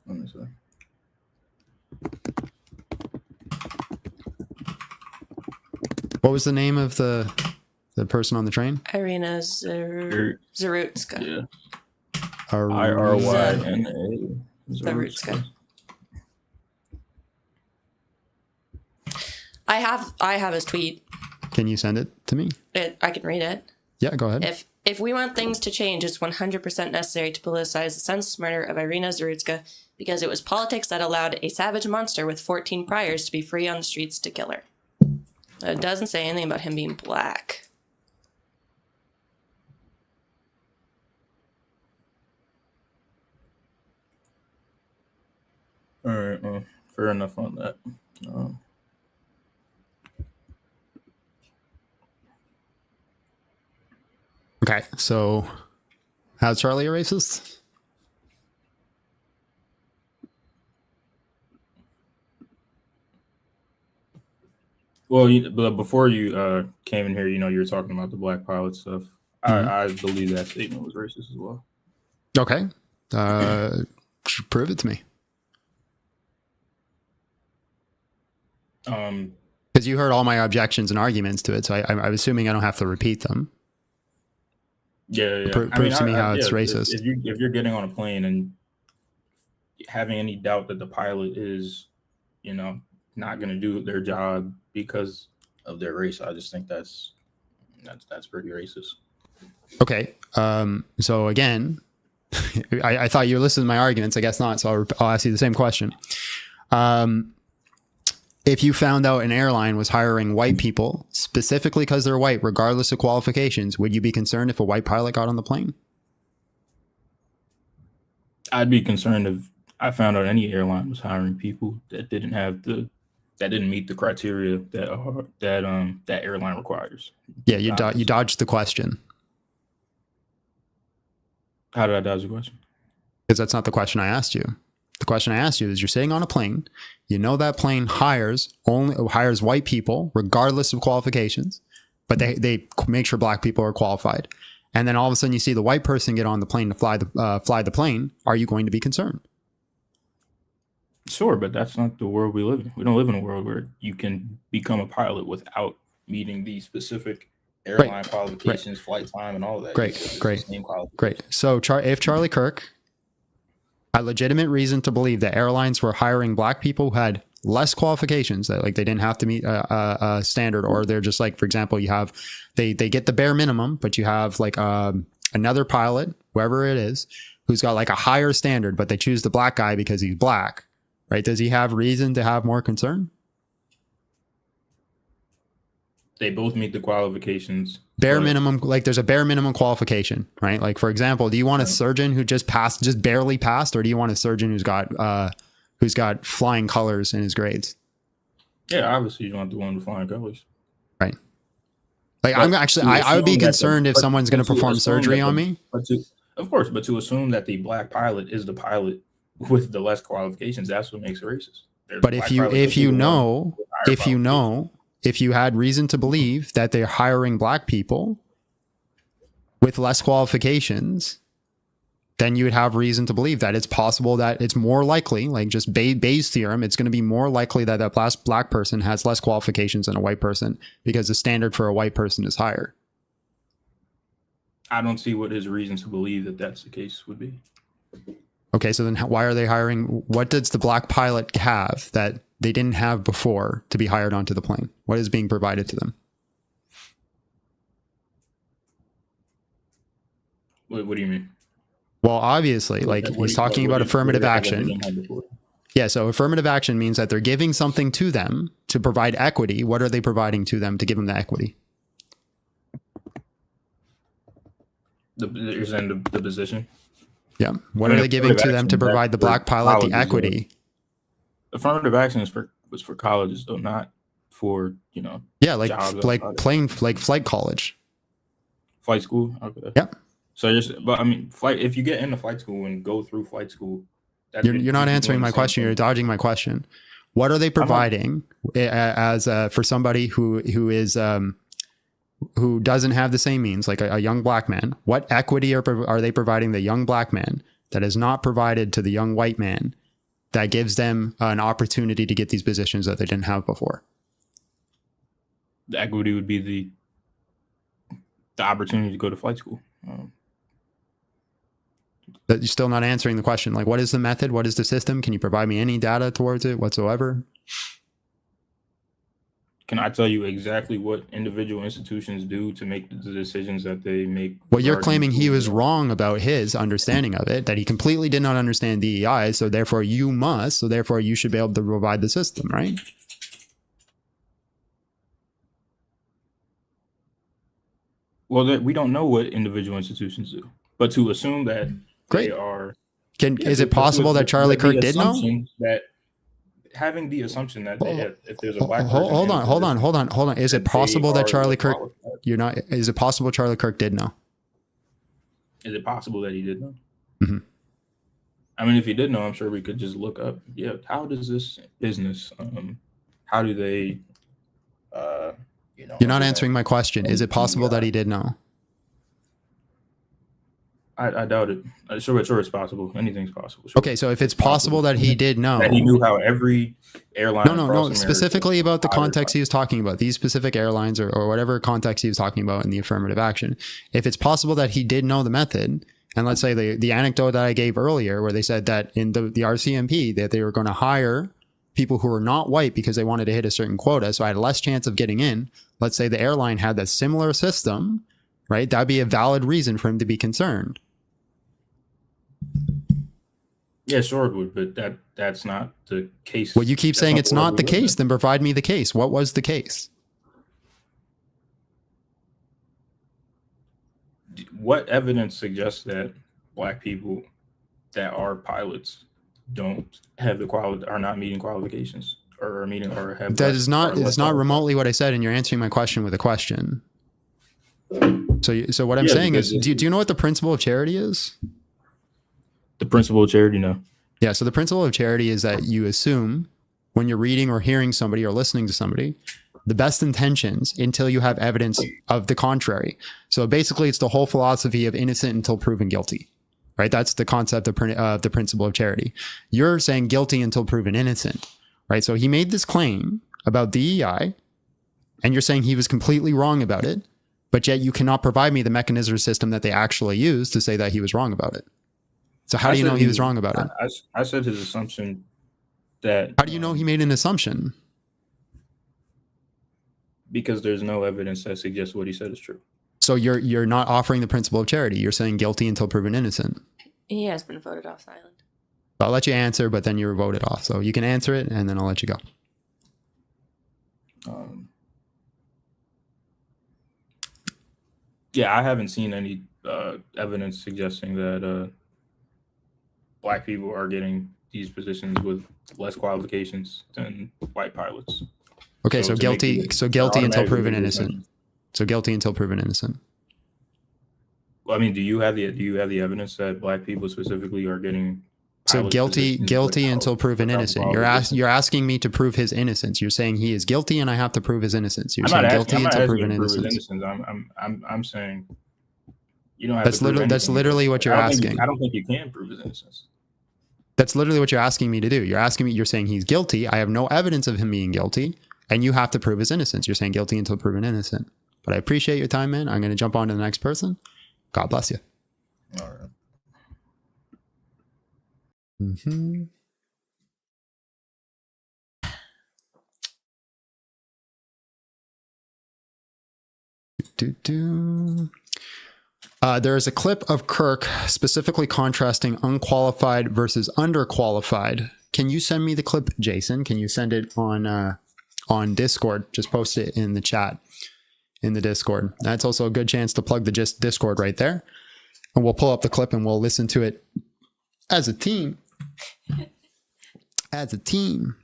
[SPEAKER 12] Let me see.
[SPEAKER 2] What was the name of the the person on the train?
[SPEAKER 3] Irina Zarutska.
[SPEAKER 12] Yeah. IRYNA.
[SPEAKER 3] Zarutska. I have his tweet.
[SPEAKER 2] Can you send it to me?
[SPEAKER 3] I can read it.
[SPEAKER 2] Yeah, go ahead.
[SPEAKER 3] If we want things to change, it's 100% necessary to politicize the senseless murder of Irina Zarutska because it was politics that allowed a savage monster with 14 priors to be free on the streets to kill her. It doesn't say anything about him being black.
[SPEAKER 12] All right, fair enough on that.
[SPEAKER 2] Okay, so how's Charlie a racist?
[SPEAKER 12] Well, but before you came in here, you were talking about the black pilot stuff. I believe that statement was racist as well.
[SPEAKER 2] Okay, prove it to me. Because you heard all my objections and arguments to it, so I'm assuming I don't have to repeat them.
[SPEAKER 12] Yeah.
[SPEAKER 2] Prove to me how it's racist.
[SPEAKER 12] If you're getting on a plane and having any doubt that the pilot is, not going to do their job because of their race, I just think that's pretty racist.
[SPEAKER 2] Okay. So again, I thought you were listening to my arguments. I guess not. So I'll ask you the same question. If you found out an airline was hiring white people specifically because they're white, regardless of qualifications, would you be concerned if a white pilot got on the plane?
[SPEAKER 12] I'd be concerned if I found out any airline was hiring people that didn't meet the criteria that airline requires.
[SPEAKER 2] Yeah, you dodged the question.
[SPEAKER 12] How did I dodge the question?
[SPEAKER 2] Because that's not the question I asked you. The question I asked you is, you're sitting on a plane, that plane hires white people regardless of qualifications, but they make sure black people are qualified. And then all of a sudden you see the white person get on the plane to fly the plane. Are you going to be concerned?
[SPEAKER 12] Sure, but that's not the world we live in. We don't live in a world where you can become a pilot without meeting the specific airline qualifications, flight time, and all of that.
[SPEAKER 2] Great. So if Charlie Kirk had legitimate reason to believe that airlines were hiring black people who had less qualifications, that they didn't have to meet a standard, or they're just for example, they get the bare minimum, but you have another pilot, whoever it is, who's got a higher standard, but they choose the black guy because he's black, right? Does he have reason to have more concern?
[SPEAKER 12] They both meet the qualifications.
[SPEAKER 2] Bare minimum, there's a bare minimum qualification, right? For example, do you want a surgeon who just barely passed, or do you want a surgeon who's got flying colors in his grades?
[SPEAKER 12] Yeah, obviously you want the one with flying colors.
[SPEAKER 2] Right. I would be concerned if someone's going to perform surgery on me.
[SPEAKER 12] Of course, but to assume that the black pilot is the pilot with the less qualifications, that's what makes it racist.
[SPEAKER 2] But if you had reason to believe that they're hiring black people with less qualifications, then you would have reason to believe that it's possible that it's more likely, just Bayes' theorem, it's going to be more likely that black person has less qualifications than a white person because the standard for a white person is higher.
[SPEAKER 12] I don't see what his reason to believe that that's the case would be.
[SPEAKER 2] Okay, so then why are they hiring? What does the black pilot have that they didn't have before to be hired onto the plane? What is being provided to them?
[SPEAKER 12] What do you mean?
[SPEAKER 2] Well, obviously, he's talking about affirmative action. Yeah, so affirmative action means that they're giving something to them to provide equity. What are they providing to them to give them the equity?
[SPEAKER 12] You're saying the position?
[SPEAKER 2] Yeah. What are they giving to them to provide the black pilot the equity?
[SPEAKER 12] Affirmative action was for colleges, though, not for
[SPEAKER 2] Yeah, flight college,
[SPEAKER 12] flight school. Okay.
[SPEAKER 2] Yep.
[SPEAKER 12] So flight. If you get into flight school and go through flight school,
[SPEAKER 2] you're not answering my question. You're dodging my question. What are they providing as for somebody who doesn't have the same means, like a young black man? What equity are they providing the young black man that is not provided to the young white man that gives them an opportunity to get these positions that they didn't have before?
[SPEAKER 12] The equity would be the opportunity to go to flight school.
[SPEAKER 2] That you're still not answering the question. Like, what is the method? What is the system? Can you provide me any data towards it whatsoever?
[SPEAKER 12] Can I tell you exactly what individual institutions do to make the decisions that they make?
[SPEAKER 2] Well, you're
[SPEAKER 12] regarding
[SPEAKER 2] claiming he
[SPEAKER 12] schools?
[SPEAKER 2] was wrong about his understanding of it, that he completely did not understand DEI, so therefore you must, so therefore you should be able to provide the system, right?
[SPEAKER 12] Well, we don't know what individual institutions do, but to assume that
[SPEAKER 2] Great.
[SPEAKER 12] they are.
[SPEAKER 2] Is it possible that Charlie Kirk did know?
[SPEAKER 12] That having the assumption that if there's a black person,
[SPEAKER 2] Hold on. Is it possible that Charlie Kirk? Is it possible Charlie Kirk did know?
[SPEAKER 12] Is it possible that he did know?
[SPEAKER 2] Mm-hmm.
[SPEAKER 12] I mean, if he did know, I'm sure we could just look up. Yeah, how does this business? How do they?
[SPEAKER 2] You're not answering my question. Is it possible that he did know?
[SPEAKER 12] I doubt it. Sure, it's possible. Anything's possible. Sure.
[SPEAKER 2] Okay, so if it's possible that he did know,
[SPEAKER 12] that he knew how every airline.
[SPEAKER 2] No. Specifically about the context he was talking about, these specific airlines or whatever context he was talking about in the affirmative action. If it's possible that he did know the method, and let's say the anecdote that I gave earlier, where they said that in the RCMP that they were going to hire people who were not white because they wanted to hit a certain quota, so I had less chance of getting in. Let's say the airline had that similar system, right? That'd be a valid reason for him to be concerned.
[SPEAKER 12] Yeah, sure it would, but that's not the case.
[SPEAKER 2] Well, you keep saying it's not the case, then provide me the case. What was the case?
[SPEAKER 12] What evidence suggests that black people that are pilots don't have the quality, are not meeting qualifications, or are meeting, or have?
[SPEAKER 2] That is not. It's not remotely what I said, and you're answering my question with a question. So what I'm saying is, do you know what the principle of charity is?
[SPEAKER 12] The principle of charity, no.
[SPEAKER 2] Yeah, so the principle of charity is that you assume when you're reading or hearing somebody or listening to somebody, the best intentions until you have evidence of the contrary. So basically, it's the whole philosophy of innocent until proven guilty, right? That's the concept of the principle of charity. You're saying guilty until proven innocent, right? So he made this claim about DEI, and you're saying he was completely wrong about it, but yet you cannot provide me the mechanism or system that they actually use to say that he was wrong about it. So how do you know he was wrong about it?
[SPEAKER 12] I said his assumption that...
[SPEAKER 2] How do you know he made an assumption?
[SPEAKER 12] Because there's no evidence that suggests what he said is true.
[SPEAKER 2] So you're not offering the principle of charity. You're saying guilty until proven innocent.
[SPEAKER 3] He has been voted off silent.
[SPEAKER 2] I'll let you answer, but then you're voted off. So you can answer it, and then I'll let you go.
[SPEAKER 12] Yeah, I haven't seen any evidence suggesting that black people are getting these positions with less qualifications than white pilots.
[SPEAKER 2] Okay, so guilty until proven innocent. So guilty until proven innocent.
[SPEAKER 12] Well, I mean, do you have the evidence that black people specifically are getting?
[SPEAKER 2] So guilty until proven innocent. You're asking me to prove his innocence. You're saying he is guilty, and I have to prove his innocence. You're saying guilty until proven innocence.
[SPEAKER 12] I'm saying you don't have.
[SPEAKER 2] That's literally what you're asking.
[SPEAKER 12] I don't think you can prove his innocence.
[SPEAKER 2] That's literally what you're asking me to do. You're saying he's guilty. I have no evidence of him being guilty, and you have to prove his innocence. You're saying guilty until proven innocent. But I appreciate your time, man. I'm going to jump on to the next person. God bless you.
[SPEAKER 12] All right.
[SPEAKER 2] Mm-hmm. There is a clip of Kirk specifically contrasting unqualified versus underqualified. Can you send me the clip, Jason? Can you send it on Discord? Just post it in the chat in the Discord. That's also a good chance to plug the Discord right there. And we'll pull up the clip and we'll listen to it as a team. As a team.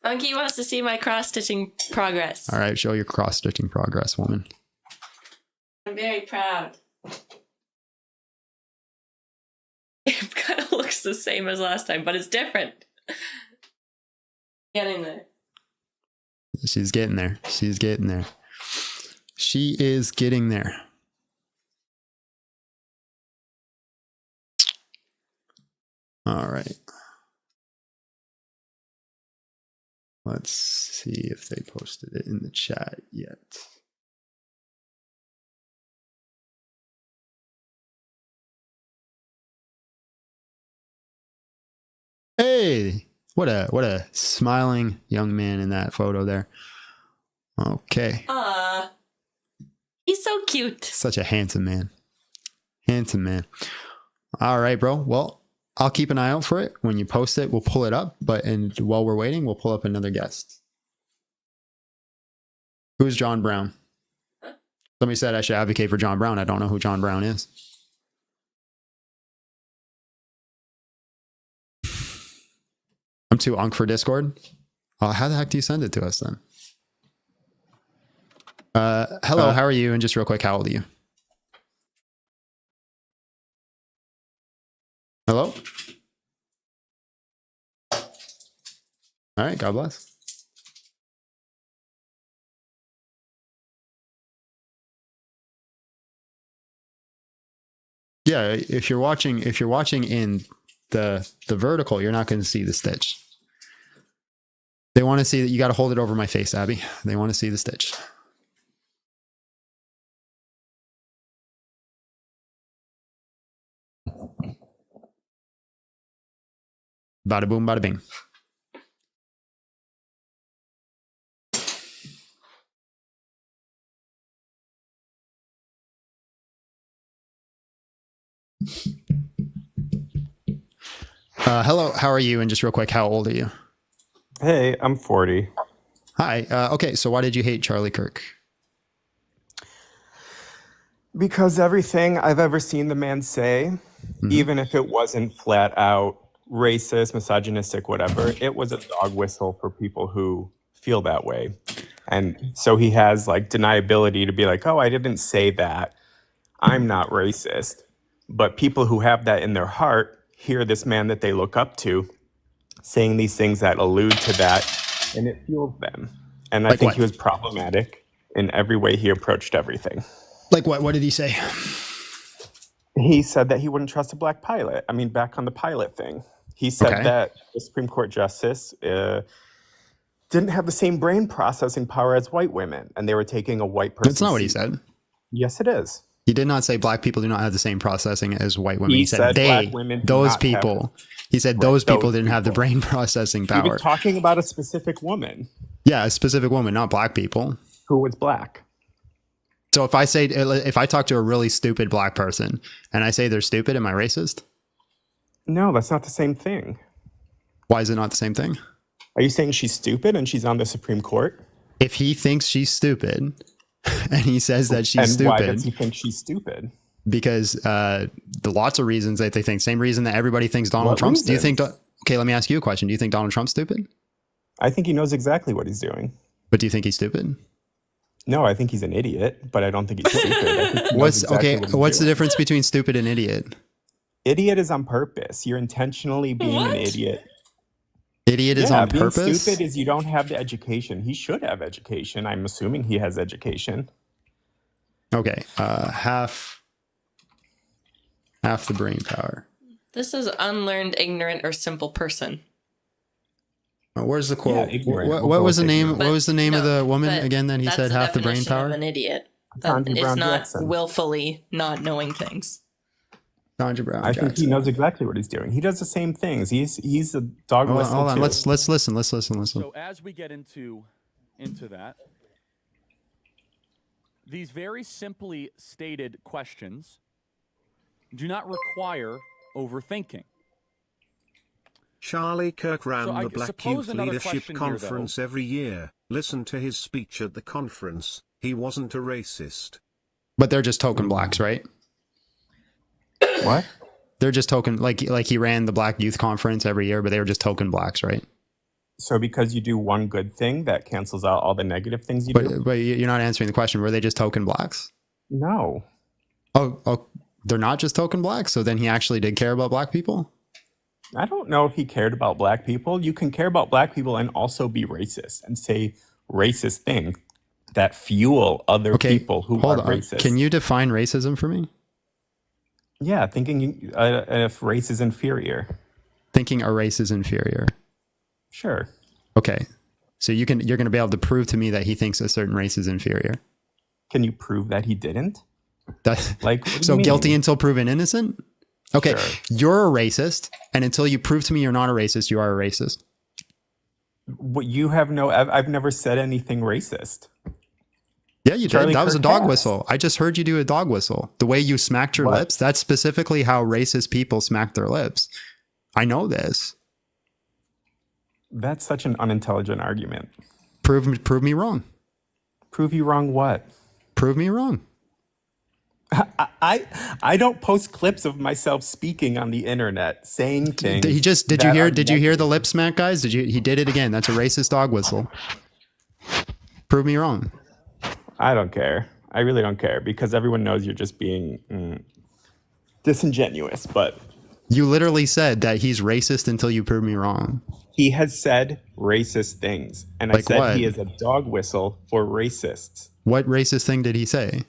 [SPEAKER 3] Monkey wants to see my cross-stitching progress.
[SPEAKER 2] All right, show your cross-stitching progress, woman.
[SPEAKER 3] I'm very proud. It kind of looks the same as last time, but it's different. Getting there.
[SPEAKER 2] She's getting there. She's getting there. She is getting there. All right. Let's see if they posted it in the chat yet. Hey, what a smiling young man in that photo there. Okay.
[SPEAKER 3] He's so cute.
[SPEAKER 2] Such a handsome man. Handsome man. All right, bro. Well, I'll keep an eye out for it. When you post it, we'll pull it up. And while we're waiting, we'll pull up another guest. Who's John Brown? Somebody said I should advocate for John Brown. I don't know who John Brown is. I'm too unk for Discord. How the heck do you send it to us then? Hello, how are you? And just real quick, how old are you? Hello? All right, God bless. Yeah, if you're watching in the vertical, you're not going to see the stitch. They want to see that you got to hold it over my face, Abby. They want to see the stitch. Bada boom, bada bing. Hello, how are you? And just real quick, how old are you?
[SPEAKER 14] Hey, I'm 40.
[SPEAKER 2] Hi. Okay, so why did you hate Charlie Kirk?
[SPEAKER 14] Because everything I've ever seen the man say, even if it wasn't flat out racist, misogynistic, whatever, it was a dog whistle for people who feel that way. And so he has like deniability to be like, oh, I didn't say that. I'm not racist. But people who have that in their heart hear this man that they look up to saying these things that allude to that, and it fuels them. And I think he was problematic in every way he approached everything.
[SPEAKER 2] Like what? What did he say?
[SPEAKER 14] He said that he wouldn't trust a black pilot. I mean, back on the pilot thing. He said that the Supreme Court justice didn't have the same brain processing power as white women, and they were taking a white person.
[SPEAKER 2] That's not what he said.
[SPEAKER 14] Yes, it is.
[SPEAKER 2] He did not say black people do not have the same processing as white women.
[SPEAKER 14] He
[SPEAKER 2] He said
[SPEAKER 14] said
[SPEAKER 2] they,
[SPEAKER 14] black women do
[SPEAKER 2] those
[SPEAKER 14] not
[SPEAKER 2] people. He said those people didn't have the brain processing
[SPEAKER 14] He
[SPEAKER 2] power.
[SPEAKER 14] was talking about a specific woman
[SPEAKER 2] Yeah, a specific woman, not black people.
[SPEAKER 14] who was black.
[SPEAKER 2] So if I talk to a really stupid black person and I say they're stupid, am I racist?
[SPEAKER 14] No, that's not the same thing.
[SPEAKER 2] Why is it not the same thing?
[SPEAKER 14] Are you saying she's stupid and she's on the Supreme Court?
[SPEAKER 2] If he thinks she's stupid and he says that she's
[SPEAKER 14] And
[SPEAKER 2] stupid.
[SPEAKER 14] why does he think she's stupid?
[SPEAKER 2] Because the lots of reasons that they think. Same reason that everybody thinks Donald
[SPEAKER 14] What
[SPEAKER 2] Trump's. Do you
[SPEAKER 14] reasons?
[SPEAKER 2] think? Okay, let me ask you a question. Do you think Donald Trump's stupid?
[SPEAKER 14] I think he knows exactly what he's doing.
[SPEAKER 2] But do you think he's stupid?
[SPEAKER 14] No, I think he's an idiot, but I don't think he's stupid. I think he knows
[SPEAKER 2] What's
[SPEAKER 14] exactly
[SPEAKER 2] okay?
[SPEAKER 14] what he's
[SPEAKER 2] What's the
[SPEAKER 14] doing.
[SPEAKER 2] difference between stupid and idiot?
[SPEAKER 14] Idiot is on purpose. You're intentionally being an idiot.
[SPEAKER 2] Idiot is on
[SPEAKER 14] being
[SPEAKER 2] purpose.
[SPEAKER 14] Stupid is you don't have the education. He should have education. I'm assuming he has education.
[SPEAKER 2] Okay, half the brain power.
[SPEAKER 3] This is unlearned, ignorant, or simple person.
[SPEAKER 2] Where's the quote?
[SPEAKER 14] ignorant.
[SPEAKER 2] What,
[SPEAKER 14] We'll
[SPEAKER 2] what
[SPEAKER 14] go
[SPEAKER 2] was the
[SPEAKER 14] with
[SPEAKER 2] name?
[SPEAKER 14] ignorant.
[SPEAKER 2] What was the name of the woman
[SPEAKER 3] But
[SPEAKER 2] again? Then he
[SPEAKER 3] that's
[SPEAKER 2] said half the brain
[SPEAKER 3] definition
[SPEAKER 2] power.
[SPEAKER 3] of an idiot.
[SPEAKER 14] Sandra
[SPEAKER 3] It's
[SPEAKER 14] Brown
[SPEAKER 3] not
[SPEAKER 14] Jackson.
[SPEAKER 3] willfully not knowing things.
[SPEAKER 2] Sandra Brown.
[SPEAKER 14] I think he knows exactly what he's doing. He does the same things. He's a dog
[SPEAKER 2] Hold on,
[SPEAKER 14] whistle
[SPEAKER 2] hold on.
[SPEAKER 14] too.
[SPEAKER 2] Let's listen. Let's listen.
[SPEAKER 10] So as we get into that, these very simply stated questions do not require overthinking.
[SPEAKER 7] Charlie Kirk ran
[SPEAKER 10] So I
[SPEAKER 7] the Black
[SPEAKER 10] suppose
[SPEAKER 7] Youth
[SPEAKER 10] another
[SPEAKER 7] Leadership
[SPEAKER 10] question here, though.
[SPEAKER 7] Conference every year. Listen to his speech at the conference. He wasn't a racist.
[SPEAKER 2] But they're just token blacks, right?
[SPEAKER 14] What?
[SPEAKER 2] They're just token like he ran the Black Youth Conference every year, but they were just token blacks, right?
[SPEAKER 14] So because you do one good thing, that cancels out all the negative things you do?
[SPEAKER 2] But you're not answering the question. Were they just token blacks?
[SPEAKER 14] No.
[SPEAKER 2] Oh, they're not just token blacks. So then he actually did care about black people.
[SPEAKER 14] I don't know if he cared about black people. You can care about black people and also be racist and say racist things that fuel other people who are racist.
[SPEAKER 2] Can you define racism for me?
[SPEAKER 14] Yeah, thinking if race is inferior.
[SPEAKER 2] Thinking a race is inferior.
[SPEAKER 14] Sure.
[SPEAKER 2] Okay. So you're going to be able to prove to me that he thinks a certain race is inferior.
[SPEAKER 14] Can you prove that he didn't?
[SPEAKER 2] That's
[SPEAKER 14] like, what do
[SPEAKER 2] so
[SPEAKER 14] you mean?
[SPEAKER 2] guilty until proven innocent? Okay,
[SPEAKER 14] Sure.
[SPEAKER 2] you're a racist, and until you prove to me you're not a racist, you are a racist.
[SPEAKER 14] What you have no, I've never said anything racist.
[SPEAKER 2] Yeah, you
[SPEAKER 14] Charlie
[SPEAKER 2] did. That was a
[SPEAKER 14] Kirk
[SPEAKER 2] dog
[SPEAKER 14] has.
[SPEAKER 2] whistle. I just heard you do a dog whistle. The way you smacked your
[SPEAKER 14] What?
[SPEAKER 2] lips, that's specifically how racist people smack their lips. I know this.
[SPEAKER 14] That's such an unintelligent argument.
[SPEAKER 2] Prove me wrong.
[SPEAKER 14] Prove you wrong what?
[SPEAKER 2] Prove me wrong.
[SPEAKER 14] I don't post clips of myself speaking on the internet saying things.
[SPEAKER 2] Did you hear the lip smack, guys? He did it again. That's a racist dog whistle. Prove me wrong.
[SPEAKER 14] I don't care. I really don't care because everyone knows you're just being disingenuous. But
[SPEAKER 2] you literally said that he's racist until you prove me wrong.
[SPEAKER 14] He has said racist things, and
[SPEAKER 2] Like
[SPEAKER 14] I said
[SPEAKER 2] what?
[SPEAKER 14] he is a dog whistle for racists.
[SPEAKER 2] What racist thing did he say?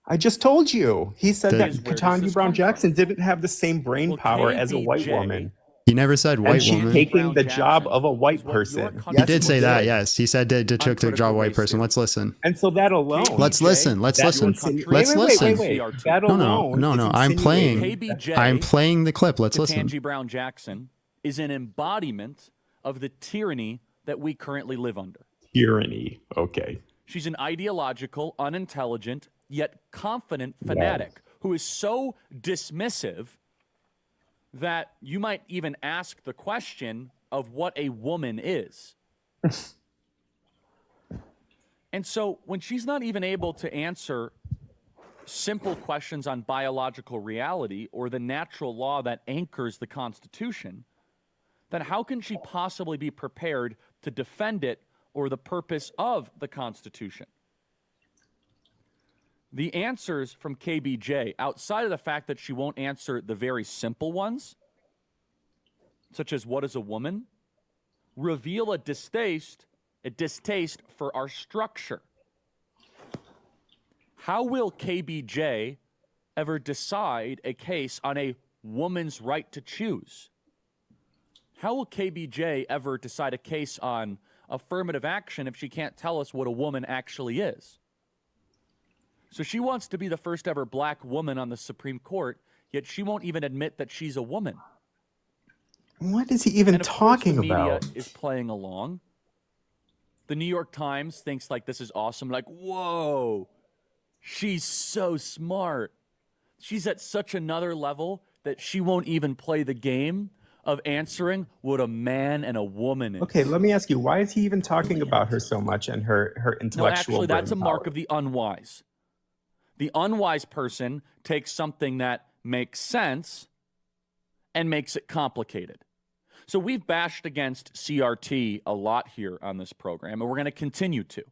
[SPEAKER 14] I just told you. He said
[SPEAKER 2] Did-
[SPEAKER 14] that Ketanji Brown Jackson didn't have the same brain power as a white woman.
[SPEAKER 2] He never said
[SPEAKER 14] And
[SPEAKER 2] white
[SPEAKER 14] she's
[SPEAKER 2] woman.
[SPEAKER 14] taking the job of a white person.
[SPEAKER 2] He did say that, yes. He said that took the job of a white person. Let's listen.
[SPEAKER 14] And so that alone.
[SPEAKER 2] Let's listen. Let's
[SPEAKER 14] That's
[SPEAKER 2] listen.
[SPEAKER 14] insinu-
[SPEAKER 2] Let's
[SPEAKER 14] wait,
[SPEAKER 2] listen.
[SPEAKER 14] wait. That
[SPEAKER 2] No,
[SPEAKER 14] alone.
[SPEAKER 2] no.
[SPEAKER 14] is
[SPEAKER 2] I'm playing.
[SPEAKER 14] insinuating-
[SPEAKER 2] I'm playing the clip. Let's listen.
[SPEAKER 10] Ketanji Brown Jackson is an embodiment of the tyranny that we currently live under.
[SPEAKER 14] Tyranny. Okay.
[SPEAKER 10] She's an ideological, unintelligent, yet confident fanatic who is so dismissive that you might even ask the question of what a woman is. And so when she's not even able to answer simple questions on biological reality or the natural law that anchors the Constitution, then how can she possibly be prepared to defend it or the purpose of the Constitution? The answers from KBJ, outside of the fact that she won't answer the very simple ones, such as what is a woman, reveal a distaste for our structure. How will KBJ ever decide a case on a woman's right to choose? How will KBJ ever decide a case on affirmative action if she can't tell us what a woman actually is? So she wants to be the first ever black woman on the Supreme Court, yet she won't even admit that she's a woman.
[SPEAKER 14] What is he even
[SPEAKER 10] And of course,
[SPEAKER 14] talking
[SPEAKER 10] the media
[SPEAKER 14] about?
[SPEAKER 10] is playing along. The New York Times thinks like this is awesome. Like, whoa, she's so smart. She's at such another level that she won't even play the game of answering what a man and a woman is.
[SPEAKER 14] Okay, let me ask you, why is he even talking about her so much and her intellectual
[SPEAKER 10] No, actually, that's a
[SPEAKER 14] brain
[SPEAKER 10] mark
[SPEAKER 14] power?
[SPEAKER 10] of the unwise. The unwise person takes something that makes sense and makes it complicated. So we've bashed against CRT a lot here on this program, and we're going to continue to.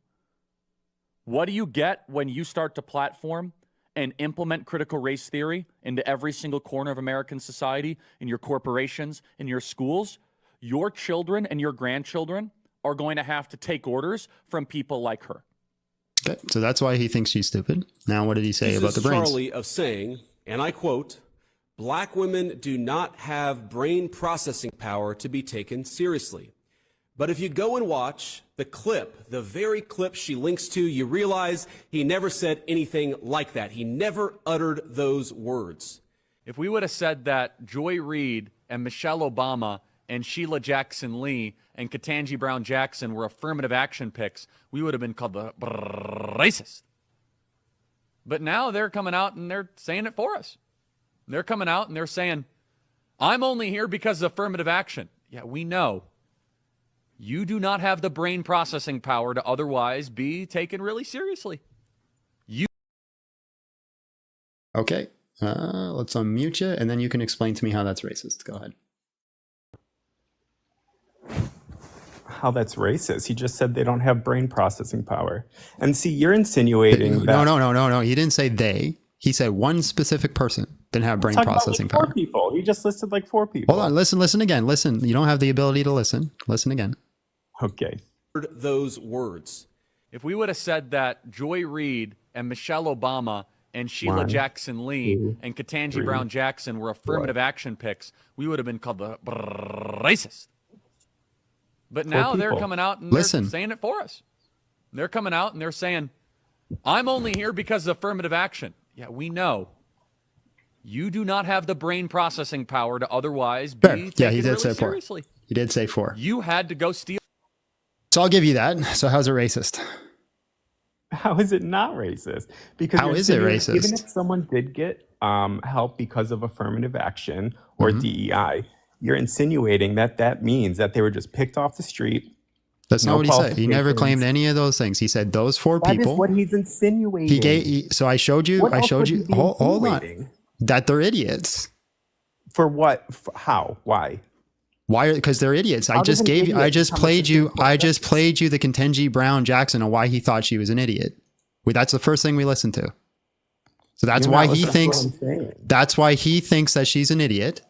[SPEAKER 10] What do you get when you start to platform and implement critical race theory into every single corner of American society, in your corporations, in your schools? Your children and your grandchildren are going to have to take orders from people like her.
[SPEAKER 2] Okay, so that's why he thinks she's stupid. Now, what did he say about the brains?
[SPEAKER 15] Charlie of saying, and I quote, "Black women do not have brain processing power to be taken seriously." But if you go and watch the clip, the very clip she links to, you realize he never said anything like that. He never uttered those words.
[SPEAKER 10] If we would have said that Joy Reid and Michelle Obama and Sheila Jackson Lee and Ketanji Brown Jackson were affirmative action picks, we would have been called the racist. But now they're coming out and they're saying it for us. They're coming out and they're saying, I'm only here because of affirmative action. Yeah, we know. You do not have the brain processing power to otherwise be taken really seriously.
[SPEAKER 2] Okay, let's unmute you, and then you can explain to me how that's racist. Go ahead.
[SPEAKER 14] How that's racist. He just said they don't have brain processing power. And see, you're insinuating that...
[SPEAKER 2] No. He didn't say they. He said one specific person didn't have brain
[SPEAKER 14] Talking about,
[SPEAKER 2] processing
[SPEAKER 14] like,
[SPEAKER 2] power.
[SPEAKER 14] 4 people. He just listed like 4 people.
[SPEAKER 2] Hold on, listen again. Listen, you don't have the ability to listen. Listen again.
[SPEAKER 14] Okay.
[SPEAKER 15] Those words.
[SPEAKER 10] If we would have said that Joy Reid and Michelle Obama and Sheila
[SPEAKER 14] 1,
[SPEAKER 10] Jackson Lee
[SPEAKER 14] 2,
[SPEAKER 10] and Ketanji
[SPEAKER 14] 3,
[SPEAKER 10] Brown Jackson were affirmative action picks, we would have been called the racist. But now they're
[SPEAKER 14] people.
[SPEAKER 10] coming out and
[SPEAKER 2] Listen.
[SPEAKER 10] they're saying it for us. They're coming out and they're saying, I'm only here because of affirmative action. Yeah, we know. You do not have the brain processing power to otherwise be
[SPEAKER 2] Sure.
[SPEAKER 10] taken
[SPEAKER 2] Yeah, he did
[SPEAKER 10] really
[SPEAKER 2] say 4.
[SPEAKER 10] seriously.
[SPEAKER 2] He did say 4.
[SPEAKER 10] You had to go steal.
[SPEAKER 2] So I'll give you that. So how's it racist?
[SPEAKER 14] How is it not racist? Because
[SPEAKER 2] How
[SPEAKER 14] you're
[SPEAKER 2] is it
[SPEAKER 14] insinuating- Even
[SPEAKER 2] racist?
[SPEAKER 14] if someone did get help because of affirmative action or
[SPEAKER 2] Mm-hmm.
[SPEAKER 14] DEI, you're insinuating that that means that they were just picked off the street.
[SPEAKER 2] That's
[SPEAKER 14] no
[SPEAKER 2] not what he said. He never
[SPEAKER 14] qualifications.
[SPEAKER 2] claimed any of those things. He said those 4
[SPEAKER 14] That
[SPEAKER 2] people.
[SPEAKER 14] is what he's insinuating.
[SPEAKER 2] So I showed you.
[SPEAKER 14] What
[SPEAKER 2] I
[SPEAKER 14] else
[SPEAKER 2] showed
[SPEAKER 14] would
[SPEAKER 2] you.
[SPEAKER 14] he be
[SPEAKER 2] Hold on.
[SPEAKER 14] insinuating?
[SPEAKER 2] That they're idiots.
[SPEAKER 14] For what? How? Why?
[SPEAKER 2] Why? Because they're idiots. I
[SPEAKER 14] How does
[SPEAKER 2] just
[SPEAKER 14] an
[SPEAKER 2] gave you. I
[SPEAKER 14] idiot
[SPEAKER 2] just
[SPEAKER 14] become a
[SPEAKER 2] played you.
[SPEAKER 14] Supreme Court
[SPEAKER 2] I just
[SPEAKER 14] justice?
[SPEAKER 2] played you the Ketanji Brown Jackson and why he thought she was an idiot. That's the first thing we listened to. So that's
[SPEAKER 14] You're
[SPEAKER 2] why
[SPEAKER 14] not
[SPEAKER 2] he
[SPEAKER 14] listening to
[SPEAKER 2] thinks.
[SPEAKER 14] what I'm saying.
[SPEAKER 2] That's why he thinks that she's an idiot,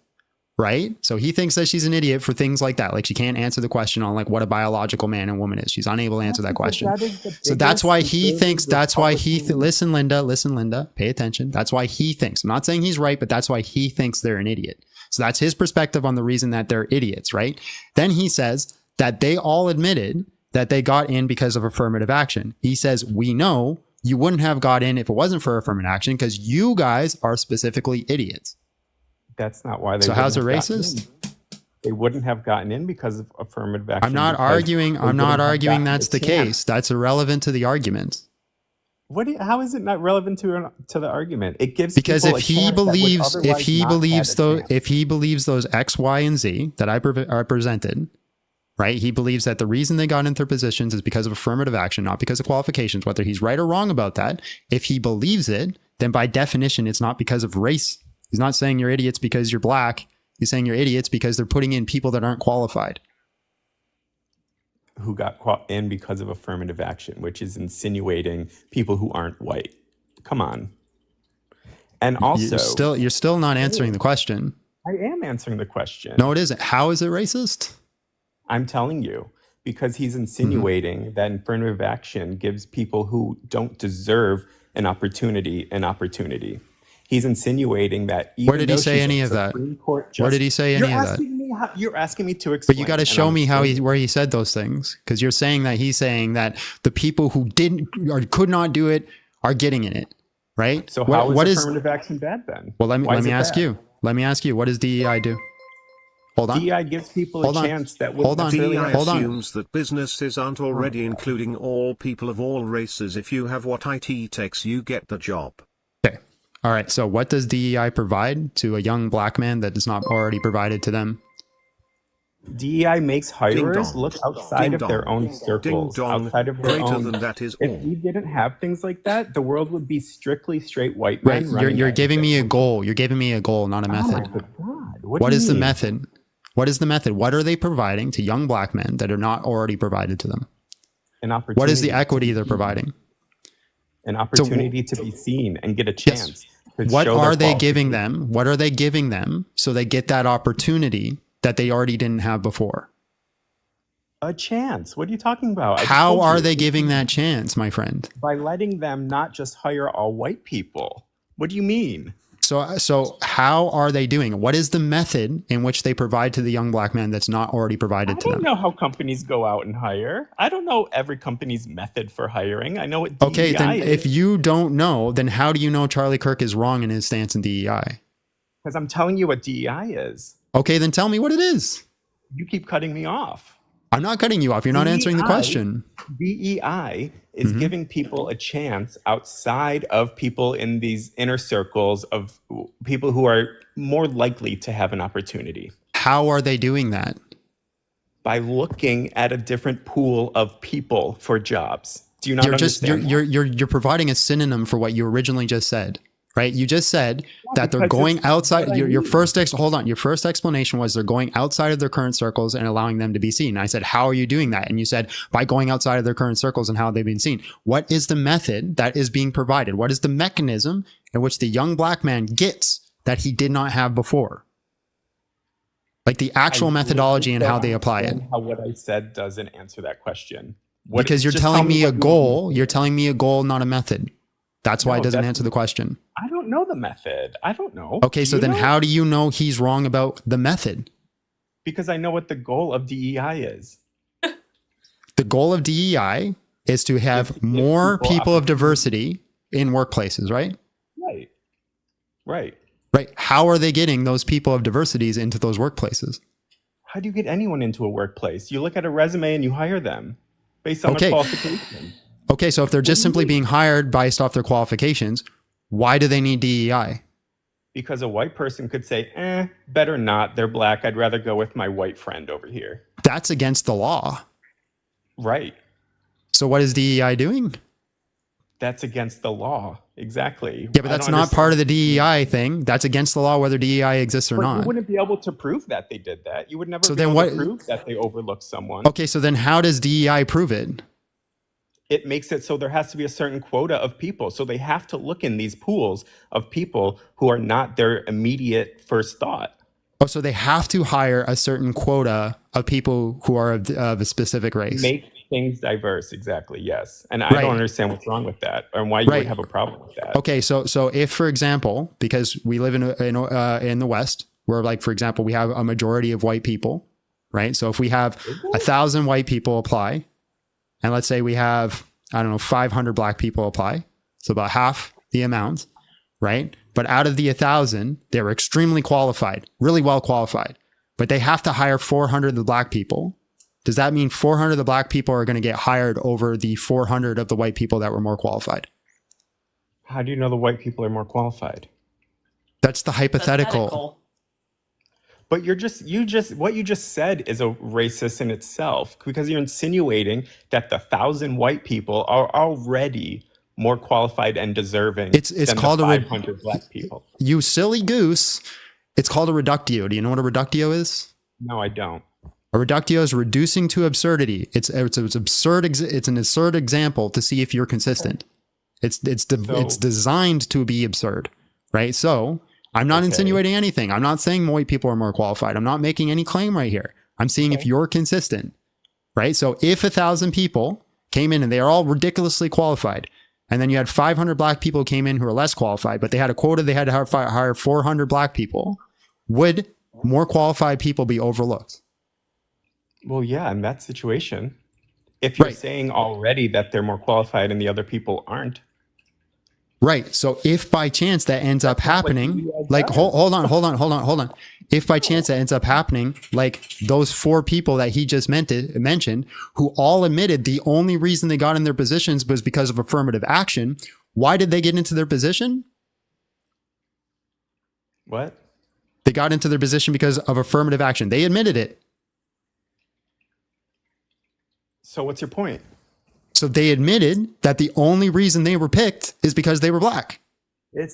[SPEAKER 2] right? So he thinks that she's an idiot for things like that. Like she can't answer the question on like what a biological man and woman is. She's unable to answer that question.
[SPEAKER 14] That is the
[SPEAKER 2] So that's
[SPEAKER 14] biggest
[SPEAKER 2] why he
[SPEAKER 14] conservative
[SPEAKER 2] thinks. That's why he.
[SPEAKER 14] Republican-
[SPEAKER 2] Listen, Linda. Pay attention. That's why he thinks. I'm not saying he's right, but that's why he thinks they're an idiot. So that's his perspective on the reason that they're idiots, right? Then he says that they all admitted that they got in because of affirmative action. He says, we know you wouldn't have got in if it wasn't for affirmative action because you guys are specifically idiots.
[SPEAKER 14] That's not why they.
[SPEAKER 2] So how's it
[SPEAKER 14] wouldn't have gotten
[SPEAKER 2] racist?
[SPEAKER 14] in. They wouldn't have gotten in because of affirmative action.
[SPEAKER 2] I'm not
[SPEAKER 14] because
[SPEAKER 2] arguing.
[SPEAKER 14] they
[SPEAKER 2] I'm not
[SPEAKER 14] wouldn't have
[SPEAKER 2] arguing
[SPEAKER 14] gotten
[SPEAKER 2] that's the
[SPEAKER 14] chance.
[SPEAKER 2] case. That's irrelevant to the argument.
[SPEAKER 14] How is it not relevant to the argument? It gives
[SPEAKER 2] Because
[SPEAKER 14] people
[SPEAKER 2] if
[SPEAKER 14] a
[SPEAKER 2] he
[SPEAKER 14] chance that would
[SPEAKER 2] believes,
[SPEAKER 14] otherwise not have a chance.
[SPEAKER 2] if he believes those X, Y, and Z that I presented, right? He believes that the reason they got into their positions is because of affirmative action, not because of qualifications. Whether he's right or wrong about that, if he believes it, then by definition, it's not because of race. He's not saying you're idiots because you're black. He's saying you're idiots because they're putting in people that aren't qualified.
[SPEAKER 14] Who got in because of affirmative action, which is insinuating people who aren't white. Come on. And also,
[SPEAKER 2] You're still not answering the question.
[SPEAKER 14] I am answering the question.
[SPEAKER 2] No, it isn't. How is it racist?
[SPEAKER 14] I'm telling you, because he's insinuating
[SPEAKER 2] Mm-hmm.
[SPEAKER 14] that affirmative action gives people who don't deserve an opportunity. He's insinuating that. Even
[SPEAKER 2] Where did he
[SPEAKER 14] though
[SPEAKER 2] say
[SPEAKER 14] she's
[SPEAKER 2] any
[SPEAKER 14] a
[SPEAKER 2] of that?
[SPEAKER 14] Supreme Court
[SPEAKER 2] Where did he say any of that?
[SPEAKER 14] You're asking me to explain.
[SPEAKER 2] But you got to show me where he said those things, because you're saying that he's saying that the people who didn't or could not do it are getting in it, right?
[SPEAKER 14] So
[SPEAKER 2] what is
[SPEAKER 14] affirmative action bad then?
[SPEAKER 2] Well, let
[SPEAKER 14] Why
[SPEAKER 2] me
[SPEAKER 14] is it
[SPEAKER 2] ask
[SPEAKER 14] bad?
[SPEAKER 2] you. Let me ask you. What does DEI do? Hold on.
[SPEAKER 14] DEI gives people
[SPEAKER 2] Hold
[SPEAKER 14] a
[SPEAKER 2] on.
[SPEAKER 14] chance that
[SPEAKER 2] Hold on.
[SPEAKER 14] wouldn't necessarily
[SPEAKER 7] DEI
[SPEAKER 2] Hold on.
[SPEAKER 7] assumes that businesses aren't already including all people of all races. If you have what IT takes, you get the job.
[SPEAKER 2] Okay. All right. So what does DEI provide to a young black man that is not already provided to them?
[SPEAKER 14] DEI makes hirers
[SPEAKER 7] dong.
[SPEAKER 14] look outside
[SPEAKER 7] Ding
[SPEAKER 14] of their
[SPEAKER 7] dong.
[SPEAKER 14] own circles,
[SPEAKER 7] Ding dong.
[SPEAKER 14] outside of their
[SPEAKER 7] Greater
[SPEAKER 14] own.
[SPEAKER 7] than that is
[SPEAKER 14] If
[SPEAKER 7] all.
[SPEAKER 14] we didn't have things like that, the world would be strictly straight white
[SPEAKER 2] Right.
[SPEAKER 14] men. running
[SPEAKER 2] You're
[SPEAKER 14] everything.
[SPEAKER 2] giving me a goal. You're giving me a goal, not a method.
[SPEAKER 14] Oh my God.
[SPEAKER 2] What
[SPEAKER 14] do
[SPEAKER 2] is
[SPEAKER 14] you
[SPEAKER 2] the
[SPEAKER 14] mean?
[SPEAKER 2] method? What is the method? What are they providing to young black men that are not already provided to them?
[SPEAKER 14] An opportunity.
[SPEAKER 2] What is the equity they're providing?
[SPEAKER 14] An opportunity to be seen and get a chance. to
[SPEAKER 2] What
[SPEAKER 14] show their
[SPEAKER 2] are they giving
[SPEAKER 14] qualifications.
[SPEAKER 2] them? What are they giving them so they get that opportunity that they already didn't have before?
[SPEAKER 14] A chance. What are you talking about? I just
[SPEAKER 2] How
[SPEAKER 14] told
[SPEAKER 2] are
[SPEAKER 14] you.
[SPEAKER 2] they giving that chance, my friend?
[SPEAKER 14] By letting them not just hire all white people. What do you mean?
[SPEAKER 2] So how are they doing it? What is the method in which they provide to the young black man that's not already provided
[SPEAKER 14] I
[SPEAKER 2] to
[SPEAKER 14] don't
[SPEAKER 2] them?
[SPEAKER 14] know how companies go out and hire. I don't know every company's method for hiring. I know what DEI
[SPEAKER 2] Okay, then
[SPEAKER 14] is.
[SPEAKER 2] if you don't know, then how do you know Charlie Kirk is wrong in his stance in DEI?
[SPEAKER 14] Because I'm telling you what DEI is.
[SPEAKER 2] Okay, then tell me what it is.
[SPEAKER 14] You keep cutting me off.
[SPEAKER 2] I'm not cutting you off. You're not answering the
[SPEAKER 14] DEI
[SPEAKER 2] question.
[SPEAKER 14] DEI is giving people a chance outside of people in these inner circles of people who are more likely to have an opportunity.
[SPEAKER 2] How are they doing that?
[SPEAKER 14] By looking at a different pool of people for jobs. Do you not
[SPEAKER 2] You're just
[SPEAKER 14] understand?
[SPEAKER 2] you're providing a synonym for what you originally just said. Right? You just said that they're
[SPEAKER 14] because
[SPEAKER 2] going
[SPEAKER 14] it's
[SPEAKER 2] outside.
[SPEAKER 14] what I
[SPEAKER 2] Your
[SPEAKER 14] mean.
[SPEAKER 2] first your first explanation was they're going outside of their current circles and allowing them to be seen. I said, how are you doing that? And you said by going outside of their current circles and how they've been seen. What is the method that is being provided? What is the mechanism in which the young black man gets that he did not have before? Like the actual methodology and how they apply it.
[SPEAKER 14] How what I said doesn't answer that question.
[SPEAKER 2] Because you're
[SPEAKER 14] just
[SPEAKER 2] telling
[SPEAKER 14] tell
[SPEAKER 2] me a
[SPEAKER 14] what you
[SPEAKER 2] goal. You're telling me a goal, not a method. That's why
[SPEAKER 14] No,
[SPEAKER 2] it doesn't
[SPEAKER 14] that's-
[SPEAKER 2] answer the question.
[SPEAKER 14] I don't know the method. I don't know.
[SPEAKER 2] Okay,
[SPEAKER 14] Do
[SPEAKER 2] so
[SPEAKER 14] you
[SPEAKER 2] then
[SPEAKER 14] know?
[SPEAKER 2] how do you know he's wrong about the method?
[SPEAKER 14] Because I know what the goal of DEI is.
[SPEAKER 2] The goal of DEI is to have more people of diversity in workplaces, right?
[SPEAKER 14] Right. Right.
[SPEAKER 2] Right. How are they getting those people of diversities into those workplaces?
[SPEAKER 14] How do you get anyone into a workplace? You look at a resume and you hire them based on
[SPEAKER 2] Okay.
[SPEAKER 14] their qualification.
[SPEAKER 2] Okay, so if they're just
[SPEAKER 14] What do you
[SPEAKER 2] simply
[SPEAKER 14] mean?
[SPEAKER 2] being hired based off their qualifications, why do they need DEI?
[SPEAKER 14] Because a white person could say, better not. They're black. I'd rather go with my white friend over here.
[SPEAKER 2] That's against the law.
[SPEAKER 14] Right.
[SPEAKER 2] So what is DEI doing?
[SPEAKER 14] That's against the law. Exactly.
[SPEAKER 2] Yeah, but that's not part of the DEI thing. That's against the law whether DEI exists or
[SPEAKER 14] But
[SPEAKER 2] not.
[SPEAKER 14] you wouldn't be able to prove that they did that. You would never
[SPEAKER 2] So
[SPEAKER 14] be
[SPEAKER 2] then
[SPEAKER 14] able
[SPEAKER 2] what-
[SPEAKER 14] to prove that they overlooked someone.
[SPEAKER 2] Okay, so then how does DEI prove it?
[SPEAKER 14] It makes it so there has to be a certain quota of people. So they have to look in these pools of people who are not their immediate first thought.
[SPEAKER 2] Oh, so they have to hire a certain quota of people who are of a specific race.
[SPEAKER 14] Make things diverse. Exactly. Yes. And I
[SPEAKER 2] Right.
[SPEAKER 14] don't understand what's wrong with that and why you
[SPEAKER 2] Right.
[SPEAKER 14] would have a problem with that.
[SPEAKER 2] Okay, so if, for example, because we live in the West, where, like, for example, we have a majority of white people, right? So if we have 1,000 white people apply, and let's say we have, I don't know, 500 black people apply, so about half the amount, right? But out of the 1,000, they're extremely qualified, really well qualified, but they have to hire 400 of the black people. Does that mean 400 of the black people are going to get hired over the 400 of the white people that were more qualified?
[SPEAKER 14] How do you know the white people are more qualified?
[SPEAKER 2] That's the hypothetical.
[SPEAKER 14] But what you just said is a racist in itself, because you're insinuating that the 1,000 white people are already more qualified and deserving
[SPEAKER 2] It's
[SPEAKER 14] than
[SPEAKER 2] called
[SPEAKER 14] the
[SPEAKER 2] a
[SPEAKER 14] 500 black people.
[SPEAKER 2] You silly goose. It's called a reductio. Do you know what a reductio is?
[SPEAKER 14] No, I don't.
[SPEAKER 2] A reductio is reducing to absurdity. It's absurd. It's an absurd example to see if you're consistent. It's designed to be absurd, right? So I'm not insinuating anything. I'm not saying white people are more qualified. I'm not making any claim right here. I'm seeing if you're consistent, right? So if 1,000 people came in and they are all ridiculously qualified, and then you had 500 black people who came in who are less qualified, but they had a quota, they had to hire 400 black people, would more qualified people be overlooked?
[SPEAKER 14] Well, yeah, in that situation, if you're saying already that they're more qualified and the other people aren't.
[SPEAKER 2] Right. So if by chance that ends up happening, like, hold on. If by chance that ends up happening, like those 4 people that he just mentioned, who all admitted the only reason they got in their positions was because of affirmative action, why did they get into their position?
[SPEAKER 14] What?
[SPEAKER 2] They got into their position because of affirmative action. They admitted it.
[SPEAKER 14] So what's your point?
[SPEAKER 2] So they admitted that the only reason they were picked is because they were black.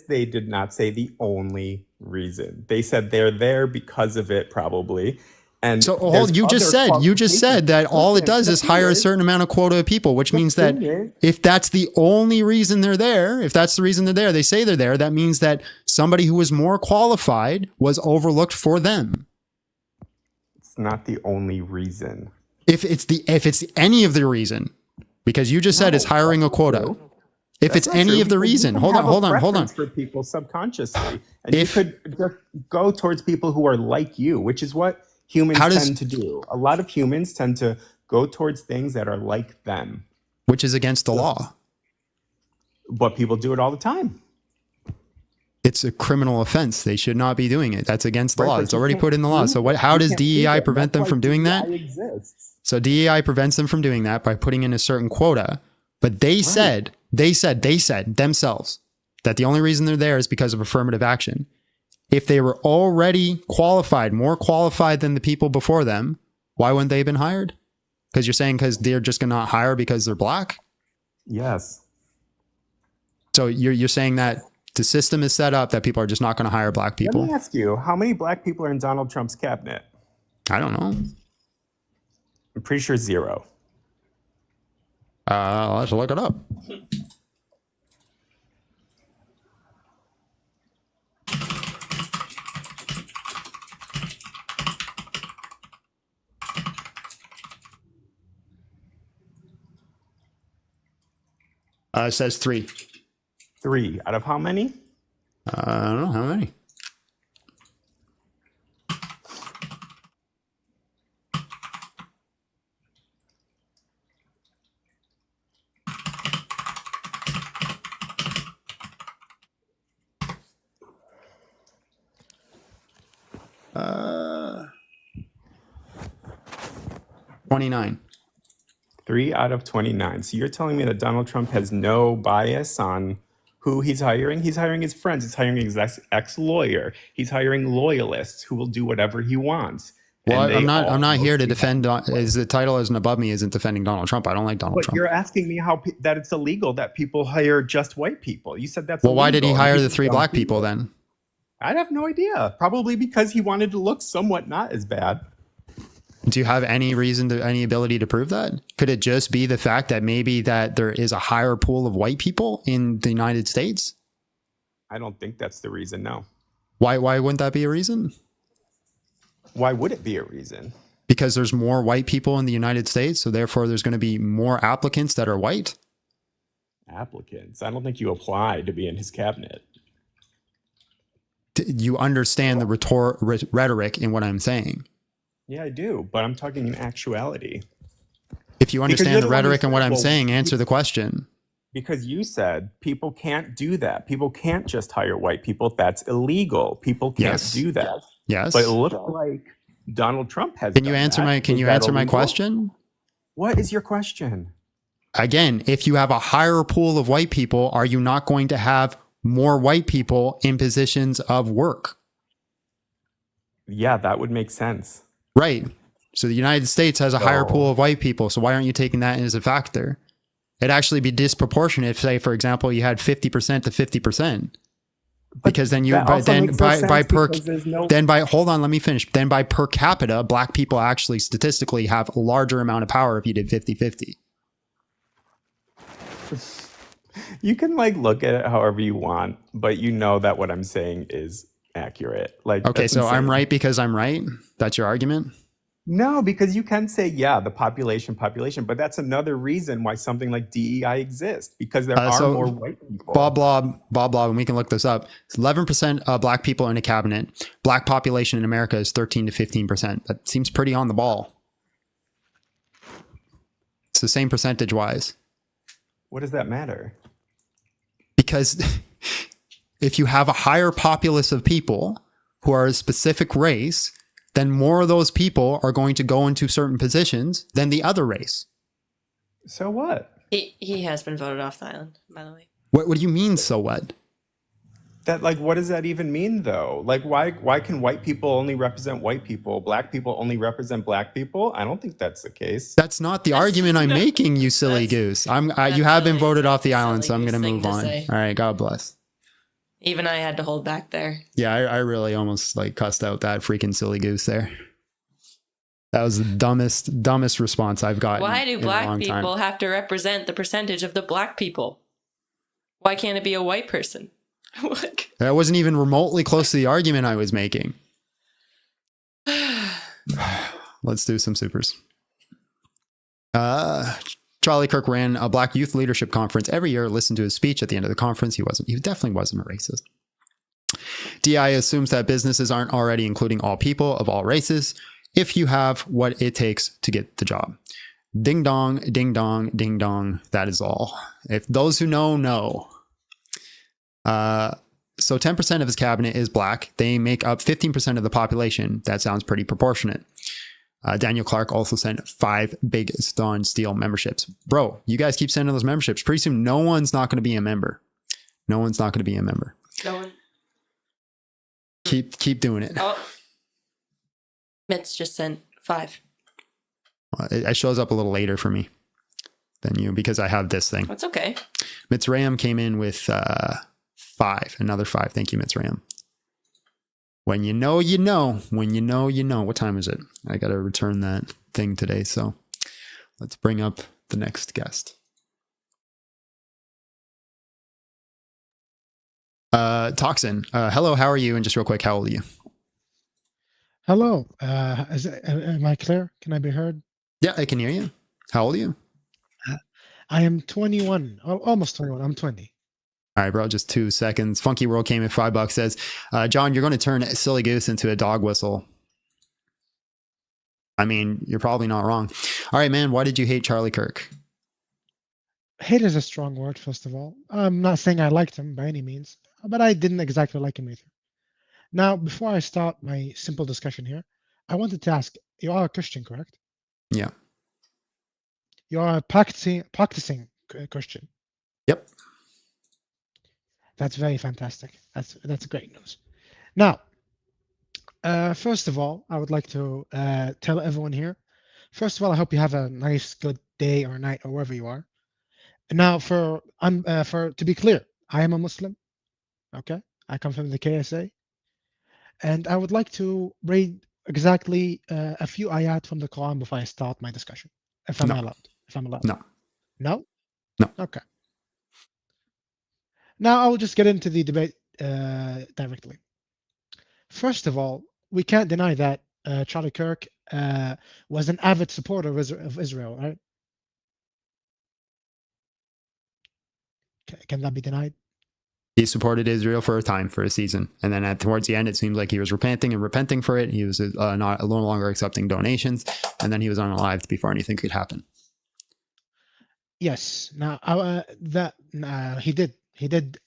[SPEAKER 14] They did not say the only reason. They said they're there because of it, probably. And
[SPEAKER 2] so
[SPEAKER 14] there's
[SPEAKER 2] you just said that all it does is hire a
[SPEAKER 14] Listen,
[SPEAKER 2] certain amount of quota of people, which means that if that's the only reason they're there, if that's the reason they're there, they say they're there, that means that somebody who was more qualified was overlooked for them.
[SPEAKER 14] It's not the only reason.
[SPEAKER 2] If it's any of the reason, because you just said it's hiring a quota. If it's any of the reason, hold on.
[SPEAKER 14] For people subconsciously, and you could just go towards people who are like you, which is what humans tend to do. A lot of humans tend to go towards things that are like them,
[SPEAKER 2] which is against the law.
[SPEAKER 14] But people do it all the time.
[SPEAKER 2] It's a criminal offense. They should not be doing it. That's against the
[SPEAKER 14] Right,
[SPEAKER 2] law.
[SPEAKER 14] but
[SPEAKER 2] It's
[SPEAKER 14] you
[SPEAKER 2] already
[SPEAKER 14] can't
[SPEAKER 2] put in the law.
[SPEAKER 14] prove
[SPEAKER 2] So
[SPEAKER 14] it.
[SPEAKER 2] how
[SPEAKER 14] You
[SPEAKER 2] does
[SPEAKER 14] can't prove
[SPEAKER 2] DEI
[SPEAKER 14] it.
[SPEAKER 2] prevent them
[SPEAKER 14] That's
[SPEAKER 2] from
[SPEAKER 14] why
[SPEAKER 2] doing that?
[SPEAKER 14] DEI exists.
[SPEAKER 2] So DEI prevents them from doing that by putting in a certain quota. But they said themselves that the only reason they're there is because of affirmative action. If they were already qualified, more qualified than the people before them, why wouldn't they have been hired? Because you're saying because they're just going to hire because they're black?
[SPEAKER 14] Yes.
[SPEAKER 2] So you're saying that the system is set up that people are just not going to hire black people?
[SPEAKER 14] Let me ask you, how many black people are in Donald Trump's cabinet?
[SPEAKER 2] I don't know.
[SPEAKER 14] I'm pretty sure 0.
[SPEAKER 2] Let's look it up. It says 3.
[SPEAKER 14] 3 out of how many?
[SPEAKER 2] I don't know how many. 29.
[SPEAKER 14] 3 out of 29. So you're telling me that Donald Trump has no bias on who he's hiring? He's hiring his friends. He's hiring his ex-lawyer. He's hiring loyalists who will do whatever he wants.
[SPEAKER 2] Well,
[SPEAKER 14] And
[SPEAKER 2] I'm
[SPEAKER 14] they
[SPEAKER 2] not. I'm
[SPEAKER 14] all
[SPEAKER 2] not here to
[SPEAKER 14] mostly
[SPEAKER 2] defend. Is the title isn't above me? Isn't defending Donald Trump? I don't like Donald
[SPEAKER 14] But
[SPEAKER 2] Trump.
[SPEAKER 14] you're asking me how that it's illegal that people hire just white people. You said that's
[SPEAKER 2] Well, why did he
[SPEAKER 14] illegal.
[SPEAKER 2] hire
[SPEAKER 14] You
[SPEAKER 2] the
[SPEAKER 14] said
[SPEAKER 2] 3
[SPEAKER 14] young
[SPEAKER 2] black people then?
[SPEAKER 14] I have no idea. Probably because he wanted to look somewhat not as bad.
[SPEAKER 2] Do you have any reason to any ability to prove that? Could it just be the fact that maybe that there is a higher pool of white people in the United States?
[SPEAKER 14] I don't think that's the reason, no.
[SPEAKER 2] Why wouldn't that be a reason?
[SPEAKER 14] Why would it be a reason?
[SPEAKER 2] Because there's more white people in the United States, so therefore there's going to be more applicants that are white?
[SPEAKER 14] Applicants? I don't think you apply to be in his cabinet.
[SPEAKER 2] You understand the rhetoric in what I'm saying?
[SPEAKER 14] Yeah, I do, but I'm talking in actuality.
[SPEAKER 2] If you understand the rhetoric and what I'm saying, answer the question.
[SPEAKER 14] Because you said people can't do that. People can't just hire white people. That's illegal. People can't do that.
[SPEAKER 2] Yes.
[SPEAKER 14] But it looks like Donald Trump has.
[SPEAKER 2] Can you answer my question?
[SPEAKER 14] What is your question?
[SPEAKER 2] Again, if you have a higher pool of white people, are you not going to have more white people in positions of work?
[SPEAKER 14] Yeah, that would make sense.
[SPEAKER 2] Right. So the United States has a higher pool of white people. So why aren't you taking that as a factor? It'd actually be disproportionate if, say, for example, you had 50% to 50%. Because then hold on, let me finish. Then by per capita, black people actually statistically have a larger amount of power if you did 50-50.
[SPEAKER 14] You can look at it however you want, but you know that what I'm saying is accurate.
[SPEAKER 2] Okay, so insane. I'm right because I'm right? That's your argument?
[SPEAKER 14] No, because you can say, yeah, the population, but that's another reason why something like DEI exists, because there are more white people. Blah,
[SPEAKER 2] and we can look this up. 11% of black people in a cabinet. Black population in America is 13 to 15%. That seems pretty on the ball. It's the same percentage-wise.
[SPEAKER 14] What does that matter?
[SPEAKER 2] Because if you have a higher populace of people who are a specific race, then more of those people are going to go into certain positions than the other race.
[SPEAKER 14] So what?
[SPEAKER 3] He has been voted off the island, by the way.
[SPEAKER 2] What do you mean, so what?
[SPEAKER 14] That what does that even mean though? Why can white people only represent white people? Black people only represent black people? I don't think that's the case.
[SPEAKER 2] That's not the argument I'm making, you silly goose. You have been voted off the island, so I'm going to move on. All right, God bless.
[SPEAKER 3] Even I had to hold back there.
[SPEAKER 2] Yeah, I really almost cussed out that freaking silly goose there. That was the dumbest response I've gotten.
[SPEAKER 3] Why do black people have to represent the percentage of the black people? Why can't it be a white person?
[SPEAKER 2] That wasn't even remotely close to the argument I was making. Let's do some supers. Charlie Kirk ran a Black Youth Leadership Conference every year. Listened to his speech at the end of the conference. He definitely wasn't a racist. DI assumes that businesses aren't already including all people of all races if you have what it takes to get the job. Ding dong, ding dong, ding dong. That is all. If those who know, know. So 10% of his cabinet is black. They make up 15% of the population. That sounds pretty proportionate. Daniel Clark also sent 5 big Stone Steel memberships. Bro, you guys keep sending those memberships. Pretty soon, no one's not going to be a member. No one's not going to be a member.
[SPEAKER 3] No one.
[SPEAKER 2] Keep doing it.
[SPEAKER 3] Oh. Mitz just sent 5.
[SPEAKER 2] It shows up a little later for me than you because I have this thing.
[SPEAKER 3] That's okay.
[SPEAKER 2] Mitzrayim came in with 5. Another 5. Thank you, Mitzrayim. When you know, you know. When you know, you know. What time is it? I got to return that thing today. So let's bring up the next guest. Toxin. Hello, how are you? And just real quick, how old are you?
[SPEAKER 16] Hello. Am I clear? Can I be heard?
[SPEAKER 2] Yeah, I can hear you. How old are you?
[SPEAKER 16] I am 21. Almost 21. I'm 20.
[SPEAKER 2] All right, bro, just 2 seconds. Funky World came in $5, says, John, you're going to turn Silly Goose into a dog whistle. I mean, you're probably not wrong. All right, man, why did you hate Charlie Kirk?
[SPEAKER 16] Hate is a strong word, first of all. I'm not saying I liked him by any means, but I didn't exactly like him either. Now, before I start my simple discussion here, I wanted to ask, you are a Christian, correct?
[SPEAKER 2] Yeah.
[SPEAKER 16] You are a practicing Christian.
[SPEAKER 2] Yep.
[SPEAKER 16] That's very fantastic. That's great news. Now, first of all, I would like to tell everyone here. First of all, I hope you have a nice, good day or night or wherever you are. Now, for to be clear, I am a Muslim. Okay, I come from the KSA, and I would like to read exactly a few ayat from the Quran before I start my discussion, if I'm allowed. If I'm allowed.
[SPEAKER 2] No.
[SPEAKER 16] No.
[SPEAKER 2] No.
[SPEAKER 16] Okay. Now I will just get into the debate directly. First of all, we can't deny that Charlie Kirk was an avid supporter of Israel, right? Can that be denied?
[SPEAKER 2] He supported Israel for a time, for a season, and then towards the end, it seems like he was repenting for it. He was no longer accepting donations, and then he was unalived before anything could happen.
[SPEAKER 16] Yes. Now he did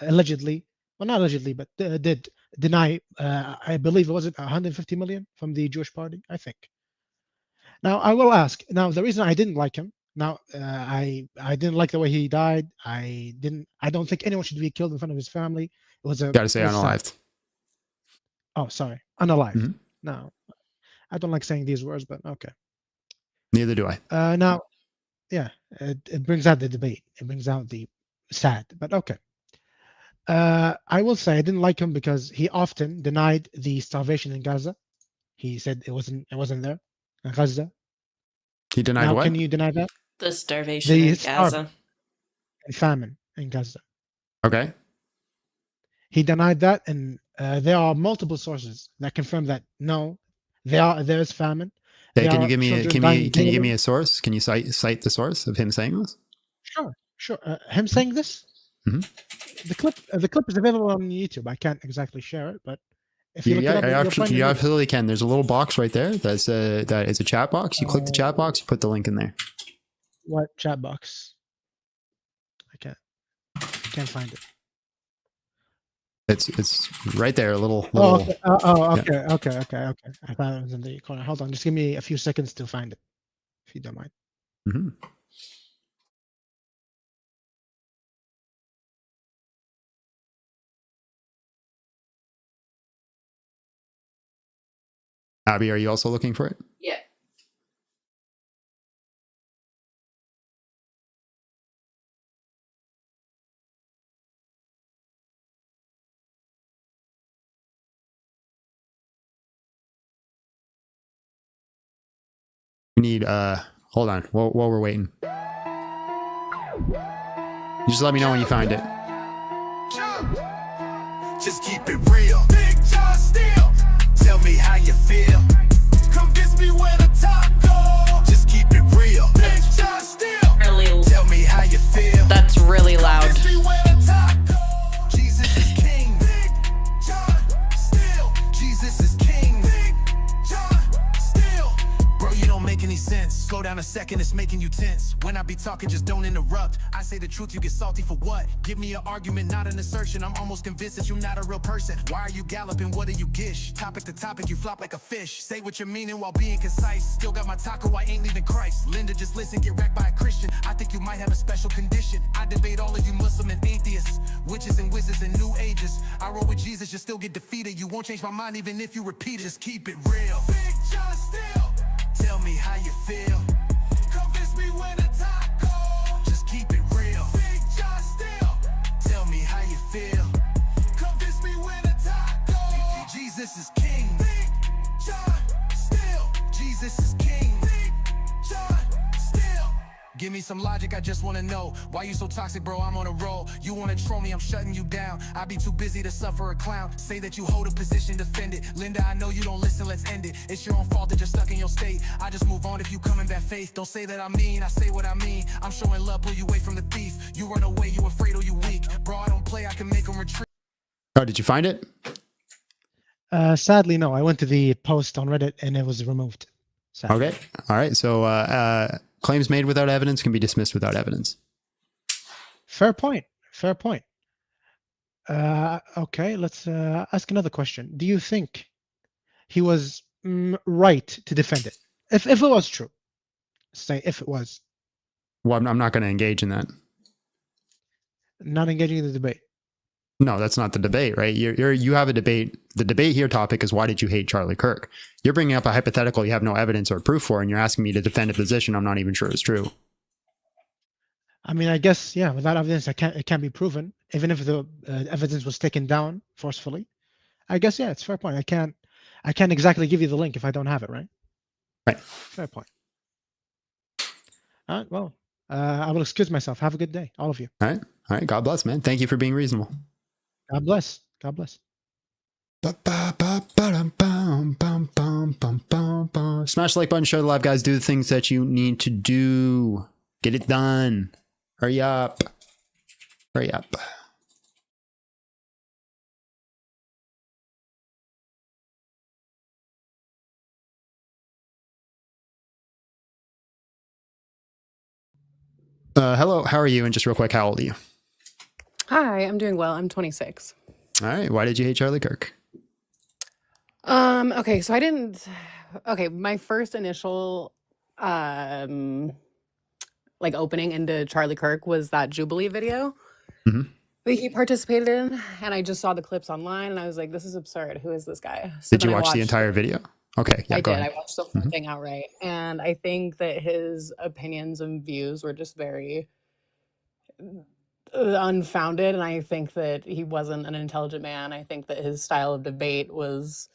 [SPEAKER 16] allegedly, well, not allegedly, but did deny. I believe it was 150 million from the Jewish party, I think. Now I will ask. Now the reason I didn't like him. Now I didn't like the way he died. I don't think anyone should be killed in front of his family. It was a.
[SPEAKER 2] Gotta say unalived.
[SPEAKER 16] Oh, sorry, unalived.
[SPEAKER 2] Mm-hmm.
[SPEAKER 16] No, I don't like saying these words, but okay.
[SPEAKER 2] Neither do I.
[SPEAKER 16] Now, yeah, it brings out the debate. It brings out the sad, but okay. I will say I didn't like him because he often denied the starvation in Gaza. He said it wasn't there in Gaza.
[SPEAKER 2] He denied what?
[SPEAKER 16] Can you deny that?
[SPEAKER 3] The starvation in Gaza.
[SPEAKER 16] And famine in Gaza.
[SPEAKER 2] Okay.
[SPEAKER 16] He denied that, and there are multiple sources that confirm that no, there is famine.
[SPEAKER 2] Hey, can you give me a source? Can you cite the source of him saying this?
[SPEAKER 16] Sure. Him saying this.
[SPEAKER 2] Mm-hmm.
[SPEAKER 16] The clip is available on YouTube. I can't exactly share it, but if you look it up,
[SPEAKER 2] you absolutely can. There's a little box right there that is a chat box. You click the chat box, you put the link in there.
[SPEAKER 16] What chat box? I can't find it.
[SPEAKER 2] It's right there. A little.
[SPEAKER 16] Okay.
[SPEAKER 2] Yeah.
[SPEAKER 16] Okay. I thought it was in the corner. Hold on, just give me a few seconds to find it, if you don't mind.
[SPEAKER 2] Mm-hmm. Abby, are you also looking for it?
[SPEAKER 3] Yeah.
[SPEAKER 2] We need hold on while we're waiting. Just let me know when you find it.
[SPEAKER 1] Just keep it real. Big John Steel. Tell me how you feel. Convince me where the top go. Just keep it real. Big John Steel.
[SPEAKER 3] Really.
[SPEAKER 1] Tell me how you feel.
[SPEAKER 3] That's really loud.
[SPEAKER 1] Convince me where the top go. Jesus is king. Big John Steel. Jesus is king. Big John Steel. Bro, you don't make any sense. Slow down a second, it's making you tense. When I be talking, just don't interrupt. I say the truth, you get salty for what? Give me an argument, not an assertion. I'm almost convinced that you're not a real person. Why are you galloping? What do you gish? Topic to topic, you flop like a fish. Say what you're meaning while being concise. Still got my taco, I ain't leaving Christ. Linda, just listen, get wrecked by a Christian. I think you might have a special condition. I debate all of you Muslim and atheists, witches and wizards and new ages. I roll with Jesus, you still get defeated. You won't change my mind even if you repeat it. Just keep it real. Big John Steel. Tell me how you feel. Convince me when the top go. Just keep it real. Big John Steel. Tell me how you feel. Convince me when the top go. Jesus is king. Big John Steel. Jesus is king. Big John Steel. Give me some logic, I just wanna know. Why you so toxic, bro? I'm on a roll. You wanna troll me, I'm shutting you down. I be too busy to suffer a clown. Say that you hold a position, defend it. Linda, I know you don't listen, let's end it. It's your own fault that you're stuck in your state. I just move on if you come in that faith. Don't say that I mean, I say what I mean. I'm showing love, pull you away from the thief. You run away, you afraid or you weak. Bro, I don't play, I can make them retreat.
[SPEAKER 2] Oh, did you find it?
[SPEAKER 16] Sadly, no. I went to the post on Reddit and it was removed. Sadly.
[SPEAKER 2] Okay. All right. So claims made without evidence can be dismissed without evidence.
[SPEAKER 16] Fair point. Okay, let's ask another question. Do you think he was right to defend it? If it was true, say if it was
[SPEAKER 2] Well, I'm not going to engage in that.
[SPEAKER 16] Not engaging in the debate.
[SPEAKER 2] No, that's not the debate, right? You have a debate. The debate here topic is why did you hate Charlie Kirk? You're bringing up a hypothetical you have no evidence or proof for, and you're asking me to defend a position I'm not even sure is true.
[SPEAKER 16] I mean, I guess, yeah, without evidence, it can't be proven, even if the evidence was taken down forcefully. I guess, yeah, it's a fair point. I can't exactly give you the link if I don't have it, right?
[SPEAKER 2] Right.
[SPEAKER 16] Fair point. All right, well, I will excuse myself. Have a good day, all of you.
[SPEAKER 2] All right. God bless, man. Thank you for being reasonable.
[SPEAKER 16] God bless. God bless.
[SPEAKER 2] Smash the like button, share the live, guys. Do the things that you need to do. Get it done. Hurry up. Hurry up. Hello, how are you? And just real quick, how old are you?
[SPEAKER 17] Hi, I'm doing well. I'm 26.
[SPEAKER 2] All right. Why did you hate Charlie Kirk?
[SPEAKER 17] Okay, so I didn't. Okay, my first initial, like opening into Charlie Kirk was that Jubilee video
[SPEAKER 2] Mhm.
[SPEAKER 17] that he participated in, and I just saw the clips online, and I was like, "This is absurd. Who is this guy?" So
[SPEAKER 2] Did you
[SPEAKER 17] then I
[SPEAKER 2] watch the
[SPEAKER 17] watched
[SPEAKER 2] entire video? Okay. Yeah,
[SPEAKER 17] I
[SPEAKER 2] go
[SPEAKER 17] did.
[SPEAKER 2] ahead.
[SPEAKER 17] I watched the whole
[SPEAKER 2] Mhm.
[SPEAKER 17] thing outright, and I think that his opinions and views were just very unfounded, and I think that he wasn't an intelligent man. I think that his style of debate was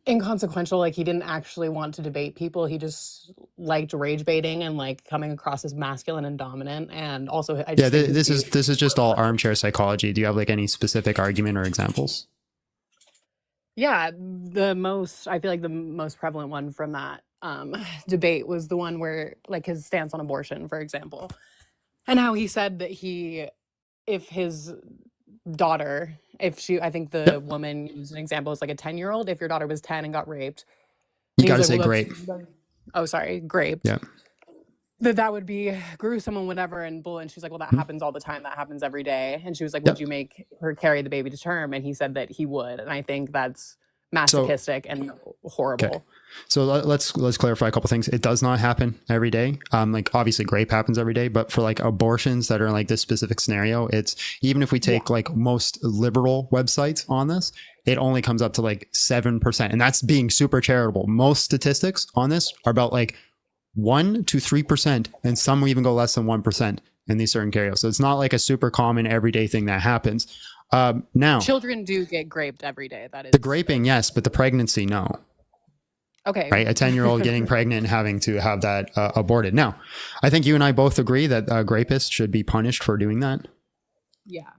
[SPEAKER 17] inconsequential. Like, he didn't actually want to debate people. He just liked rage baiting and like coming across as masculine and dominant. And also, I
[SPEAKER 2] Yeah,
[SPEAKER 17] just think his
[SPEAKER 2] this is
[SPEAKER 17] views
[SPEAKER 2] this is just all armchair psychology. Do you have like any specific argument or examples?
[SPEAKER 17] Yeah, I feel like the most prevalent one from that debate was the one where, like, his stance on abortion, for example, and how he said that if his daughter, I think the woman used an example as like a 10-year-old, if your daughter was 10 and got raped,
[SPEAKER 2] You
[SPEAKER 17] and he
[SPEAKER 2] got to
[SPEAKER 17] was
[SPEAKER 2] say
[SPEAKER 17] like,
[SPEAKER 2] grape.
[SPEAKER 17] oh, sorry, raped.
[SPEAKER 2] Yeah.
[SPEAKER 17] That would be gruesome and whatever, and she's like, well, that happens all the time. That happens every day. And she was like, would you make her carry the baby to term? And he said that he would. And I think that's masochistic and horrible.
[SPEAKER 2] Okay. So let's clarify a couple things. It does not happen every day. Like obviously grape happens every day, but for like abortions that are like this specific scenario, it's even if we take like most liberal websites on this, it only comes up to like 7%. And that's being super charitable. Most statistics on this are about like 1 to 3%, and some will even go less than 1% in these certain scenarios. So it's not like a super common everyday thing that happens. Now,
[SPEAKER 17] children do get graped every day. That is
[SPEAKER 2] the graping, yes, but the pregnancy, no.
[SPEAKER 17] Okay.
[SPEAKER 2] Right, a 10-year-old getting pregnant and having to have that aborted. Now, I think you and I both agree that grapists should be punished for doing that.
[SPEAKER 17] Yeah.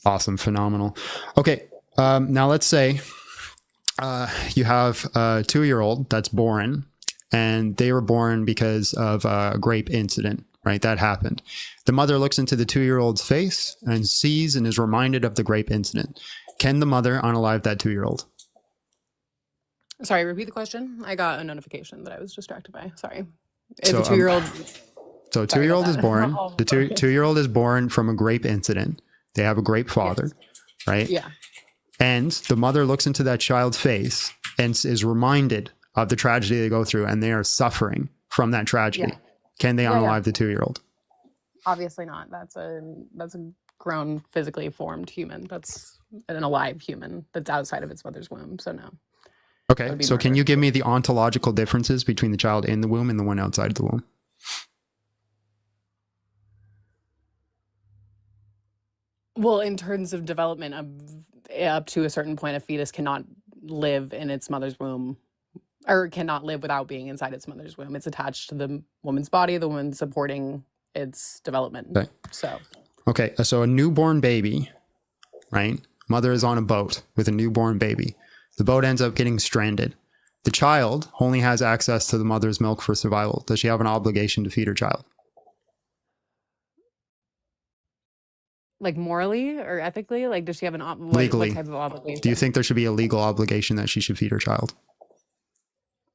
[SPEAKER 2] Awesome, phenomenal. Okay, now let's say you have a 2-year-old that's born, and they were born because of a grape incident, right? That happened. The mother looks into the 2-year-old's face and sees and is reminded of the grape incident. Can the mother unalive that 2-year-old?
[SPEAKER 17] Sorry, repeat the question. I got a notification that I was distracted by. Sorry. If
[SPEAKER 2] So,
[SPEAKER 17] a 2-year-old.
[SPEAKER 2] So a 2-year-old is born. The two-year-old is born from a grape incident. They have a grape father, right?
[SPEAKER 17] Yeah.
[SPEAKER 2] And the mother looks into that child's face and is reminded of the tragedy they go through, and they are suffering from that tragedy.
[SPEAKER 17] Yeah.
[SPEAKER 2] Can they
[SPEAKER 17] Yeah,
[SPEAKER 2] unalive the 2-year-old?
[SPEAKER 17] Obviously not. That's a grown, physically formed human. That's an alive human that's outside of its mother's womb. So no.
[SPEAKER 2] Okay, so can you give me the ontological differences between the child in the womb and the one outside the womb?
[SPEAKER 17] Well, in terms of development, up to a certain point, a fetus cannot live in its mother's womb, or cannot live without being inside its mother's womb. It's attached to the woman's body, the woman supporting its development.
[SPEAKER 2] Okay.
[SPEAKER 17] So
[SPEAKER 2] So a newborn baby, right? Mother is on a boat with a newborn baby. The boat ends up getting stranded. The child only has access to the mother's milk for survival. Does she have an obligation to feed her child?
[SPEAKER 17] like morally or ethically, like does she have
[SPEAKER 2] Legally.
[SPEAKER 17] what type of obligation?
[SPEAKER 2] Do you think there should be a legal obligation that she should feed her child?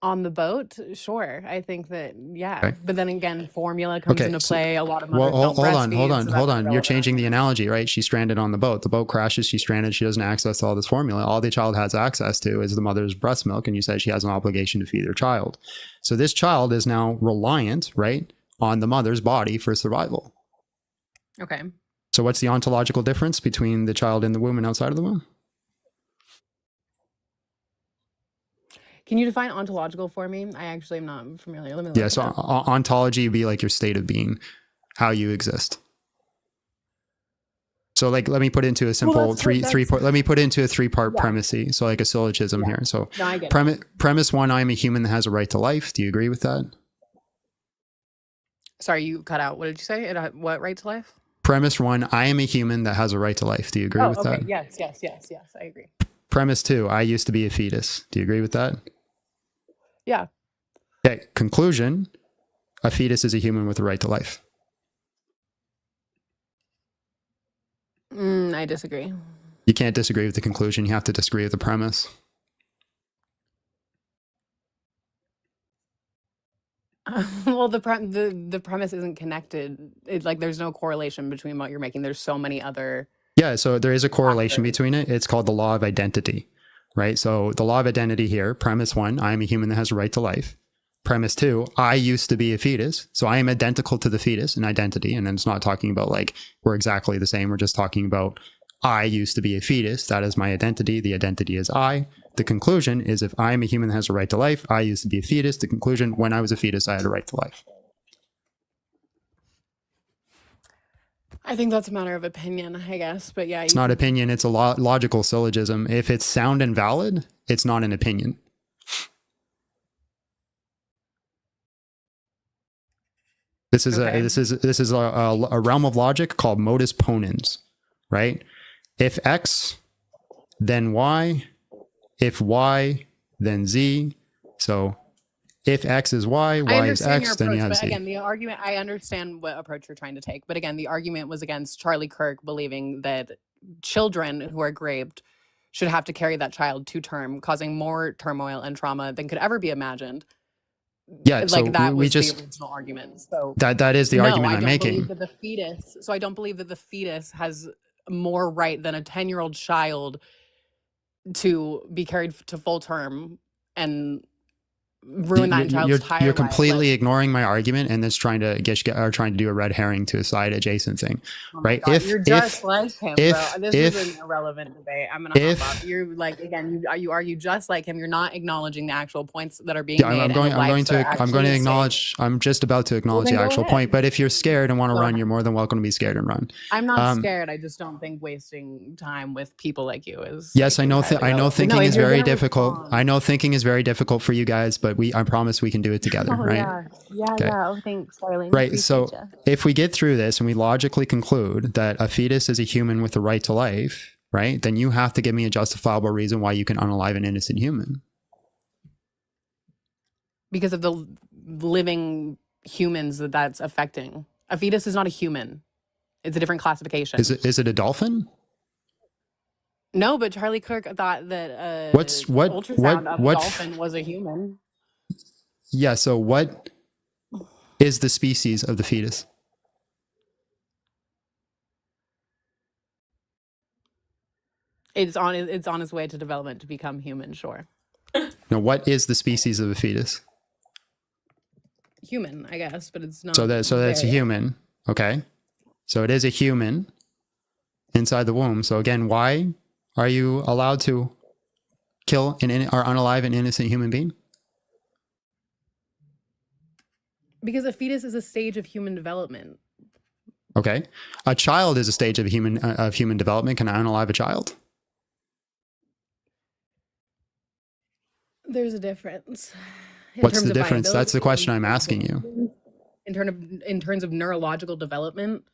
[SPEAKER 17] On the boat? Sure. I think that, yeah.
[SPEAKER 2] Okay.
[SPEAKER 17] But then again, formula comes into play. A lot of mothers
[SPEAKER 2] Well,
[SPEAKER 17] don't breastfeed, so that's
[SPEAKER 2] hold on. You're
[SPEAKER 17] irrelevant.
[SPEAKER 2] changing the analogy, right? She's stranded on the boat. The boat crashes. She's stranded. She doesn't access to all this formula. All the child has access to is the mother's breast milk. And you said she has an obligation to feed her child. So this child is now reliant, right, on the mother's body for survival.
[SPEAKER 17] Okay.
[SPEAKER 2] So what's the ontological difference between the child in the womb and outside of the womb?
[SPEAKER 17] Can you define ontological for me? I actually am not familiar. Let me look
[SPEAKER 2] Yeah,
[SPEAKER 17] it
[SPEAKER 2] so
[SPEAKER 17] up.
[SPEAKER 2] ontology would be like your state of being, how you exist. So like, let me put into a simple let me put into a three-part premise. So like a syllogism here. So
[SPEAKER 17] No, I get it.
[SPEAKER 2] premise one, I am a human that has a right to life. Do you agree with that?
[SPEAKER 17] Sorry, you cut out. What did you say? What right to life?
[SPEAKER 2] Premise one, I am a human that has a right to life. Do you agree with that?
[SPEAKER 17] Yes, I agree.
[SPEAKER 2] Premise two, I used to be a fetus. Do you agree with that?
[SPEAKER 17] Yeah.
[SPEAKER 2] Okay, conclusion, a fetus is a human with a right to life.
[SPEAKER 17] I disagree.
[SPEAKER 2] You can't disagree with the conclusion. You have to disagree with the premise.
[SPEAKER 17] Well, the premise isn't connected. It's like there's no correlation between what you're making. There's so many other.
[SPEAKER 2] Yeah, so there is a correlation between it. It's called the law of identity, right? So the law of identity here, premise one, I am a human that has a right to life. Premise two, I used to be a fetus. So I am identical to the fetus in identity. And then it's not talking about like, we're exactly the same. We're just talking about I used to be a fetus. That is my identity. The identity is I. The conclusion is if I am a human that has a right to life, I used to be a fetus. The conclusion, when I was a fetus, I had a right to life.
[SPEAKER 17] I think that's a matter of opinion, I guess. But yeah,
[SPEAKER 2] It's not opinion. It's a logical syllogism. If it's sound and valid, it's not an opinion. This is a realm of logic called modus ponens, right? If X, then Y. If Y, then Z. So if X is Y, Y is X, then you have
[SPEAKER 17] but
[SPEAKER 2] Z.
[SPEAKER 17] again, the argument, I understand what approach you're trying to take. But again, the argument was against Charlie Kirk believing that children who are raped should have to carry that child to term, causing more turmoil and trauma than could ever be imagined.
[SPEAKER 2] Yeah,
[SPEAKER 17] like
[SPEAKER 2] so
[SPEAKER 17] that was
[SPEAKER 2] just
[SPEAKER 17] the original argument. So
[SPEAKER 2] that is the argument I'm making.
[SPEAKER 17] Believe that the fetus. So I don't believe that the fetus has more right than a 10-year-old child to be carried to full term and ruin that child's entire
[SPEAKER 2] You're
[SPEAKER 17] life.
[SPEAKER 2] completely ignoring my argument and just trying to trying to do a red herring to a side adjacent thing, right?
[SPEAKER 17] God, you're just like him, bro. This is an irrelevant debate. I'm gonna hop off. You're like, again, you argue just like him. You're not acknowledging the actual points that are being made. I'm going
[SPEAKER 2] to acknowledge. I'm just about to acknowledge the actual point. But if you're scared and want to run, you're more than welcome to be scared and run.
[SPEAKER 17] I'm not scared. I just don't think wasting time with people like you is.
[SPEAKER 2] Yes, I know. I know thinking is very difficult. I know thinking is very difficult for you guys, but I promise we can do it together, right?
[SPEAKER 17] Yeah. Oh, thanks, darling.
[SPEAKER 2] Right. So if we get through this and we logically conclude that a fetus is a human with the right to life, right, then you have to give me a justifiable reason why you can unalive an innocent human.
[SPEAKER 17] Because of the living humans that's affecting. A fetus is not a human. It's a different classification.
[SPEAKER 2] Is it a dolphin?
[SPEAKER 17] No, but Charlie Kirk thought that
[SPEAKER 2] ultrasound
[SPEAKER 17] of a dolphin was a human.
[SPEAKER 2] Yeah, so what is the species of the fetus?
[SPEAKER 17] It's on its way to development to become human, sure.
[SPEAKER 2] Now, what is the species of a fetus?
[SPEAKER 17] Human, I guess, but it's not.
[SPEAKER 2] So that's a human, okay? So it is a human inside the womb. So again, why are you allowed to kill or unalive an innocent human being?
[SPEAKER 17] Because a fetus is a stage of human development.
[SPEAKER 2] Okay. A child is a stage of human development. Can I unalive a child?
[SPEAKER 17] There's a difference.
[SPEAKER 2] What's the difference? That's the question I'm asking you.
[SPEAKER 17] In terms of neurological development,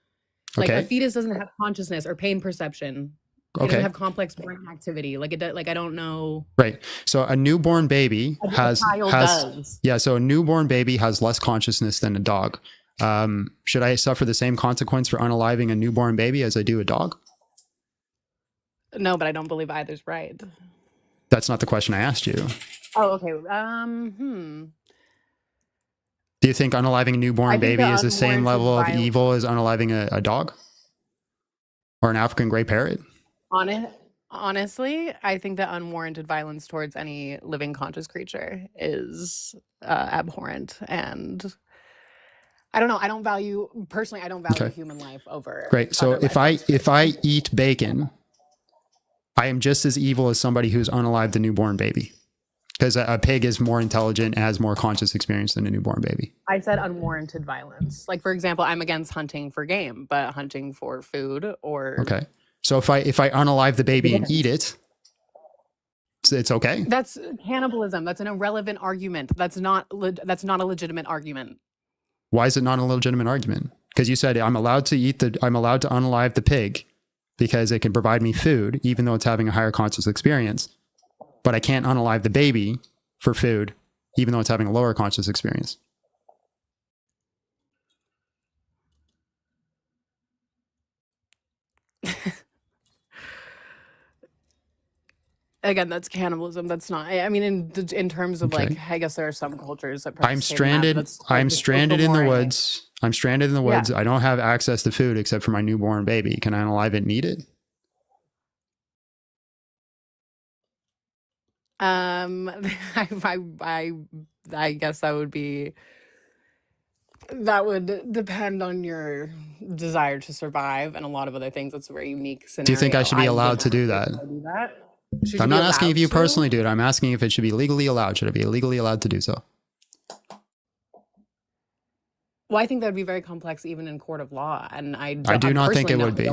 [SPEAKER 17] like a fetus doesn't have consciousness or pain perception. It doesn't have complex brain activity. Like I don't know.
[SPEAKER 2] Right. So a newborn baby has so a newborn baby has less consciousness than a dog. Should I suffer the same consequence for unaliving a newborn baby as I do a dog?
[SPEAKER 17] No, but I don't believe either's right.
[SPEAKER 2] That's not the question I asked you.
[SPEAKER 17] Oh, okay.
[SPEAKER 2] Do you think unaliving a newborn baby is the same level of evil as unaliving a dog? Or an African gray parrot?
[SPEAKER 17] Honestly, I think that unwarranted violence towards any living conscious creature is abhorrent, and I don't know. I don't value human life over.
[SPEAKER 2] Great. So
[SPEAKER 17] other
[SPEAKER 2] if
[SPEAKER 17] life.
[SPEAKER 2] I eat bacon, I am just as evil as somebody who's unalived a newborn baby. Because a pig is more intelligent, has more conscious experience than a newborn baby.
[SPEAKER 17] I said unwarranted violence. Like, for example, I'm against hunting for game, but hunting for food or
[SPEAKER 2] Okay. So if I unalive the baby and eat it, it's okay.
[SPEAKER 17] that's cannibalism. That's an irrelevant argument. That's not a legitimate argument.
[SPEAKER 2] Why is it not a legitimate argument? Because you said I'm allowed to unalive the pig because it can provide me food, even though it's having a higher conscious experience. But I can't unalive the baby for food, even though it's having a lower conscious experience.
[SPEAKER 17] Again, that's cannibalism. That's not. I mean, in terms of
[SPEAKER 2] Okay.
[SPEAKER 17] like, I guess there are some cultures that
[SPEAKER 2] I'm stranded. I'm stranded in the woods. I'm stranded in the woods. I don't have access to food except for my newborn baby. Can I unalive it and eat it?
[SPEAKER 17] I guess that would depend on your desire to survive and a lot of other things. It's a very unique scenario.
[SPEAKER 2] Do you think I should be allowed to do that? I'm not asking if you personally do it. I'm asking if it should be legally allowed. Should it be legally allowed to do so?
[SPEAKER 17] Well, I think that would be very complex even in court of law, and I
[SPEAKER 2] do not think it would be.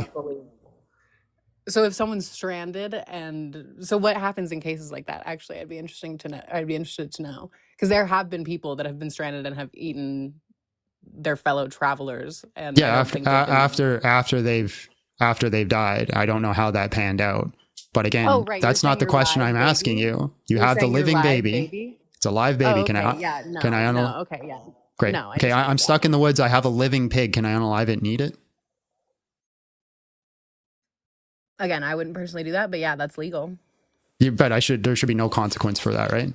[SPEAKER 17] So if someone's stranded, and so what happens in cases like that? Actually, I'd be interested to know because there have been people that have been stranded and have eaten their fellow travelers. And
[SPEAKER 2] Yeah, after they've died. I don't know how that panned out. But again, that's not the question I'm asking you. You're have the living baby. It's a live baby. Can I?
[SPEAKER 17] Yeah, no,
[SPEAKER 2] can I unalive?
[SPEAKER 17] no, okay, yeah.
[SPEAKER 2] Great.
[SPEAKER 17] No,
[SPEAKER 2] Okay, I'm stuck in the woods. I have a living pig. Can I unalive it and eat it?
[SPEAKER 17] Again, I wouldn't personally do that, but yeah, that's legal.
[SPEAKER 2] But there should be no consequence for that, right?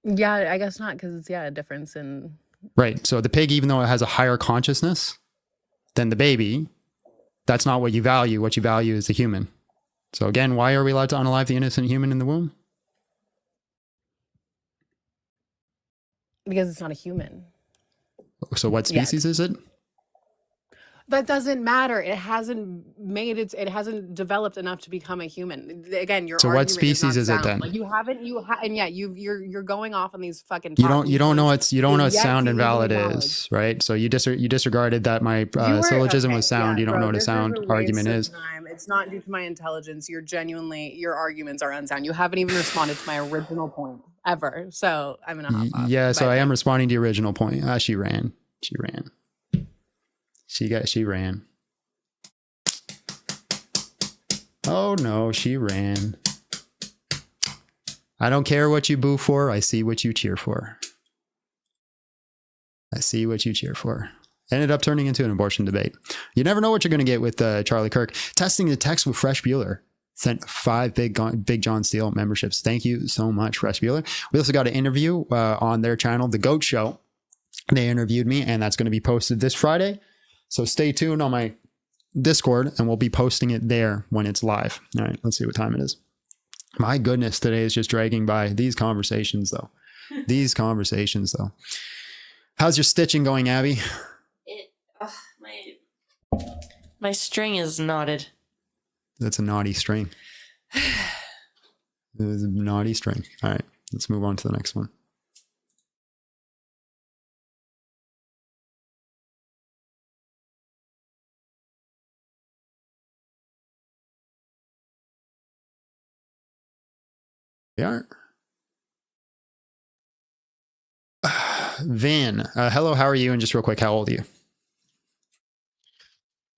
[SPEAKER 17] Yeah, I guess not, because it's a difference in.
[SPEAKER 2] Right. So the pig, even though it has a higher consciousness than the baby, that's not what you value. What you value is the human. So again, why are we allowed to unalive the innocent human in the womb?
[SPEAKER 17] Because it's not a human.
[SPEAKER 2] So what species is it?
[SPEAKER 17] That doesn't matter. It hasn't developed enough to become a human. Again, your
[SPEAKER 2] So what species is it then?
[SPEAKER 17] Like you're going off on these fucking.
[SPEAKER 2] You don't know what sound and valid is, right? So you disregarded that my syllogism was sound. You don't know what a sound argument is.
[SPEAKER 17] It's not due to my intelligence. Your arguments are unsound. You haven't even responded to my original point ever. So I'm gonna hop off.
[SPEAKER 2] Yeah, so I am responding to your original point. She ran. She ran. Oh no, she ran. I don't care what you boo for. I see what you cheer for. Ended up turning into an abortion debate. You never know what you're going to get with Charlie Kirk. Testing the text with Fresh Bueller. Sent 5 Big John Steele memberships. Thank you so much, Fresh Bueller. We also got an interview on their channel, The Goat Show. They interviewed me, and that's going to be posted this Friday. So stay tuned on my Discord, and we'll be posting it there when it's live. All right, let's see what time it is. My goodness, today is just dragging by. These conversations, though. How's your stitching going, Abby?
[SPEAKER 3] My string is knotted.
[SPEAKER 2] That's a naughty string. It was a naughty string. All right, let's move on to the next one. They are. Van, hello, how are you? And just real quick, how old are you?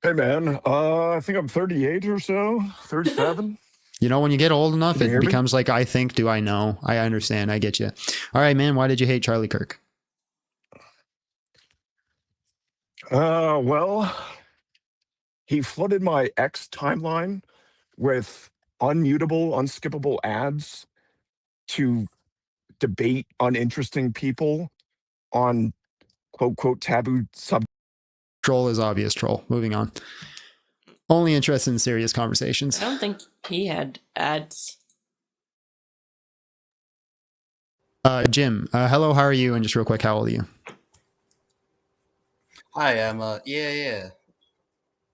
[SPEAKER 18] Hey man, I think I'm 38 or so, 37.
[SPEAKER 2] You know, when you get old enough,
[SPEAKER 18] Can you
[SPEAKER 2] it
[SPEAKER 18] hear me?
[SPEAKER 2] becomes like, I think, do I know? I understand, I get you. All right, man, why did you hate Charlie Kirk?
[SPEAKER 18] Well, he flooded my X timeline with unmutable, unskippable ads to debate uninteresting people on quote taboo subjects.
[SPEAKER 2] Troll is obvious troll. Moving on. Only interested in serious conversations.
[SPEAKER 3] I don't think he had ads.
[SPEAKER 2] Jim, hello, how are you? And just real quick, how old are you?
[SPEAKER 19] Hi, I'm yeah.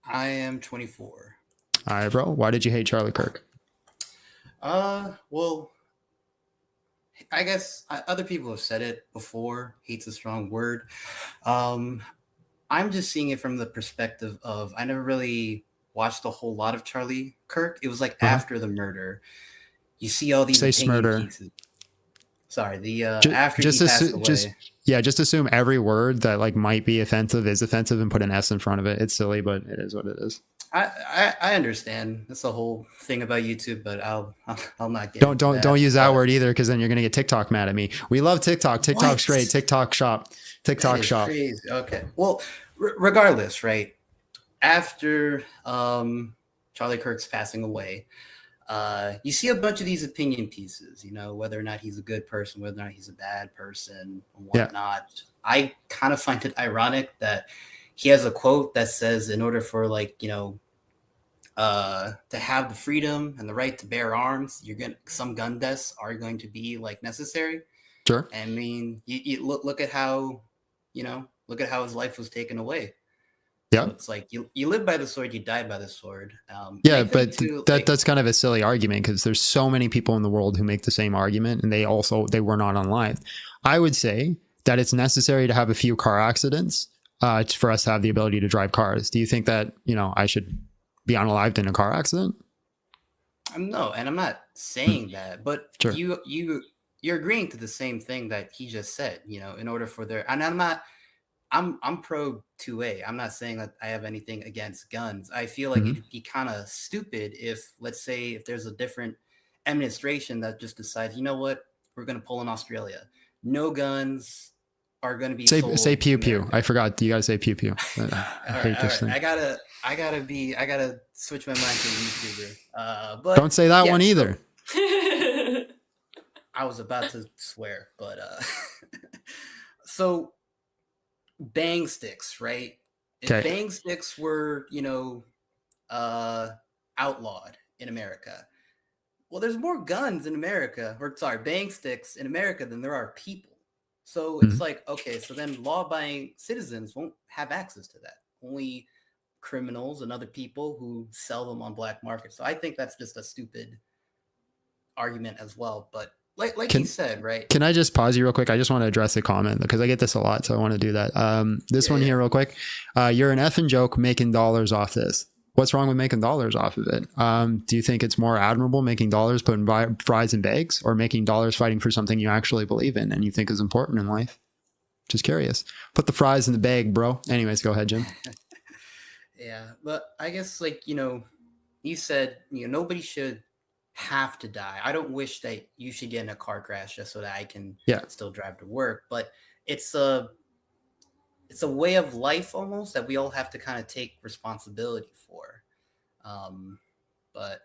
[SPEAKER 19] I am 24.
[SPEAKER 2] All right, bro. Why did you hate Charlie Kirk?
[SPEAKER 19] Well, I guess other people have said it before. Hate's a strong word. I'm just seeing it from the perspective of I never really watched a whole lot of Charlie Kirk. It was like after the murder. You see all these opinion pieces. Sorry, after he passed away.
[SPEAKER 2] Just assume every word that like might be offensive is offensive and put an S in front of it. It's silly, but it is what it is.
[SPEAKER 19] I understand. That's the whole thing about YouTube, but I'll not get.
[SPEAKER 2] Don't use that word either, because then you're gonna get TikTok mad at me. We love TikTok. TikTok's great. TikTok shop. TikTok shop.
[SPEAKER 19] Crazy. Okay. Well, regardless, right? After Charlie Kirk's passing away, you see a bunch of these opinion pieces. You know, whether or not he's a good person, whether or not he's a bad person, and whatnot. Yeah. I kind of find it ironic that he has a quote that says, in order for to have the freedom and the right to bear arms, some gun deaths are going to be like necessary.
[SPEAKER 2] Sure.
[SPEAKER 19] I mean, you look at how, look at how his life was taken away.
[SPEAKER 2] Yeah.
[SPEAKER 19] So it's like you live by the sword, you die by the sword.
[SPEAKER 2] Yeah, but that's kind of a silly argument, because there's so many people in the world who make the same argument, and they were not unalived. I would say that it's necessary to have a few car accidents for us to have the ability to drive cars. Do you think that, I should be unalived in a car accident?
[SPEAKER 19] No, and I'm not saying that, but
[SPEAKER 2] sure.
[SPEAKER 19] You're agreeing to the same thing that he just said, in order for and I'm pro 2A. I'm not saying that I have anything against guns. I feel like it'd be kind of stupid if, let's say, if there's a different administration that just decides, you know what, we're going to pull in Australia. No guns are going to be
[SPEAKER 2] say pew pew. I forgot. You gotta say pew pew. I hate this thing.
[SPEAKER 19] I gotta switch my mind to a YouTuber. But
[SPEAKER 2] don't say that one either.
[SPEAKER 19] I was about to swear, but so bang sticks, right? If bang sticks were, outlawed in America, well, there's more guns in America, bang sticks in America than there are people. So it's like, okay, so then law-abiding citizens won't have access to that. Only criminals and other people who sell them on black market. So I think that's just a stupid argument as well. But like you said, right?
[SPEAKER 2] Can I just pause you real quick? I just want to address a comment, because I get this a lot, so I want to do that. This one here real quick. You're an effing joke making dollars off this. What's wrong with making dollars off of it? Do you think it's more admirable making dollars putting fries in bags, or making dollars fighting for something you actually believe in and you think is important in life? Just curious. Put the fries in the bag, bro. Anyways, go ahead, Jim.
[SPEAKER 19] Yeah, but I guess you said, nobody should have to die. I don't wish that you should get in a car crash just so that I can still drive to work, but it's a way of life almost that we all have to kind of take responsibility for. But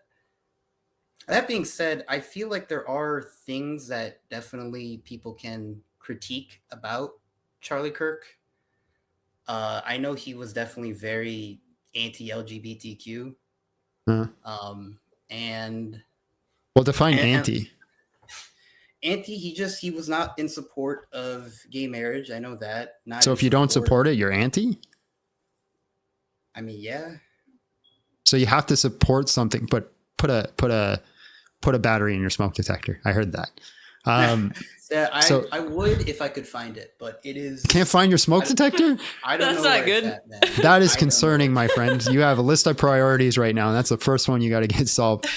[SPEAKER 19] that being said, I feel like there are things that definitely people can critique about Charlie Kirk. I know he was definitely very anti-LGBTQ. And
[SPEAKER 2] well, define anti.
[SPEAKER 19] He was not in support of gay marriage. I know that.
[SPEAKER 2] So if you don't support it, you're anti?
[SPEAKER 19] I mean, yeah.
[SPEAKER 2] So you have to support something, but put a battery in your smoke detector. I heard that.
[SPEAKER 19] I would if I could find it, but it is.
[SPEAKER 2] Can't find your smoke detector?
[SPEAKER 19] I don't know. That's not good.
[SPEAKER 2] That is concerning, my friend. You have a list of priorities right now, and that's the first one you got to get solved.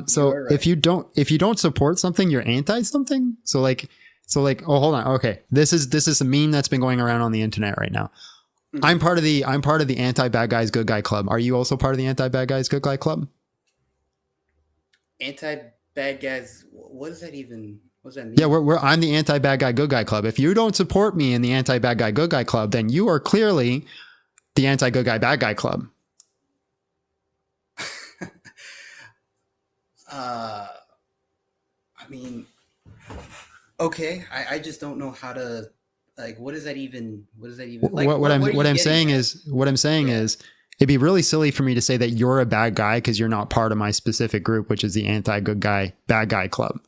[SPEAKER 2] So right. if you don't support something, you're anti something. So like, oh, hold on. Okay, this is a meme that's been going around on the internet right now. Mm-hmm. I'm part of the anti bad guys good guy club. Are you also part of the anti bad guys good guy club?
[SPEAKER 19] Anti bad guys. What does that mean?
[SPEAKER 2] Yeah, I'm the anti bad guy good guy club. If you don't support me in the anti bad guy good guy club, then you are clearly the anti good guy bad guy club.
[SPEAKER 19] I mean, okay. I just don't know how to what does that even like,
[SPEAKER 2] what I'm saying is it'd be really silly for me to say that you're a bad guy because you're not part of my specific group, which is the anti good guy bad guy club.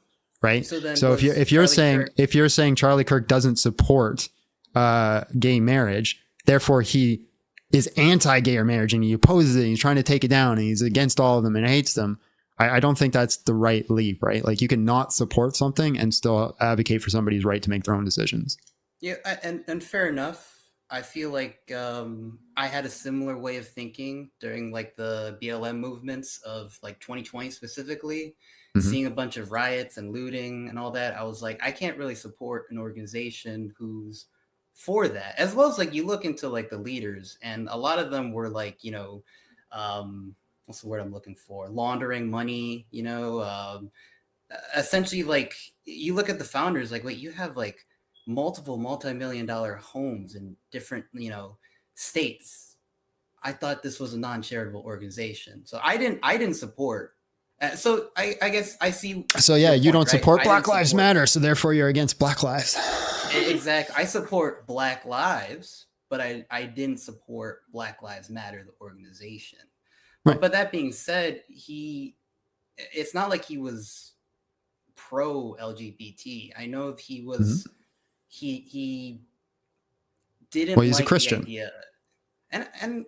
[SPEAKER 2] right?
[SPEAKER 19] So then
[SPEAKER 2] So
[SPEAKER 19] was
[SPEAKER 2] if you're
[SPEAKER 19] Charlie
[SPEAKER 2] saying
[SPEAKER 19] Kirk-
[SPEAKER 2] if you're saying Charlie Kirk doesn't support gay marriage, therefore he is anti-gay marriage and he opposes it, and he's trying to take it down, and he's against all of them and hates them. I don't think that's the right leap, right? Like you can not support something and still advocate for somebody's right to make their own decisions.
[SPEAKER 19] Yeah, and fair enough. I feel like I had a similar way of thinking during like the BLM movements of like 2020 specifically, seeing a bunch of riots and looting and all that. I was like, I can't really support an organization who's for that. As well as like you look into like the leaders, and a lot of them were like, what's the word I'm looking for? Laundering money, essentially like you look at the founders, like, wait, you have like multiple multi-million-dollar homes in different, states. I thought this was a non-charitable organization, so I didn't support. So I guess I see.
[SPEAKER 2] So yeah, you don't support
[SPEAKER 19] right?
[SPEAKER 2] Black Lives Matter, so therefore you're against Black Lives.
[SPEAKER 19] Exactly. I support Black Lives, but I didn't support Black Lives Matter, the organization.
[SPEAKER 2] Right.
[SPEAKER 19] But that being said, it's not like he was pro LGBT. I know he was. He didn't.
[SPEAKER 2] Well, he's
[SPEAKER 19] like
[SPEAKER 2] a Christian.
[SPEAKER 19] the idea. And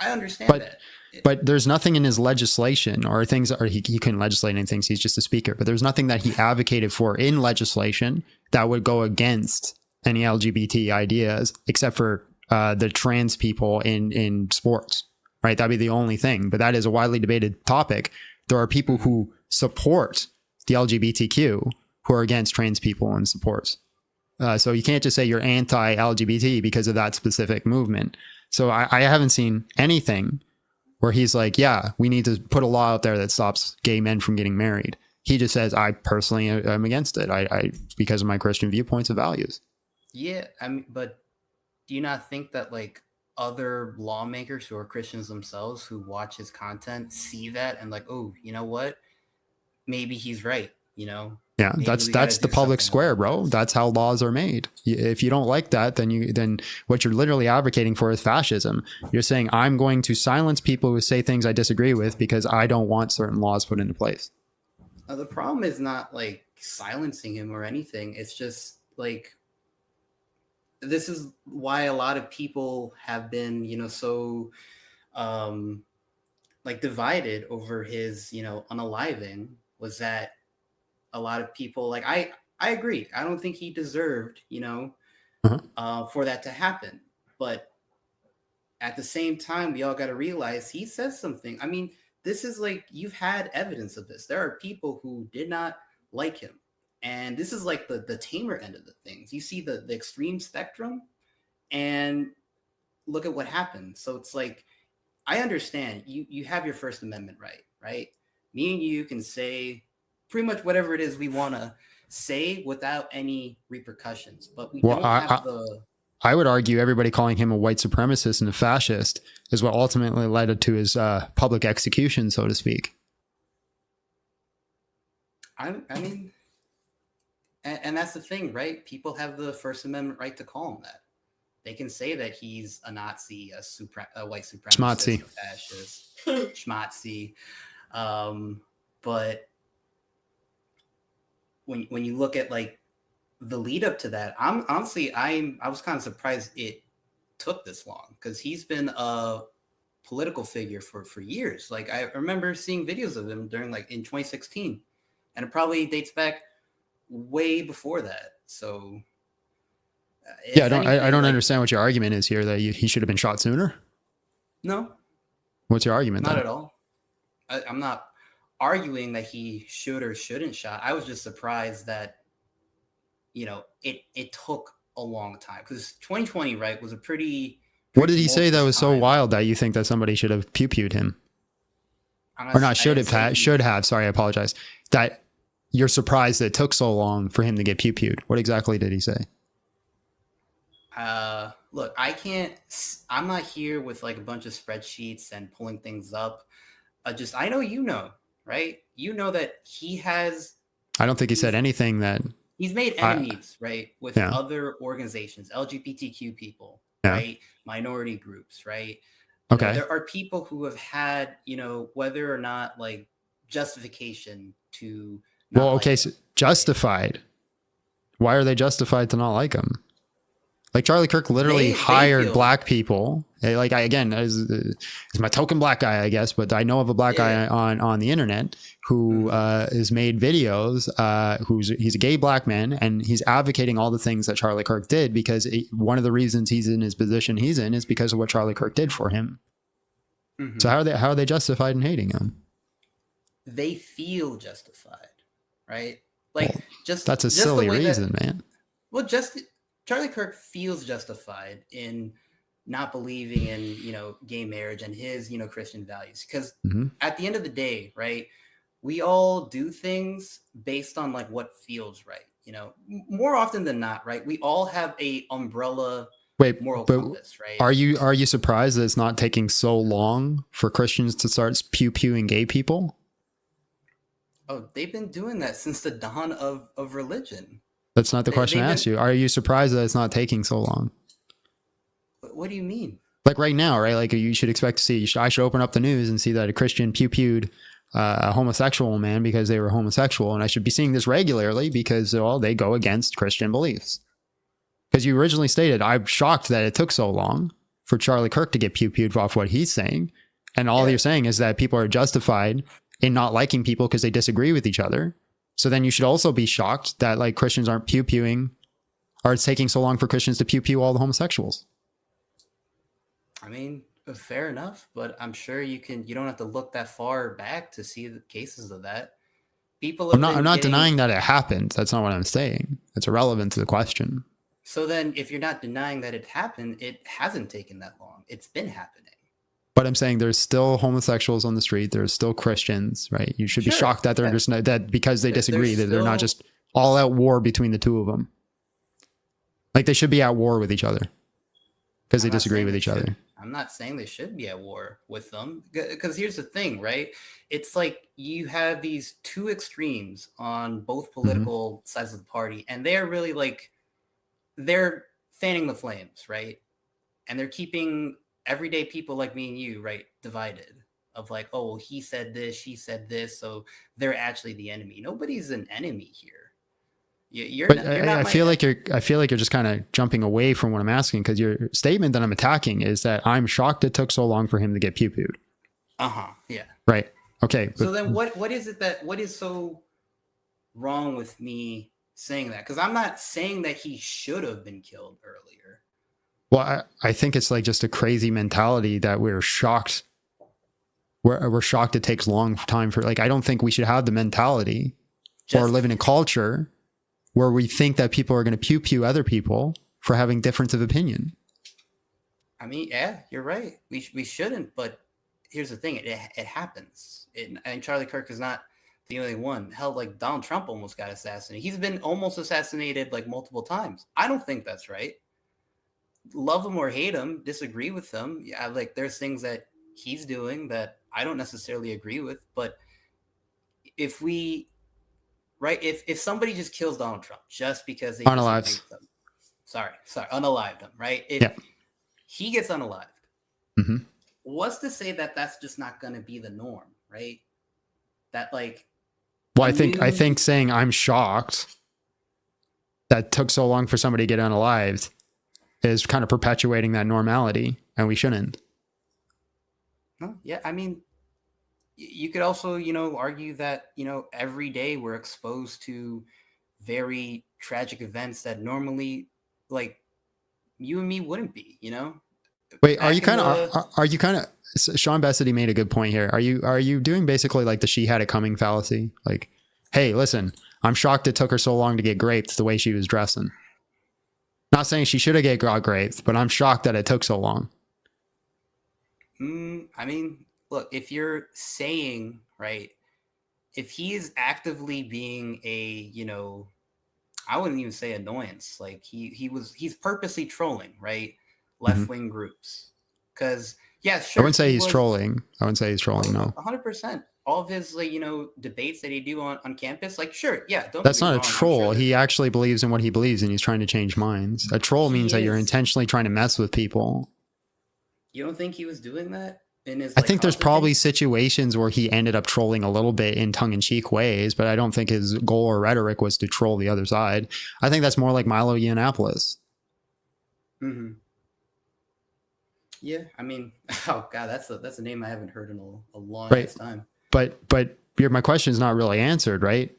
[SPEAKER 19] I understand that.
[SPEAKER 2] But there's nothing in his legislation or things, or he couldn't legislate anything. So he's just a speaker. But there's nothing that he advocated for in legislation that would go against any LGBT ideas, except for the trans people in sports. Right, that'd be the only thing. But that is a widely debated topic. There are people who support the LGBTQ who are against trans people in sports. So you can't just say you're anti-LGBT because of that specific movement. So I haven't seen anything where he's like, yeah, we need to put a law out there that stops gay men from getting married. He just says, I personally am against it. I because of my Christian viewpoints and values.
[SPEAKER 19] Yeah, I mean, but do you not think that like other lawmakers who are Christians themselves who watch his content see that and like, oh, you know what? Maybe he's right,
[SPEAKER 2] Yeah,
[SPEAKER 19] Maybe
[SPEAKER 2] that's the public square, bro. That's how laws are made. If you don't like that, then what you're literally advocating for is fascism. You're saying I'm going to silence people who say things I disagree with because I don't want certain laws put into place.
[SPEAKER 19] The problem is not like silencing him or anything. It's just like this is why a lot of people have been, so like divided over his, unaliving, was that a lot of people like I agree. I don't think he deserved, for that to happen. But at the same time, we all got to realize he says something. I mean, this is like you've had evidence of this. There are people who did not like him. And this is like the tamer end of the things. You see the extreme spectrum and look at what happened. So it's like, I understand you have your First Amendment right? Me and you can say pretty much whatever it is we want to say without any repercussions, but we don't have
[SPEAKER 2] I would argue everybody calling him a white supremacist and a fascist is what ultimately led to his public execution, so to speak.
[SPEAKER 19] I mean, and that's the thing, right? People have the First Amendment right to call him that. They can say that he's a Nazi, a white supremacist,
[SPEAKER 2] Schmatzi.
[SPEAKER 19] a fascist, schmatzi. But when you look at like the lead up to that, I was kind of surprised it took this long, because he's been a political figure for years. Like I remember seeing videos of him during like in 2016, and it probably dates back way before that. So
[SPEAKER 2] yeah, I don't understand what your argument is here, that he should have been shot sooner.
[SPEAKER 19] No.
[SPEAKER 2] What's your argument?
[SPEAKER 19] Not
[SPEAKER 2] then?
[SPEAKER 19] at all. I'm not arguing that he should or shouldn't shot. I was just surprised that, it took a long time, because 2020, right, was a pretty
[SPEAKER 2] What did he say that was so wild that you think that somebody should have pew-pewed him? Or not should have. Sorry, I apologize. That you're surprised that it took so long for him to get pew-pewed. What exactly did he say?
[SPEAKER 19] Look, I'm not here with like a bunch of spreadsheets and pulling things up. I know, right? You know that he has.
[SPEAKER 2] I don't think he said anything that.
[SPEAKER 19] He's made enemies, right, with other organizations, LGBTQ people, right, minority groups, right.
[SPEAKER 2] Okay.
[SPEAKER 19] There are people who have had, whether or not like justification to
[SPEAKER 2] Well, okay, so justified. Why are they justified to not like him? Like Charlie Kirk literally hired black people. Like again, as my token black guy, I guess, but I know of a black guy on the internet who has made videos. He's a gay black man, and he's advocating all the things that Charlie Kirk did because one of the reasons he's in his position he's in is because of what Charlie Kirk did for him. Mm-hmm. So how are they justified in hating him?
[SPEAKER 19] They feel justified, right? Like
[SPEAKER 2] that's a silly reason, man.
[SPEAKER 19] Well, Charlie Kirk feels justified in not believing in, gay marriage and his, Christian values. Because at the end of the day, right, we all do things based on like what feels right. More often than not, right? We all have a umbrella moral compass, right?
[SPEAKER 2] Are you surprised that it's not taking so long for Christians to start pew-pewing gay people?
[SPEAKER 19] Oh, they've been doing that since the dawn of religion.
[SPEAKER 2] That's not the question I asked you. Are you surprised that it's not taking so long?
[SPEAKER 19] What do you mean?
[SPEAKER 2] Like right now, right? Like you should expect to see, I should open up the news and see that a Christian pew-pewed a homosexual man because they were homosexual. And I should be seeing this regularly because, well, they go against Christian beliefs. Because you originally stated, I'm shocked that it took so long for Charlie Kirk to get pew-pewed off what he's saying. And all you're saying is that people are justified in not liking people because they disagree with each other. So then you should also be shocked that like Christians aren't pew-pewing, or it's taking so long for Christians to pew-pew all the homosexuals.
[SPEAKER 19] I mean, fair enough, but I'm sure you don't have to look that far back to see the cases of that. I'm
[SPEAKER 2] not denying that it happened. That's not what I'm saying. It's irrelevant to the question.
[SPEAKER 19] So then if you're not denying that it happened, it hasn't taken that long. It's been happening.
[SPEAKER 2] But I'm saying there's still homosexuals on the street. There's still Christians, right? You should be shocked that they're just that because they disagree, that they're not just all out war between the two of them. Like they should be at war with each other because they disagree with each other.
[SPEAKER 19] I'm not saying they should be at war with them because here's the thing, right? It's like you have these two extremes on both political sides of the party, and they're really like they're fanning the flames, right? And they're keeping everyday people like me and you, right, divided of like, oh, well, he said this, she said this, so they're actually the enemy. Nobody's an enemy here.
[SPEAKER 2] I feel like you're just kind of jumping away from what I'm asking because your statement that I'm attacking is that I'm shocked it took so long for him to get pew-pewed.
[SPEAKER 19] Yeah.
[SPEAKER 2] Right. Okay.
[SPEAKER 19] So then what is so wrong with me saying that? Because I'm not saying that he should have been killed earlier.
[SPEAKER 2] Well, I think it's like just a crazy mentality that we're shocked. We're shocked it takes a long time for, like, I don't think we should have the mentality or live in a culture where we think that people are going to pew-pew other people for having difference of opinion.
[SPEAKER 19] I mean, yeah, you're right. We shouldn't, but here's the thing. It happens. And Charlie Kirk is not the only one. Hell, like Donald Trump almost got assassinated. He's been almost assassinated like multiple times. I don't think that's right. Love him or hate him, disagree with him. Yeah, like there's things that he's doing that I don't necessarily agree with. But if somebody just kills Donald Trump just because they
[SPEAKER 2] unalived
[SPEAKER 19] him, sorry, unalived him, right? If he gets unalived, what's to say that that's just not going to be the norm, right? That like,
[SPEAKER 2] well, I think saying I'm shocked that took so long for somebody to get unalived is kind of perpetuating that normality, and we shouldn't.
[SPEAKER 19] Yeah, I mean, you could also, argue that, every day we're exposed to very tragic events that normally, like, you and me wouldn't be,
[SPEAKER 2] Wait, are you kind of, Sean Bessity made a good point here. Are you doing basically like the she had it coming fallacy? Like, hey, listen, I'm shocked it took her so long to get raped the way she was dressing. Not saying she should have got raped, but I'm shocked that it took so long.
[SPEAKER 19] I mean, look, if you're saying, right, if he is actively being a, I wouldn't even say annoyance, like he's purposely trolling, right? Left-wing groups. Because, yeah, sure.
[SPEAKER 2] I wouldn't say he's trolling. No.
[SPEAKER 19] 100%. All of his, like, debates that he do on campus, like, sure, yeah.
[SPEAKER 2] That's not a troll. He actually believes in what he believes and he's trying to change minds. A troll means that you're intentionally trying to mess with people.
[SPEAKER 19] You don't think he was doing that? in his
[SPEAKER 2] I
[SPEAKER 19] like
[SPEAKER 2] think there's
[SPEAKER 19] content
[SPEAKER 2] probably
[SPEAKER 19] things.
[SPEAKER 2] situations where he ended up trolling a little bit in tongue-in-cheek ways, but I don't think his goal or rhetoric was to troll the other side. I think that's more like Milo Yiannopoulos.
[SPEAKER 19] Mm-hmm. Yeah, I mean, oh god, that's a name I haven't heard in a long
[SPEAKER 2] Right.
[SPEAKER 19] ass time.
[SPEAKER 2] But my question is not really answered, right?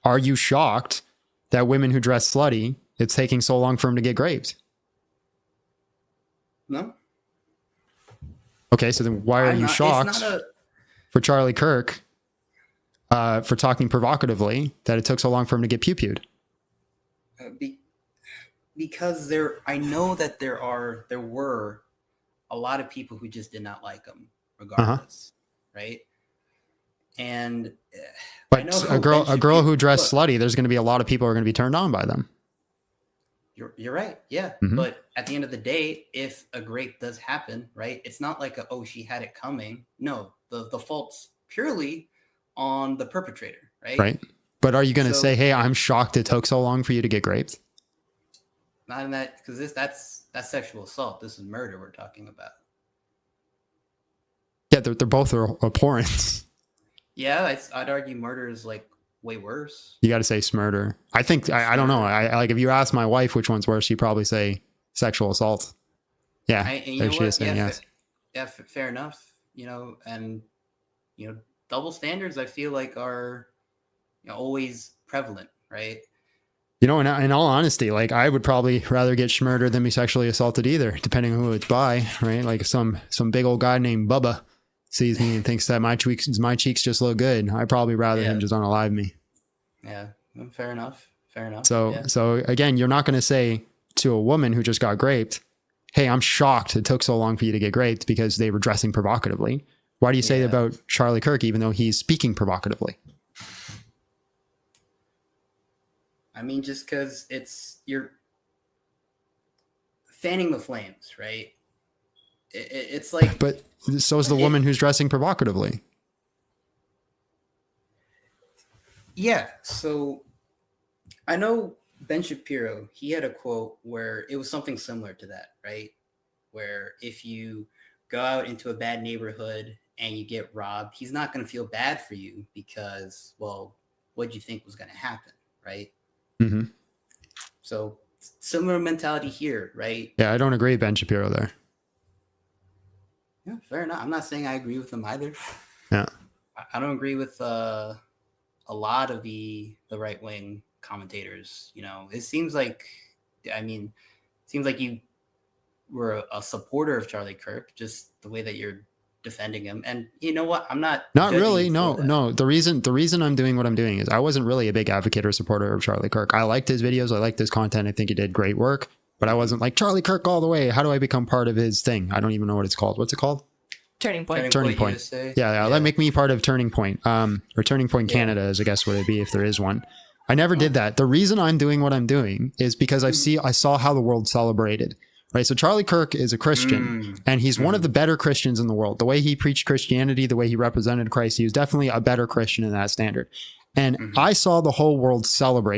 [SPEAKER 2] Are you shocked that women who dress slutty, it's taking so long for them to get raped?
[SPEAKER 19] No.
[SPEAKER 2] Okay, so then why are you shocked
[SPEAKER 19] It's not
[SPEAKER 2] for Charlie Kirk for talking provocatively that it took so long for him to get pew-pewed?
[SPEAKER 19] Because I know that there were a lot of people who just did not like him, regardless, right? And I know
[SPEAKER 2] But a girl who dressed slutty, there's going to be a lot of people who are going to be turned on by them.
[SPEAKER 19] You're right, yeah.
[SPEAKER 2] Mhm.
[SPEAKER 19] But at the end of the day, if a grape does happen, right, it's not like she had it coming. No, the fault's purely on the perpetrator, right?
[SPEAKER 2] Right. But are you going to
[SPEAKER 19] So-
[SPEAKER 2] say, hey, I'm shocked it took so long for you to get raped?
[SPEAKER 19] Not in that, because that's sexual assault. This is murder we're talking about.
[SPEAKER 2] Yeah, they're both abhorrent.
[SPEAKER 19] Yeah, I'd argue murder is like way worse.
[SPEAKER 2] You got to say smurder. I think, I don't know. I like, if you ask my wife which one's worse, she'd probably say sexual assault. Yeah.
[SPEAKER 19] And you
[SPEAKER 2] there
[SPEAKER 19] know
[SPEAKER 2] she
[SPEAKER 19] what?
[SPEAKER 2] is saying yes.
[SPEAKER 19] Fair enough. And double standards I feel like are always prevalent, right?
[SPEAKER 2] In all honesty, like I would probably rather get schmurdered than be sexually assaulted either, depending on who it's by, right? Like some big old guy named Bubba sees me and thinks that my cheeks just look good. I'd probably rather him just unalive me.
[SPEAKER 19] Yeah, fair enough.
[SPEAKER 2] So again, you're not going to say to a woman who just got raped, hey, I'm shocked it took so long for you to get raped because they were dressing provocatively. Why do you say that about Charlie Kirk, even though he's speaking provocatively?
[SPEAKER 19] I mean, just because you're fanning the flames, right? It's like,
[SPEAKER 2] but so is the woman who's dressing provocatively.
[SPEAKER 19] Yeah. So I know Ben Shapiro, he had a quote where it was something similar to that, right? Where if you go out into a bad neighborhood and you get robbed, he's not going to feel bad for you because, well, what do you think was going to happen, right?
[SPEAKER 2] Mm-hmm.
[SPEAKER 19] So similar mentality here, right?
[SPEAKER 2] Yeah, I don't agree with Ben Shapiro there.
[SPEAKER 19] Yeah, fair enough. I'm not saying I agree with them either.
[SPEAKER 2] Yeah.
[SPEAKER 19] I don't agree with a lot of the right wing commentators. It seems like, you were a supporter of Charlie Kirk, just the way that you're defending him. And you know what? I'm not
[SPEAKER 2] Really. No. The reason I'm doing what I'm doing is I wasn't really a big advocate or supporter of Charlie Kirk. I liked his videos. I liked his content. I think he did great work, but I wasn't like Charlie Kirk all the way. How do I become part of his thing? I don't even know what it's called. What's it called?
[SPEAKER 3] Turning Point.
[SPEAKER 2] Turning Point. Yeah. Let make me part of Turning Point. Or Turning Point Canada is, I guess, what it'd be if there is one. I never did that. The reason I'm doing what I'm doing is because I saw how the world celebrated. Right. So Charlie Kirk is a Christian and he's one of the better Christians in the world. The way he preached Christianity, the way he represented Christ, he was definitely a better Christian in that standard. And I saw the whole world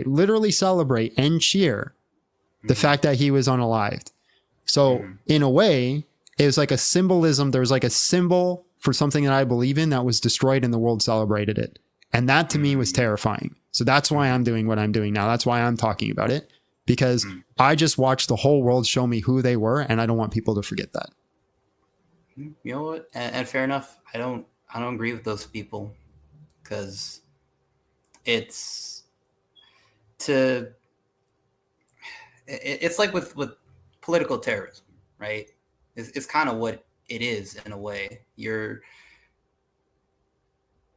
[SPEAKER 2] literally celebrate and cheer the fact that he was unalived. So in a way, it was like a symbolism. There was like a symbol for something that I believe in that was destroyed and the world celebrated it. And that to me was terrifying. So that's why I'm doing what I'm doing now. That's why I'm talking about it. Because I just watched the whole world show me who they were, and I don't want people to forget that.
[SPEAKER 19] You know what? And fair enough. I don't agree with those people because it's like with political terrorism, right? It's kind of what it is in a way. You're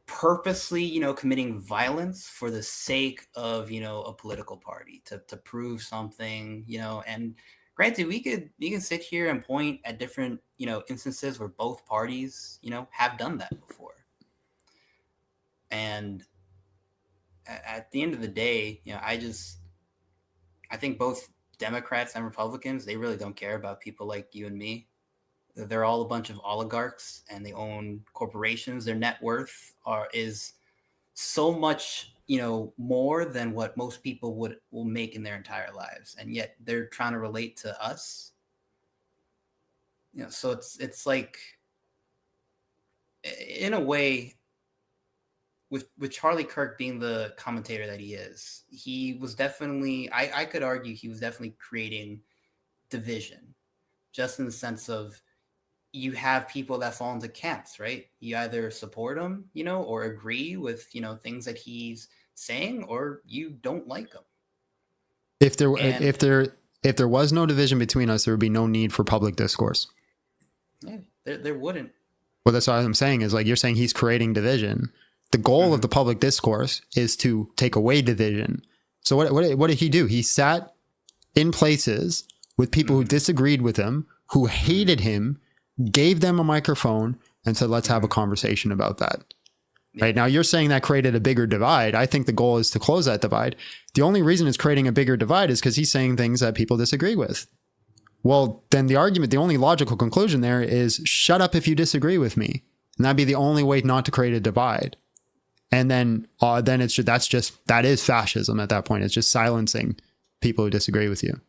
[SPEAKER 19] purposely, committing violence for the sake of, a political party to prove something, and granted, we can sit here and point at different, instances where both parties, have done that before. And at the end of the day, I think both Democrats and Republicans, they really don't care about people like you and me. They're all a bunch of oligarchs and they own corporations. Their net worth is so much, more than what most people will make in their entire lives. And yet they're trying to relate to us. So it's like, in a way, with Charlie Kirk being the commentator that he is, he was definitely, I could argue he was definitely creating division, just in the sense of you have people that fall into camps, right? You either support him, or agree with, things that he's saying, or you don't like him.
[SPEAKER 2] If there was no division between us, there would be no need for public discourse.
[SPEAKER 19] Yeah, there wouldn't.
[SPEAKER 2] Well, that's what I'm saying is like, you're saying he's creating division. The goal of the public discourse is to take away division. So what did he do? He sat in places with people who disagreed with him, who hated him, gave them a microphone and said, let's have a conversation about that. Right now, you're saying that created a bigger divide. I think the goal is to close that divide. The only reason it's creating a bigger divide is because he's saying things that people disagree with. Well, then the only logical conclusion there is shut up if you disagree with me. And that'd be the only way not to create a divide. And then that is fascism at that point. It's just silencing people who disagree with you.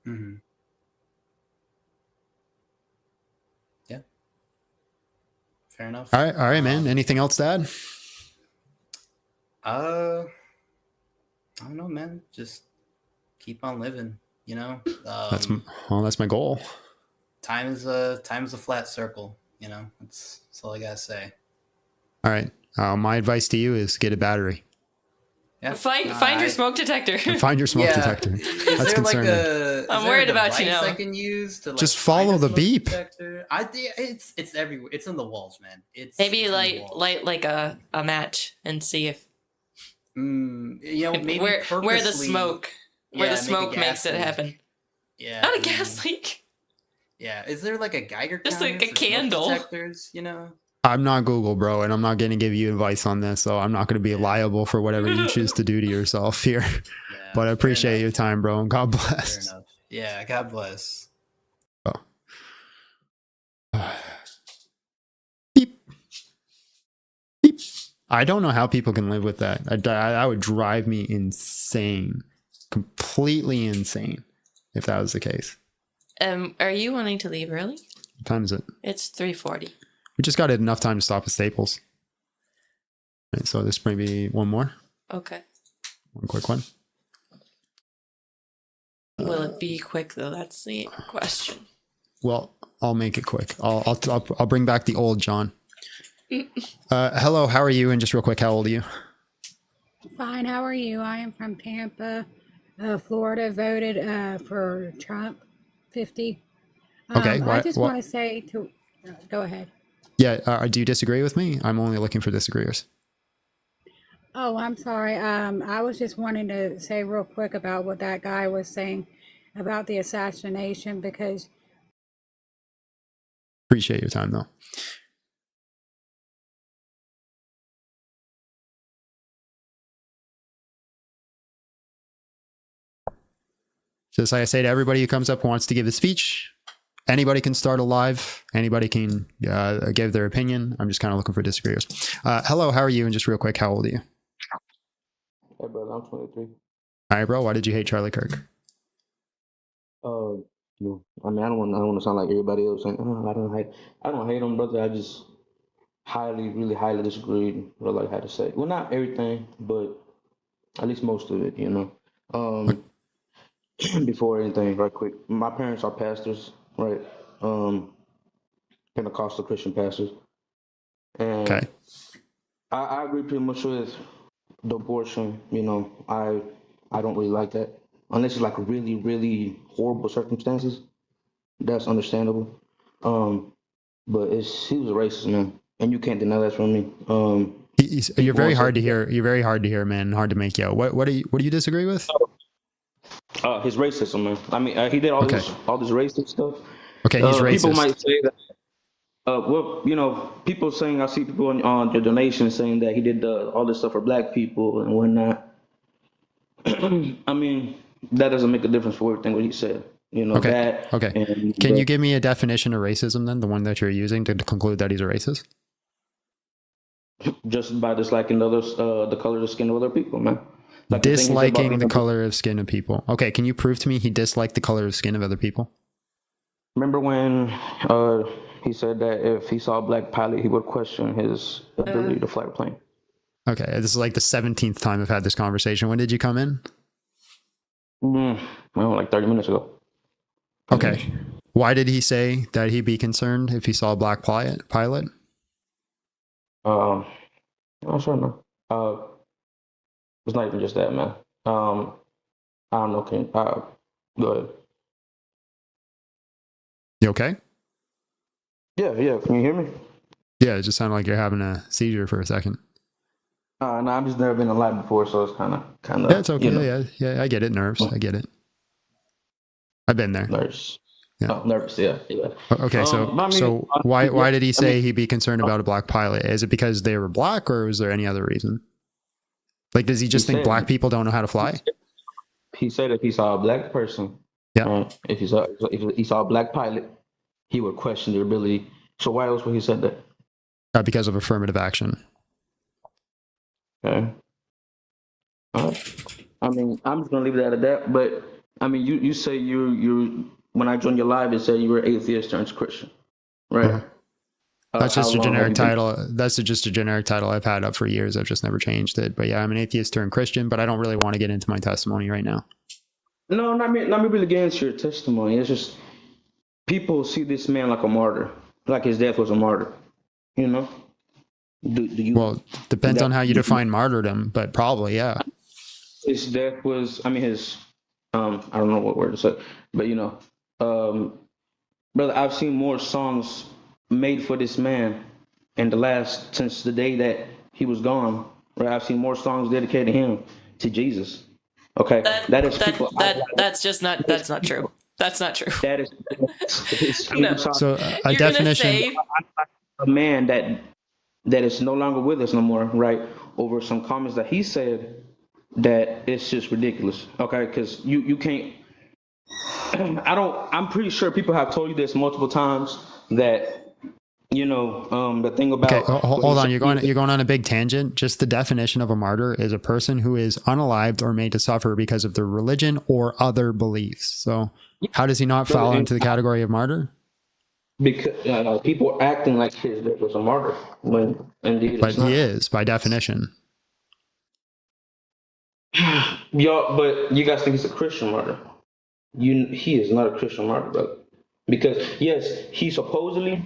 [SPEAKER 19] Mm-hmm. Yeah. Fair enough.
[SPEAKER 2] All right, man. Anything else to add?
[SPEAKER 19] I don't know, man. Just keep on living.
[SPEAKER 2] That's my goal.
[SPEAKER 19] Time is a flat circle. That's all I gotta say.
[SPEAKER 2] All right. My advice to you is get a battery.
[SPEAKER 19] Yeah.
[SPEAKER 3] Find your smoke detector.
[SPEAKER 2] Find your smoke detector. That's concerning.
[SPEAKER 3] I'm worried about you now.
[SPEAKER 19] I can use to
[SPEAKER 2] just follow the beep.
[SPEAKER 19] Detector. It's everywhere. It's in the walls, man.
[SPEAKER 3] Maybe light like a match and see if
[SPEAKER 19] maybe
[SPEAKER 3] where the smoke makes it happen.
[SPEAKER 19] Yeah,
[SPEAKER 3] not a gas leak.
[SPEAKER 19] Yeah, is there like a Geiger counter?
[SPEAKER 3] Just like a candle.
[SPEAKER 19] Detectors,
[SPEAKER 2] I'm not Google, bro, and I'm not going to give you advice on this, so I'm not going to be liable for whatever you choose to do to yourself here. Yeah, but I appreciate your time, bro, and God bless.
[SPEAKER 19] Fair enough. Yeah, God bless.
[SPEAKER 2] Beep. Beep. I don't know how people can live with that. That would drive me insane, completely insane, if that was the case.
[SPEAKER 3] Are you wanting to leave early?
[SPEAKER 2] What time is it?
[SPEAKER 3] It's 3:40.
[SPEAKER 2] We just got enough time to stop at Staples. Right, so this may be one more.
[SPEAKER 3] Okay.
[SPEAKER 2] One quick one.
[SPEAKER 3] Will it be quick though? That's the question.
[SPEAKER 2] Well, I'll make it quick. I'll bring back the old John. Hello, how are you? And just real quick, how old are you?
[SPEAKER 20] Fine, how are you? I am from Tampa, Florida. Voted for Trump, 50.
[SPEAKER 2] Okay.
[SPEAKER 20] I just want to say to go ahead.
[SPEAKER 2] Yeah. Do you disagree with me? I'm only looking for disagreeers.
[SPEAKER 20] Oh, I'm sorry. I was just wanting to say real quick about what that guy was saying about the assassination, because
[SPEAKER 2] appreciate your time though. Just like I say to everybody who comes up who wants to give a speech, anybody can start a live. Anybody can give their opinion. I'm just kind of looking for disagreeers. Hello, how are you? And just real quick, how old are you?
[SPEAKER 21] Hey, brother, I'm 23.
[SPEAKER 2] All right, bro. Why did you hate Charlie Kirk?
[SPEAKER 21] No, I mean, I don't want to sound like everybody else saying, I don't hate him, brother. I just really highly disagree with what I had to say. Well, not everything, but at least most of it, Before anything, right quick, my parents are pastors, right? Pentecostal Christian pastors. And
[SPEAKER 2] okay.
[SPEAKER 21] I agree pretty much with the abortion. I don't really like that. Unless it's like really, really horrible circumstances. That's understandable. But he was a racist, man. And you can't deny that from me.
[SPEAKER 2] You're very hard to hear. You're very hard to hear, man. Hard to make you out. What do you disagree with?
[SPEAKER 21] His racism, man. I mean, he did all this racist stuff.
[SPEAKER 2] Okay, he's racist.
[SPEAKER 21] People might say that. People saying, I see people on the donations saying that he did all this stuff for black people and whatnot. I mean, that doesn't make a difference for everything what he said.
[SPEAKER 2] Okay. Can you give me a definition of racism then, the one that you're using to conclude that he's a racist?
[SPEAKER 21] Just by disliking the color of the skin of other people, man. Like
[SPEAKER 2] disliking the color of skin of people. Okay, can you prove to me he disliked the color of skin of other people?
[SPEAKER 21] Remember when He said that if he saw a black pilot, he would question his ability to fly a plane.
[SPEAKER 2] Okay, this is like the 17th time I've had this conversation. When did you come in?
[SPEAKER 21] Well, like 30 minutes ago.
[SPEAKER 2] Okay. Why did he say that he'd be concerned if he saw a black pilot?
[SPEAKER 21] I'm not sure, man. It's not even just that, man. I don't know. Go ahead.
[SPEAKER 2] You okay?
[SPEAKER 21] Yeah. Can you hear me?
[SPEAKER 2] Yeah, it just sounded like you're having a seizure for a second.
[SPEAKER 21] No, I've just never been alive before, so it's kind of.
[SPEAKER 2] Yeah, it's okay. You know. Yeah, I get it. Nerves. I get it. I've been there.
[SPEAKER 21] Nerves.
[SPEAKER 2] Yeah.
[SPEAKER 21] Oh, nervous. Yeah.
[SPEAKER 2] Okay, so why did he say he'd be concerned about a black pilot? Is it because they were black, or was there any other reason? Like, does he just think black people don't know how to fly?
[SPEAKER 21] He said if he saw a black person, if he saw a black pilot, he would question their ability. So why else would he said that?
[SPEAKER 2] Because of affirmative action.
[SPEAKER 21] Okay. I mean, I'm just gonna leave it at that. But I mean, you say you when I joined your live, it said you were atheist turns Christian, right?
[SPEAKER 2] Uh-huh. That's just a generic title. That's just a generic title I've had up for years. I've just never changed it. But yeah, I'm an atheist turned Christian, but I don't really want to get into my testimony right now.
[SPEAKER 21] No, not me really against your testimony. It's just people see this man like a martyr, like his death was a martyr. You know? Do you?
[SPEAKER 2] Well, depends on how you define martyrdom, but probably, yeah.
[SPEAKER 21] His death was, I mean, his, I don't know what word to say, but you know, brother, I've seen more songs made for this man since the day that he was gone, right? I've seen more songs dedicated to him, to Jesus. Okay,
[SPEAKER 3] that's not true. That's not true.
[SPEAKER 21] That is
[SPEAKER 3] no.
[SPEAKER 21] So
[SPEAKER 2] a definition.
[SPEAKER 21] A man that is no longer with us no more, right? Over some comments that he said that it's just ridiculous. Okay, because you can't. I'm pretty sure people have told you this multiple times that. You know, the thing about...
[SPEAKER 2] Okay, hold on. You're going on a big tangent. Just the definition of a martyr is a person who is unalived or made to suffer because of their religion or other beliefs. So how does he not fall into the category of martyr?
[SPEAKER 21] Because people are acting like his death was a martyr when indeed
[SPEAKER 2] but he is, by definition.
[SPEAKER 21] But you guys think he's a Christian martyr. He is not a Christian martyr, brother. Because, yes, he supposedly...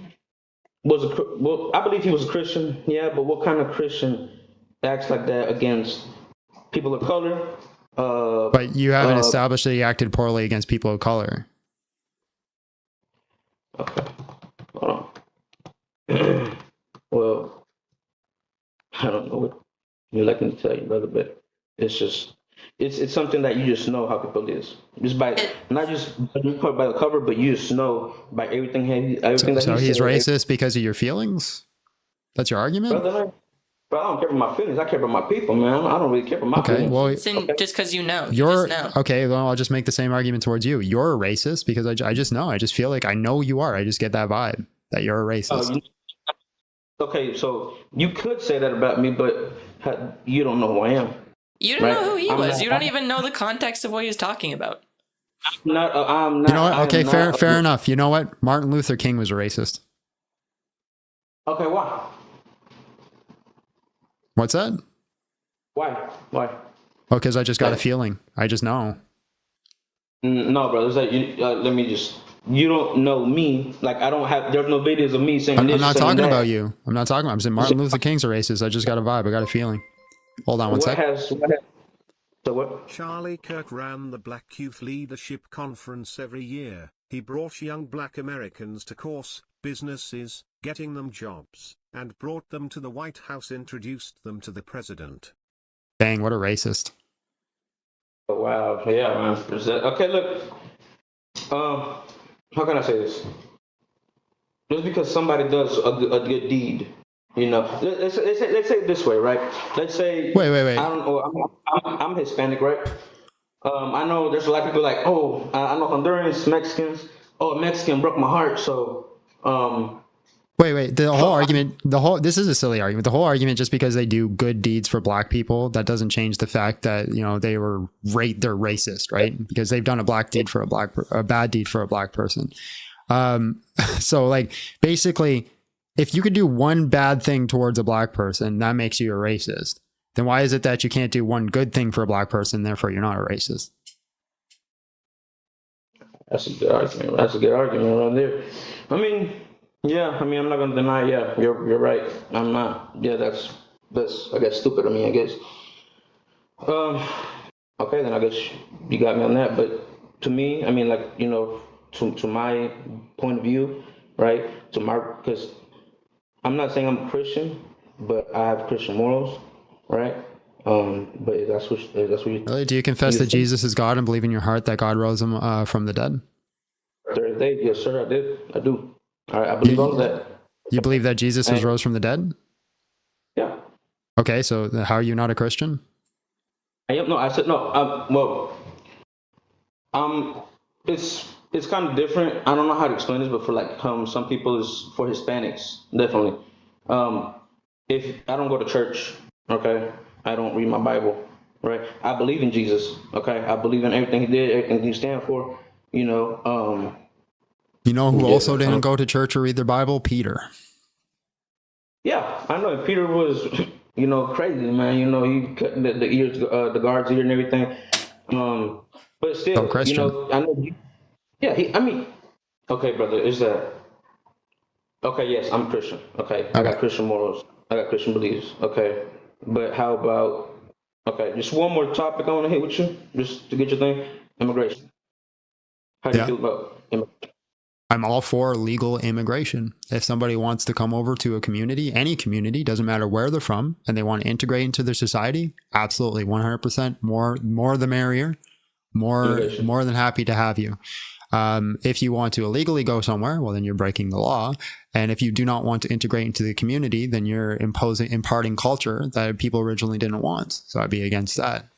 [SPEAKER 21] well, I believe he was a Christian, yeah, but what kind of Christian acts like that against people of color?
[SPEAKER 2] But you haven't established that he acted poorly against people of color.
[SPEAKER 21] Okay, hold on. Well, I don't know what you're liking to tell you, brother, but it's just it's something that you just know how people is. Just by not just by the cover, but you just know by everything
[SPEAKER 2] So he's racist because of your feelings? That's your argument?
[SPEAKER 21] Brother, I don't care about my feelings. I care about my people, man. I don't really care about my feelings.
[SPEAKER 2] Well,
[SPEAKER 3] just because you know.
[SPEAKER 2] Okay, well, I'll just make the same argument towards you. You're a racist because I just know. I just feel like I know you are. I just get that vibe that you're a racist.
[SPEAKER 21] Okay, so you could say that about me, but you don't know who I am.
[SPEAKER 3] You don't know who he was. You don't even know the context of what he was talking about.
[SPEAKER 21] I'm not.
[SPEAKER 2] You know what? Okay, fair enough. You know what? Martin Luther King was a racist.
[SPEAKER 21] Okay, why?
[SPEAKER 2] What's that?
[SPEAKER 21] Why?
[SPEAKER 2] Oh, because I just got a feeling. I just know.
[SPEAKER 21] No, brother. It's like let me just. You don't know me. Like I don't have. There's no videos of me saying
[SPEAKER 2] I'm not talking about you. I'm saying Martin Luther King's a racist. I just got a vibe. I got a feeling. Hold on one second.
[SPEAKER 7] Charlie Kirk ran the Black Youth Leadership Conference every year. He brought young black Americans to course, businesses, getting them jobs, and brought them to the White House, introduced them to the president.
[SPEAKER 2] Dang, what a racist.
[SPEAKER 21] Oh, wow. Yeah, man. Okay, look. How can I say this? Just because somebody does a good deed, you know, let's say it this way, right? Let's say
[SPEAKER 2] wait.
[SPEAKER 21] I don't know. I'm Hispanic, right? I know there's a lot of people like, oh, I know Hondurans, Mexicans. Oh, a Mexican broke my heart, so.
[SPEAKER 2] Wait. The whole argument. This is a silly argument. The whole argument, just because they do good deeds for black people, that doesn't change the fact that they're racist, right? Because they've done a bad deed for a black person. So like basically, if you could do one bad thing towards a black person, that makes you a racist. Then why is it that you can't do one good thing for a black person, therefore you're not a racist?
[SPEAKER 21] That's a good argument. That's a good argument right there. I mean, yeah. I mean, I'm not gonna deny. Yeah, you're right. I'm not. Yeah, that's I guess stupid of me. I guess. Okay, then I guess you got me on that. But to me, I mean, like, you know, to my point of view, right? Because I'm not saying I'm a Christian, but I have Christian morals, right? But that's what you
[SPEAKER 2] Really? Do you confess that Jesus is God and believe in your heart that God rose him from the dead?
[SPEAKER 21] Thursday, yes, sir, I did. I do. I believe all of that.
[SPEAKER 2] You believe that Jesus was rose from the dead?
[SPEAKER 21] Yeah.
[SPEAKER 2] Okay, so how are you not a Christian?
[SPEAKER 21] I am. No, I said no. Well, it's kind of different. I don't know how to explain this, but for like some people, is for Hispanics, definitely. If I don't go to church, okay, I don't read my Bible, right? I believe in Jesus, okay. I believe in everything he did, everything he stand for. You know.
[SPEAKER 2] You know who also didn't go to church or read their Bible? Peter.
[SPEAKER 21] Yeah, I know. Peter was, you know, crazy, man. You know, he cut the ears, the guard's ear and everything. But still, you know, I know. Yeah, I mean, okay, brother, is that okay? Yes, I'm Christian. Okay, I got Christian morals. I got Christian beliefs. Okay, but how about just one more topic I want to hit with you, just to get your thing. Immigration. How do you feel about immigration?
[SPEAKER 2] I'm all for legal immigration. If somebody wants to come over to a community, any community, doesn't matter where they're from, and they want to integrate into their society, absolutely, 100%. More the merrier. More than happy to have you. If you want to illegally go somewhere, well, then you're breaking the law. And if you do not want to integrate into the community, then you're imparting culture that people originally didn't want. So I'd be against that.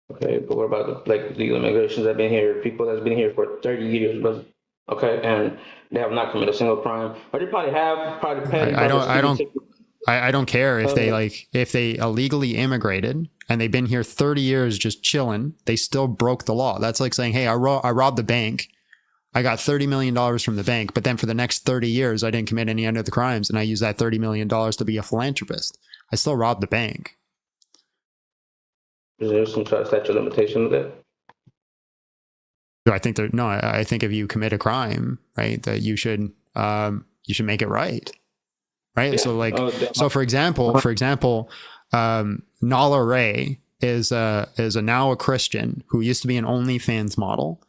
[SPEAKER 21] Okay, but what about the legal immigrations that have been here, people that's been here for 30 years, but okay, and they have not committed a single crime, or they probably have, petty.
[SPEAKER 2] I don't care if they illegally immigrated and they've been here 30 years just chilling. They still broke the law. That's like saying, hey, I robbed the bank. I got $30 million from the bank, but then for the next 30 years, I didn't commit any other crimes, and I used that $30 million to be a philanthropist. I still robbed the bank.
[SPEAKER 21] Is there some sort of statute of limitation of that?
[SPEAKER 2] I think I think if you commit a crime, right, that you should make it right. Right. Yeah. So for example, Nala Ray is now a Christian who used to be an OnlyFans model.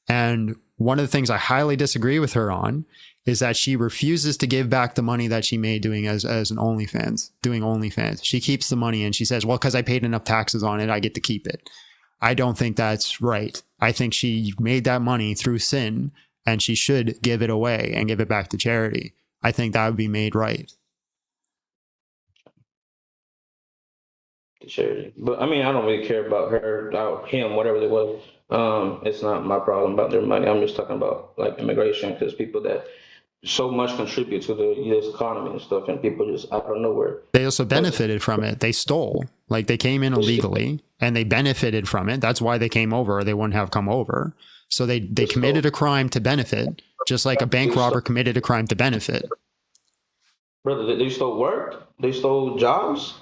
[SPEAKER 2] And one of the things I highly disagree with her on is that she refuses to give back the money that she made doing as an doing OnlyFans. She keeps the money and she says, well, because I paid enough taxes on it, I get to keep it. I don't think that's right. I think she made that money through sin and she should give it away and give it back to charity. I think that would be made right.
[SPEAKER 21] Charity. But I mean, I don't really care about her, him, whatever it was. It's not my problem about their money. I'm just talking about like immigration, because people that so much contribute to the U.S. economy and stuff, and people just out of nowhere.
[SPEAKER 2] They also benefited from it. They stole. Like they came in illegally and they benefited from it. That's why they came over, or they wouldn't have come over. So they committed a crime to benefit, just like a bank robber committed a crime to benefit.
[SPEAKER 21] Brother, they stole work. They stole jobs.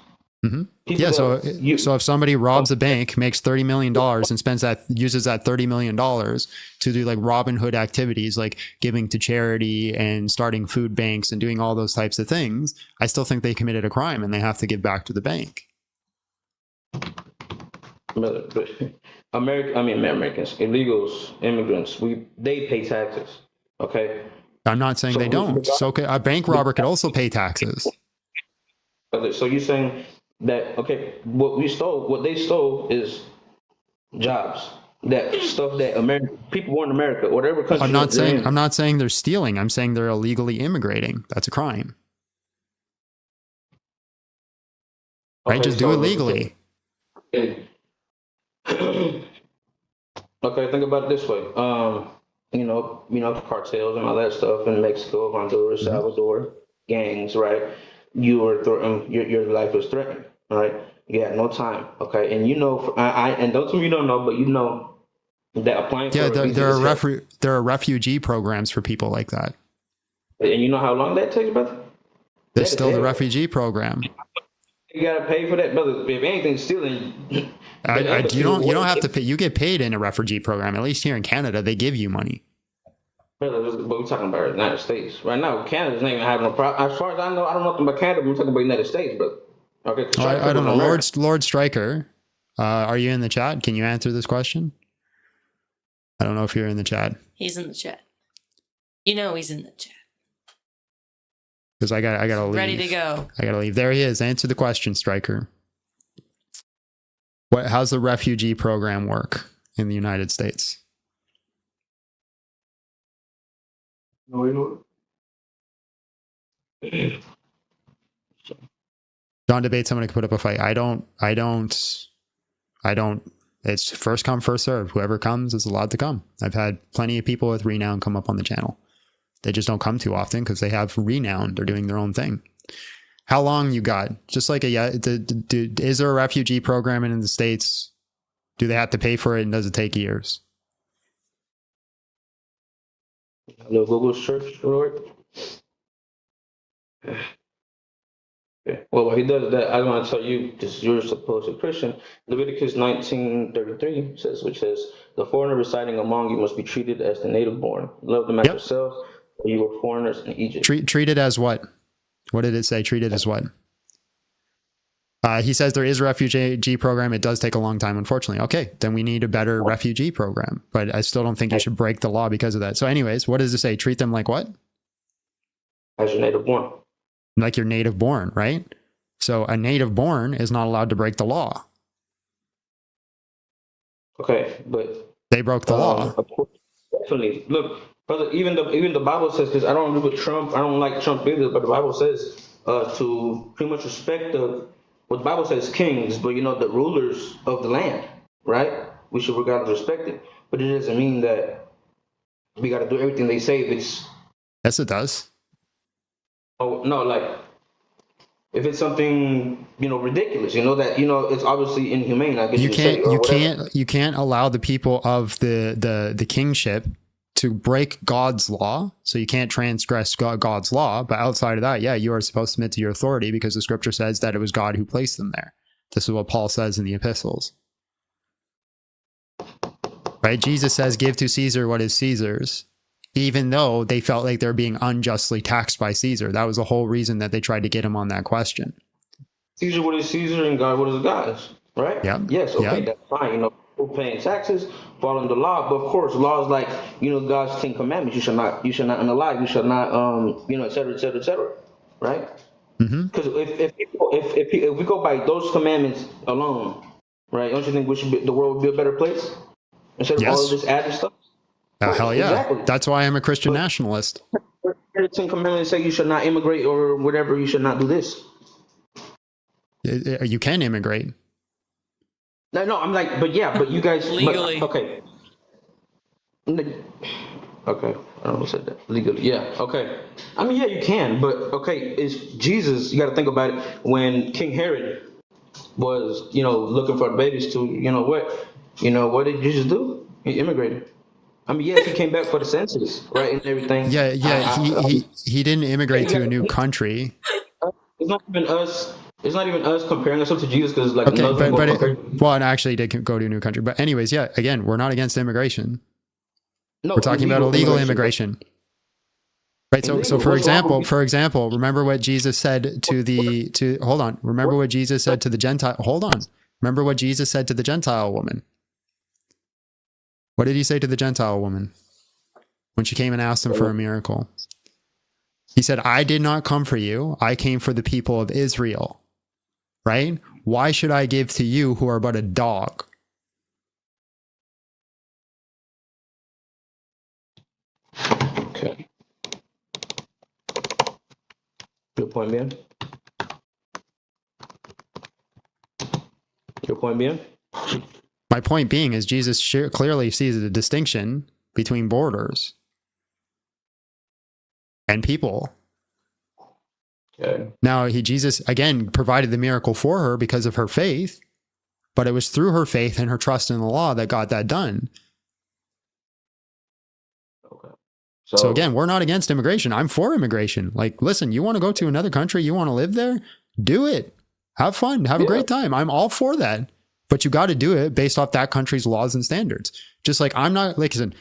[SPEAKER 2] Mm-hmm. Yeah, so if somebody robs a bank, makes $30 million and uses that $30 million to do like Robin Hood activities, like giving to charity and starting food banks and doing all those types of things, I still think they committed a crime and they have to give back to the bank.
[SPEAKER 21] Americans, illegals, immigrants, they pay taxes. Okay.
[SPEAKER 2] I'm not saying they don't. So a bank robber could also pay taxes.
[SPEAKER 21] So you're saying that, okay, what they stole is jobs, that stuff that people born in America, whatever country.
[SPEAKER 2] I'm not saying they're stealing. I'm saying they're illegally immigrating. That's a crime. Right? Just do it legally.
[SPEAKER 21] Okay, think about it this way. Cartels and all that stuff in Mexico, Honduras, Salvador, gangs, right? Your life was threatened, right? You had no time, okay? And and those of you don't know, but that applying
[SPEAKER 2] Yeah,
[SPEAKER 21] for
[SPEAKER 2] there are refugee programs for people like that.
[SPEAKER 21] And you know how long that takes, brother?
[SPEAKER 2] There's still the refugee program.
[SPEAKER 21] You gotta pay for that, brother. If anything's stealing,
[SPEAKER 2] You don't have to pay. You get paid in a refugee program. At least here in Canada, they give you money.
[SPEAKER 21] brother. But we're talking about the United States right now. Canada's not even having a problem. As far as I know, I don't know nothing about Canada. But we're talking about the United States, brother. Okay.
[SPEAKER 2] Oh, I don't know, Lord Stryker. Are you in the chat? Can you answer this question? I don't know if you're in the chat.
[SPEAKER 3] He's in the chat. You know he's in the chat.
[SPEAKER 2] Because I gotta leave.
[SPEAKER 3] Ready to go.
[SPEAKER 2] I gotta leave. There he is. Answer the question, Stryker. How's the refugee program work in the United States? John debates someone to put up a fight. I don't. It's first come, first serve. Whoever comes is allowed to come. I've had plenty of people with renown come up on the channel. They just don't come too often because they have renown. They're doing their own thing. How long you got? Just like is there a refugee program in the States? Do they have to pay for it, and does it take years?
[SPEAKER 21] No Google search, Lord. Okay. Well, while he does that, I want to tell you, just you're supposed to Christian. Leviticus 19:33 says, which says, "The foreigner residing among you must be treated as the native born. Love them as yourselves. For you were foreigners in Egypt."
[SPEAKER 2] Treated as what? What did it say? Treated as what? He says there is a refugee program. It does take a long time, unfortunately. Okay, then we need a better refugee program. But I still don't think you should break the law because of that. So anyways, what does it say? Treat them like what?
[SPEAKER 21] As your native born.
[SPEAKER 2] Like your native born, right? So a native born is not allowed to break the law.
[SPEAKER 21] Okay, but
[SPEAKER 2] they broke the law.
[SPEAKER 21] Of course, definitely. Look, brother, even the Bible says, because I don't agree with Trump, I don't like Trump either, but the Bible says to pretty much respect what the Bible says kings, but the rulers of the land, right? We should regard and respect it. But it doesn't mean that we got to do everything they say if it's.
[SPEAKER 2] Yes, it does.
[SPEAKER 21] Oh no, like if it's something ridiculous, that it's obviously inhumane. I guess
[SPEAKER 2] you can't allow the people of the kingship to break God's law. So you can't transgress God's law. But outside of that, yeah, you are supposed to submit to your authority because the scripture says that it was God who placed them there. This is what Paul says in the epistles. Right? Jesus says, "Give to Caesar what is Caesar's," even though they felt like they're being unjustly taxed by Caesar. That was the whole reason that they tried to get him on that question.
[SPEAKER 21] Caesar what is Caesar and God what is God's, right?
[SPEAKER 2] Yeah.
[SPEAKER 21] Yes, okay, that's fine. People paying taxes, following the law, but of course, laws like God's 10 Commandments. You shall not unalive. You shall not, et cetera, et cetera, et cetera, right? Because if we go by those commandments alone, right? Don't you think the world would be a better place instead of all of this added stuff?
[SPEAKER 2] Hell yeah.
[SPEAKER 21] Exactly.
[SPEAKER 2] That's why I'm a Christian nationalist.
[SPEAKER 21] The 10 Commandments say you should not immigrate or whatever. You should not do this.
[SPEAKER 2] You can immigrate.
[SPEAKER 21] No, I'm like, but you guys
[SPEAKER 3] legally.
[SPEAKER 21] Okay, I almost said that legally. Yeah, okay. I mean, yeah, you can, but okay, it's Jesus. You got to think about it. When King Herod was, looking for babies to, what did Jesus do? He immigrated. I mean, yes, he came back for the census, right, and everything.
[SPEAKER 2] Yeah. He didn't immigrate to a new country.
[SPEAKER 21] It's not even us. It's not even us comparing ourselves to Jesus because, like,
[SPEAKER 2] well, actually, he did go to a new country. But anyways, yeah. Again, we're not against immigration.
[SPEAKER 21] No,
[SPEAKER 2] we're talking about illegal immigration. Right. So for example, remember what Jesus said remember what Jesus said to the Gentile. Hold on. Remember what Jesus said to the Gentile woman. What did he say to the Gentile woman when she came and asked him for a miracle? He said, "I did not come for you. I came for the people of Israel." Right? Why should I give to you who are but a dog?
[SPEAKER 21] Okay. Your point being? Your point being?
[SPEAKER 2] My point being is Jesus clearly sees a distinction between borders and people.
[SPEAKER 21] Okay.
[SPEAKER 2] Now, Jesus, again, provided the miracle for her because of her faith, but it was through her faith and her trust in the law that got that done. So again, we're not against immigration. I'm for immigration. Like, listen, you want to go to another country, you want to live there, do it. Have fun, have a great time. I'm all for that. But you got to do it based off that country's laws and standards. Just like I'm not, like, listen,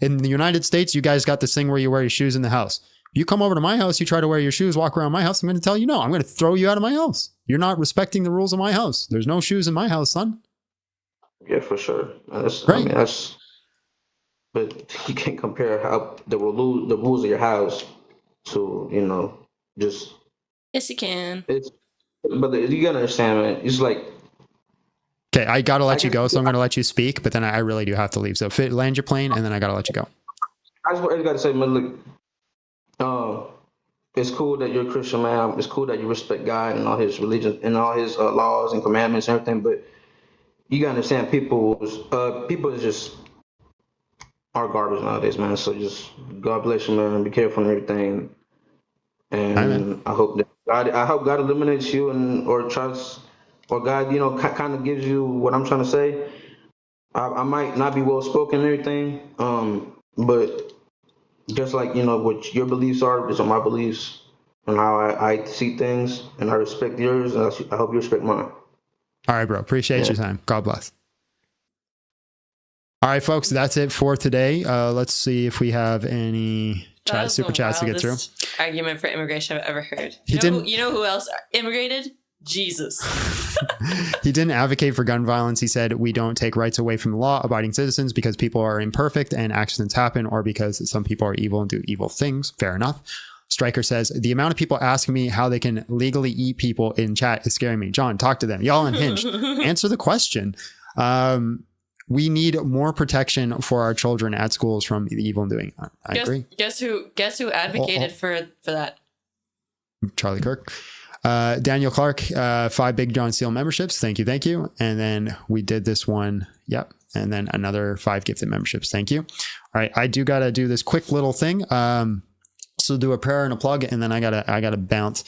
[SPEAKER 2] in the United States, you guys got this thing where you wear your shoes in the house. You come over to my house, you try to wear your shoes, walk around my house, I'm going to tell you no. I'm going to throw you out of my house. You're not respecting the rules of my house. There's no shoes in my house, son.
[SPEAKER 21] Yeah, for sure. That's,
[SPEAKER 2] right.
[SPEAKER 21] I mean, that's, but you can't compare how the rules of your house to, you know, just.
[SPEAKER 3] Yes, you can.
[SPEAKER 21] But you gotta understand, man. It's like.
[SPEAKER 2] Okay, I gotta let you go, so I'm gonna let you speak, but then I really do have to leave. So land your plane, and then I gotta let you go.
[SPEAKER 21] I just gotta say, man, look, it's cool that you're a Christian, man. It's cool that you respect God and all His religion and all His laws and commandments and everything. But you gotta understand, people is just are garbage nowadays, man. So just God bless you, man. Be careful and everything. And I hope God eliminates you or tries, or God, you know, kind of gives you what I'm trying to say. I might not be well spoken and everything, but just like, you know, what your beliefs are, these are my beliefs and how I see things, and I respect yours, and I hope you respect mine.
[SPEAKER 2] All right, bro. Appreciate your time. God bless. All right, folks, that's it for today. Let's see if we have any super chats to get through.
[SPEAKER 3] Argument for immigration I've ever heard.
[SPEAKER 2] You
[SPEAKER 3] know who else immigrated? Jesus.
[SPEAKER 2] He didn't advocate for gun violence. He said, we don't take rights away from the law-abiding citizens because people are imperfect and accidents happen, or because some people are evil and do evil things. Fair enough. Striker says, the amount of people asking me how they can legally eat people in chat is scaring me. John, talk to them. Y'all unhinged. Answer the question. We need more protection for our children at schools from the evil doing. I agree.
[SPEAKER 3] Guess who advocated for that?
[SPEAKER 2] Charlie Kirk. Daniel Clark, 5 Big John Steel memberships. Thank you. And then we did this one. Yep. And then another 5 gifted memberships. Thank you. All right. I do got to do this quick little thing. So do a prayer and a plug, and then I gotta bounce.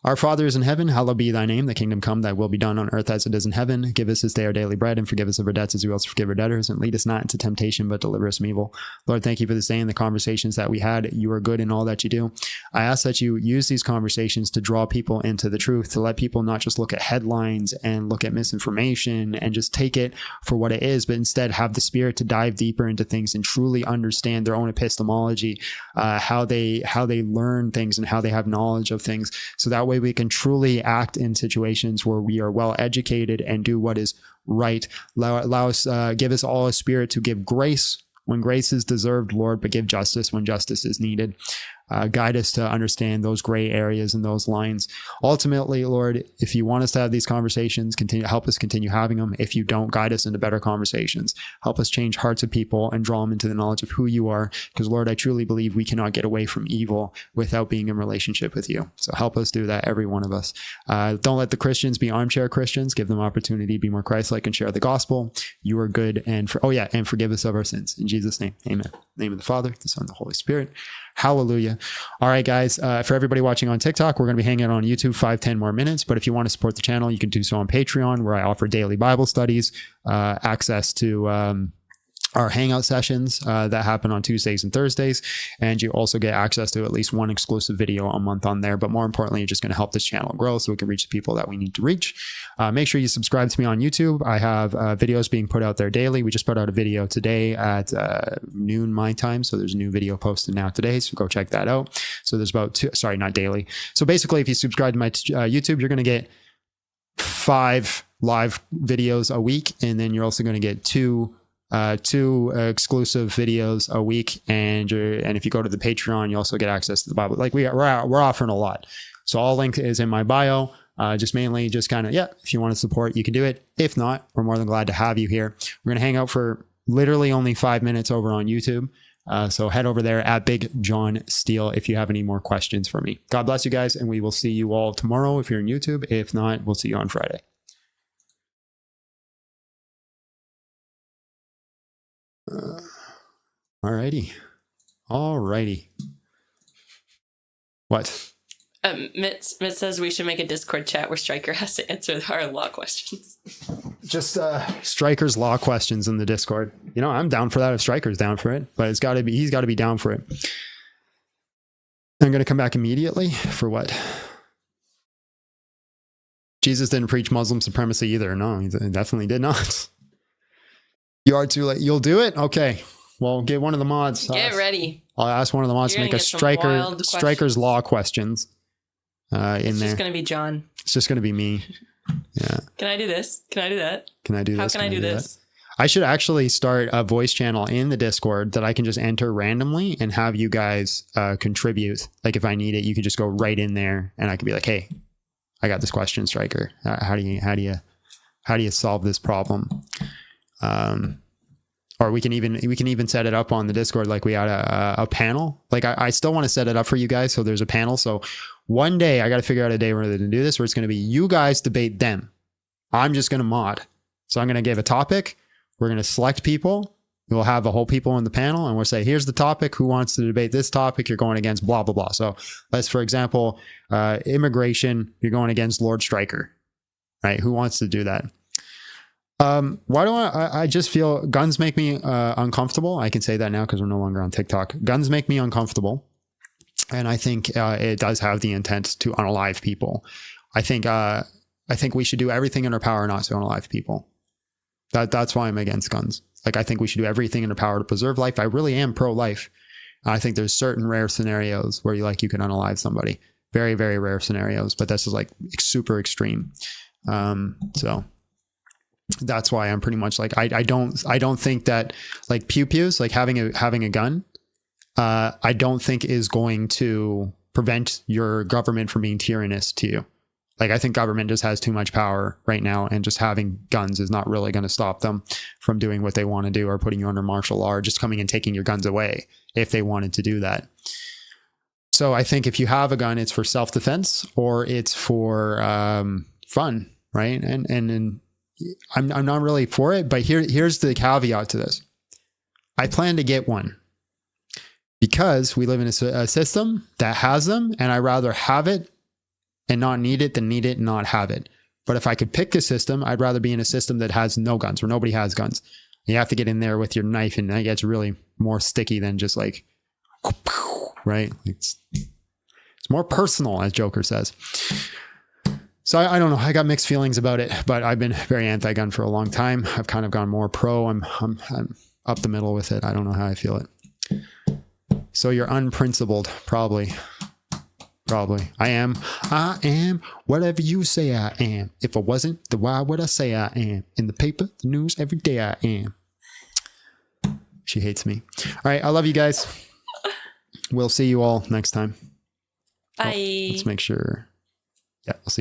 [SPEAKER 2] Our Father is in heaven, hallowed be thy name. Thy kingdom come, thy will be done on earth as it is in heaven. Give us this day our daily bread, and forgive us of our debts as we also forgive our debtors. And lead us not into temptation, but deliver us from evil. Lord, thank you for this day and the conversations that we had. You are good in all that you do. I ask that you use these conversations to draw people into the truth, to let people not just look at headlines and look at misinformation and just take it for what it is, but instead have the spirit to dive deeper into things and truly understand their own epistemology, how they learn things and how they have knowledge of things. So that way we can truly act in situations where we are well educated and do what is right. Allow us, give us all a spirit to give grace when grace is deserved, Lord, but give justice when justice is needed. Guide us to understand those gray areas and those lines. Ultimately, Lord, if you want us to have these conversations, help us continue having them. If you don't, guide us into better conversations. Help us change hearts of people and draw them into the knowledge of who you are. Because, Lord, I truly believe we cannot get away from evil without being in relationship with you. So help us do that, every one of us. Don't let the Christians be armchair Christians. Give them opportunity to be more Christ-like and share the gospel. You are good, and forgive us of our sins. In Jesus' name, amen. In the name of the Father, the Son, and the Holy Spirit. Hallelujah. All right, guys, for everybody watching on TikTok, we're going to be hanging out on YouTube 5-10 more minutes. But if you want to support the channel, you can do so on Patreon, where I offer daily Bible studies, access to our hangout sessions that happen on Tuesdays and Thursdays. And you also get access to at least one exclusive video a month on there. But more importantly, you're just going to help this channel grow so we can reach the people that we need to reach. Make sure you subscribe to me on YouTube. I have videos being put out there daily. We just put out a video today at noon my time. So there's a new video posted now today. So go check that out. So there's not daily. So basically, if you subscribe to my YouTube, you're going to get 5 live videos a week. And then you're also going to get 2 exclusive videos a week, and if you go to the Patreon, you also get access to the Bible. Like we're offering a lot. So all link is in my bio. If you want to support, you can do it. If not, we're more than glad to have you here. We're gonna hang out for literally only 5 minutes over on YouTube. So head over there at Big John Steele if you have any more questions for me. God bless you guys, and we will see you all tomorrow if you're in YouTube. If not, we'll see you on Friday. Alrighty. What?
[SPEAKER 3] Mitt says we should make a Discord chat where Stryker has to answer our law questions.
[SPEAKER 2] Just Stryker's law questions in the Discord. You know, I'm down for that if Stryker's down for it, but he's got to be down for it. I'm going to come back immediately for what? Jesus didn't preach Muslim supremacy either. No, he definitely did not. You are too late. You'll do it? Okay. Well, get one of the mods.
[SPEAKER 3] Get ready.
[SPEAKER 2] I'll ask one of the mods to make a Stryker's law questions in
[SPEAKER 3] It's
[SPEAKER 2] there.
[SPEAKER 3] It's just going to be John.
[SPEAKER 2] It's just going to be me. Yeah.
[SPEAKER 3] Can I do this? Can I do that?
[SPEAKER 2] Can I do this?
[SPEAKER 3] How can I do this?
[SPEAKER 2] I should actually start a voice channel in the Discord that I can just enter randomly and have you guys contribute. Like if I need it, you can just go right in there and I could be like, hey, I got this question, Stryker. How do you solve this problem? Or we can even set it up on the Discord like we had a panel. Like I still want to set it up for you guys so there's a panel. So one day I got to figure out a day where they can do this, where it's going to be you guys debate them. I'm just going to mod. So I'm going to give a topic. We're going to select people. We'll have the whole people in the panel and we'll say, here's the topic. Who wants to debate this topic? You're going against blah, blah, blah. So let's, for example, immigration, you're going against Lord Stryker, right? Who wants to do that? Why do I just feel guns make me uncomfortable. I can say that now because we're no longer on TikTok. Guns make me uncomfortable. And I think it does have the intent to unalive people. I think we should do everything in our power not to unalive people. That's why I'm against guns. Like, I think we should do everything in our power to preserve life. I really am pro-life. I think there's certain rare scenarios where you can unalive somebody. Very, very rare scenarios, but this is like super extreme. So that's why I'm pretty much like, I don't think that like pew-pews, like having a gun, I don't think is going to prevent your government from being tyrannous to you. Like, I think government just has too much power right now, and just having guns is not really going to stop them from doing what they want to do, or putting you under martial law, or just coming and taking your guns away if they wanted to do that. So I think if you have a gun, it's for self-defense or it's for fun, right? And I'm not really for it, but here's the caveat to this. I plan to get one because we live in a system that has them, and I'd rather have it and not need it than need it and not have it. But if I could pick a system, I'd rather be in a system that has no guns, where nobody has guns. You have to get in there with your knife, and it gets really more sticky than just like, right? It's more personal, as Joker says. So I don't know. I got mixed feelings about it, but I've been very anti-gun for a long time. I've kind of gone more pro. I'm up the middle with it. I don't know how I feel it. So you're unprincipled, probably. I am whatever you say I am. If I wasn't, then why would I say I am? In the paper, the news, every day I am. She hates me. All right. I love you guys. We'll see you all next time.
[SPEAKER 3] Bye.
[SPEAKER 2] Let's make sure. Yeah, we'll see you.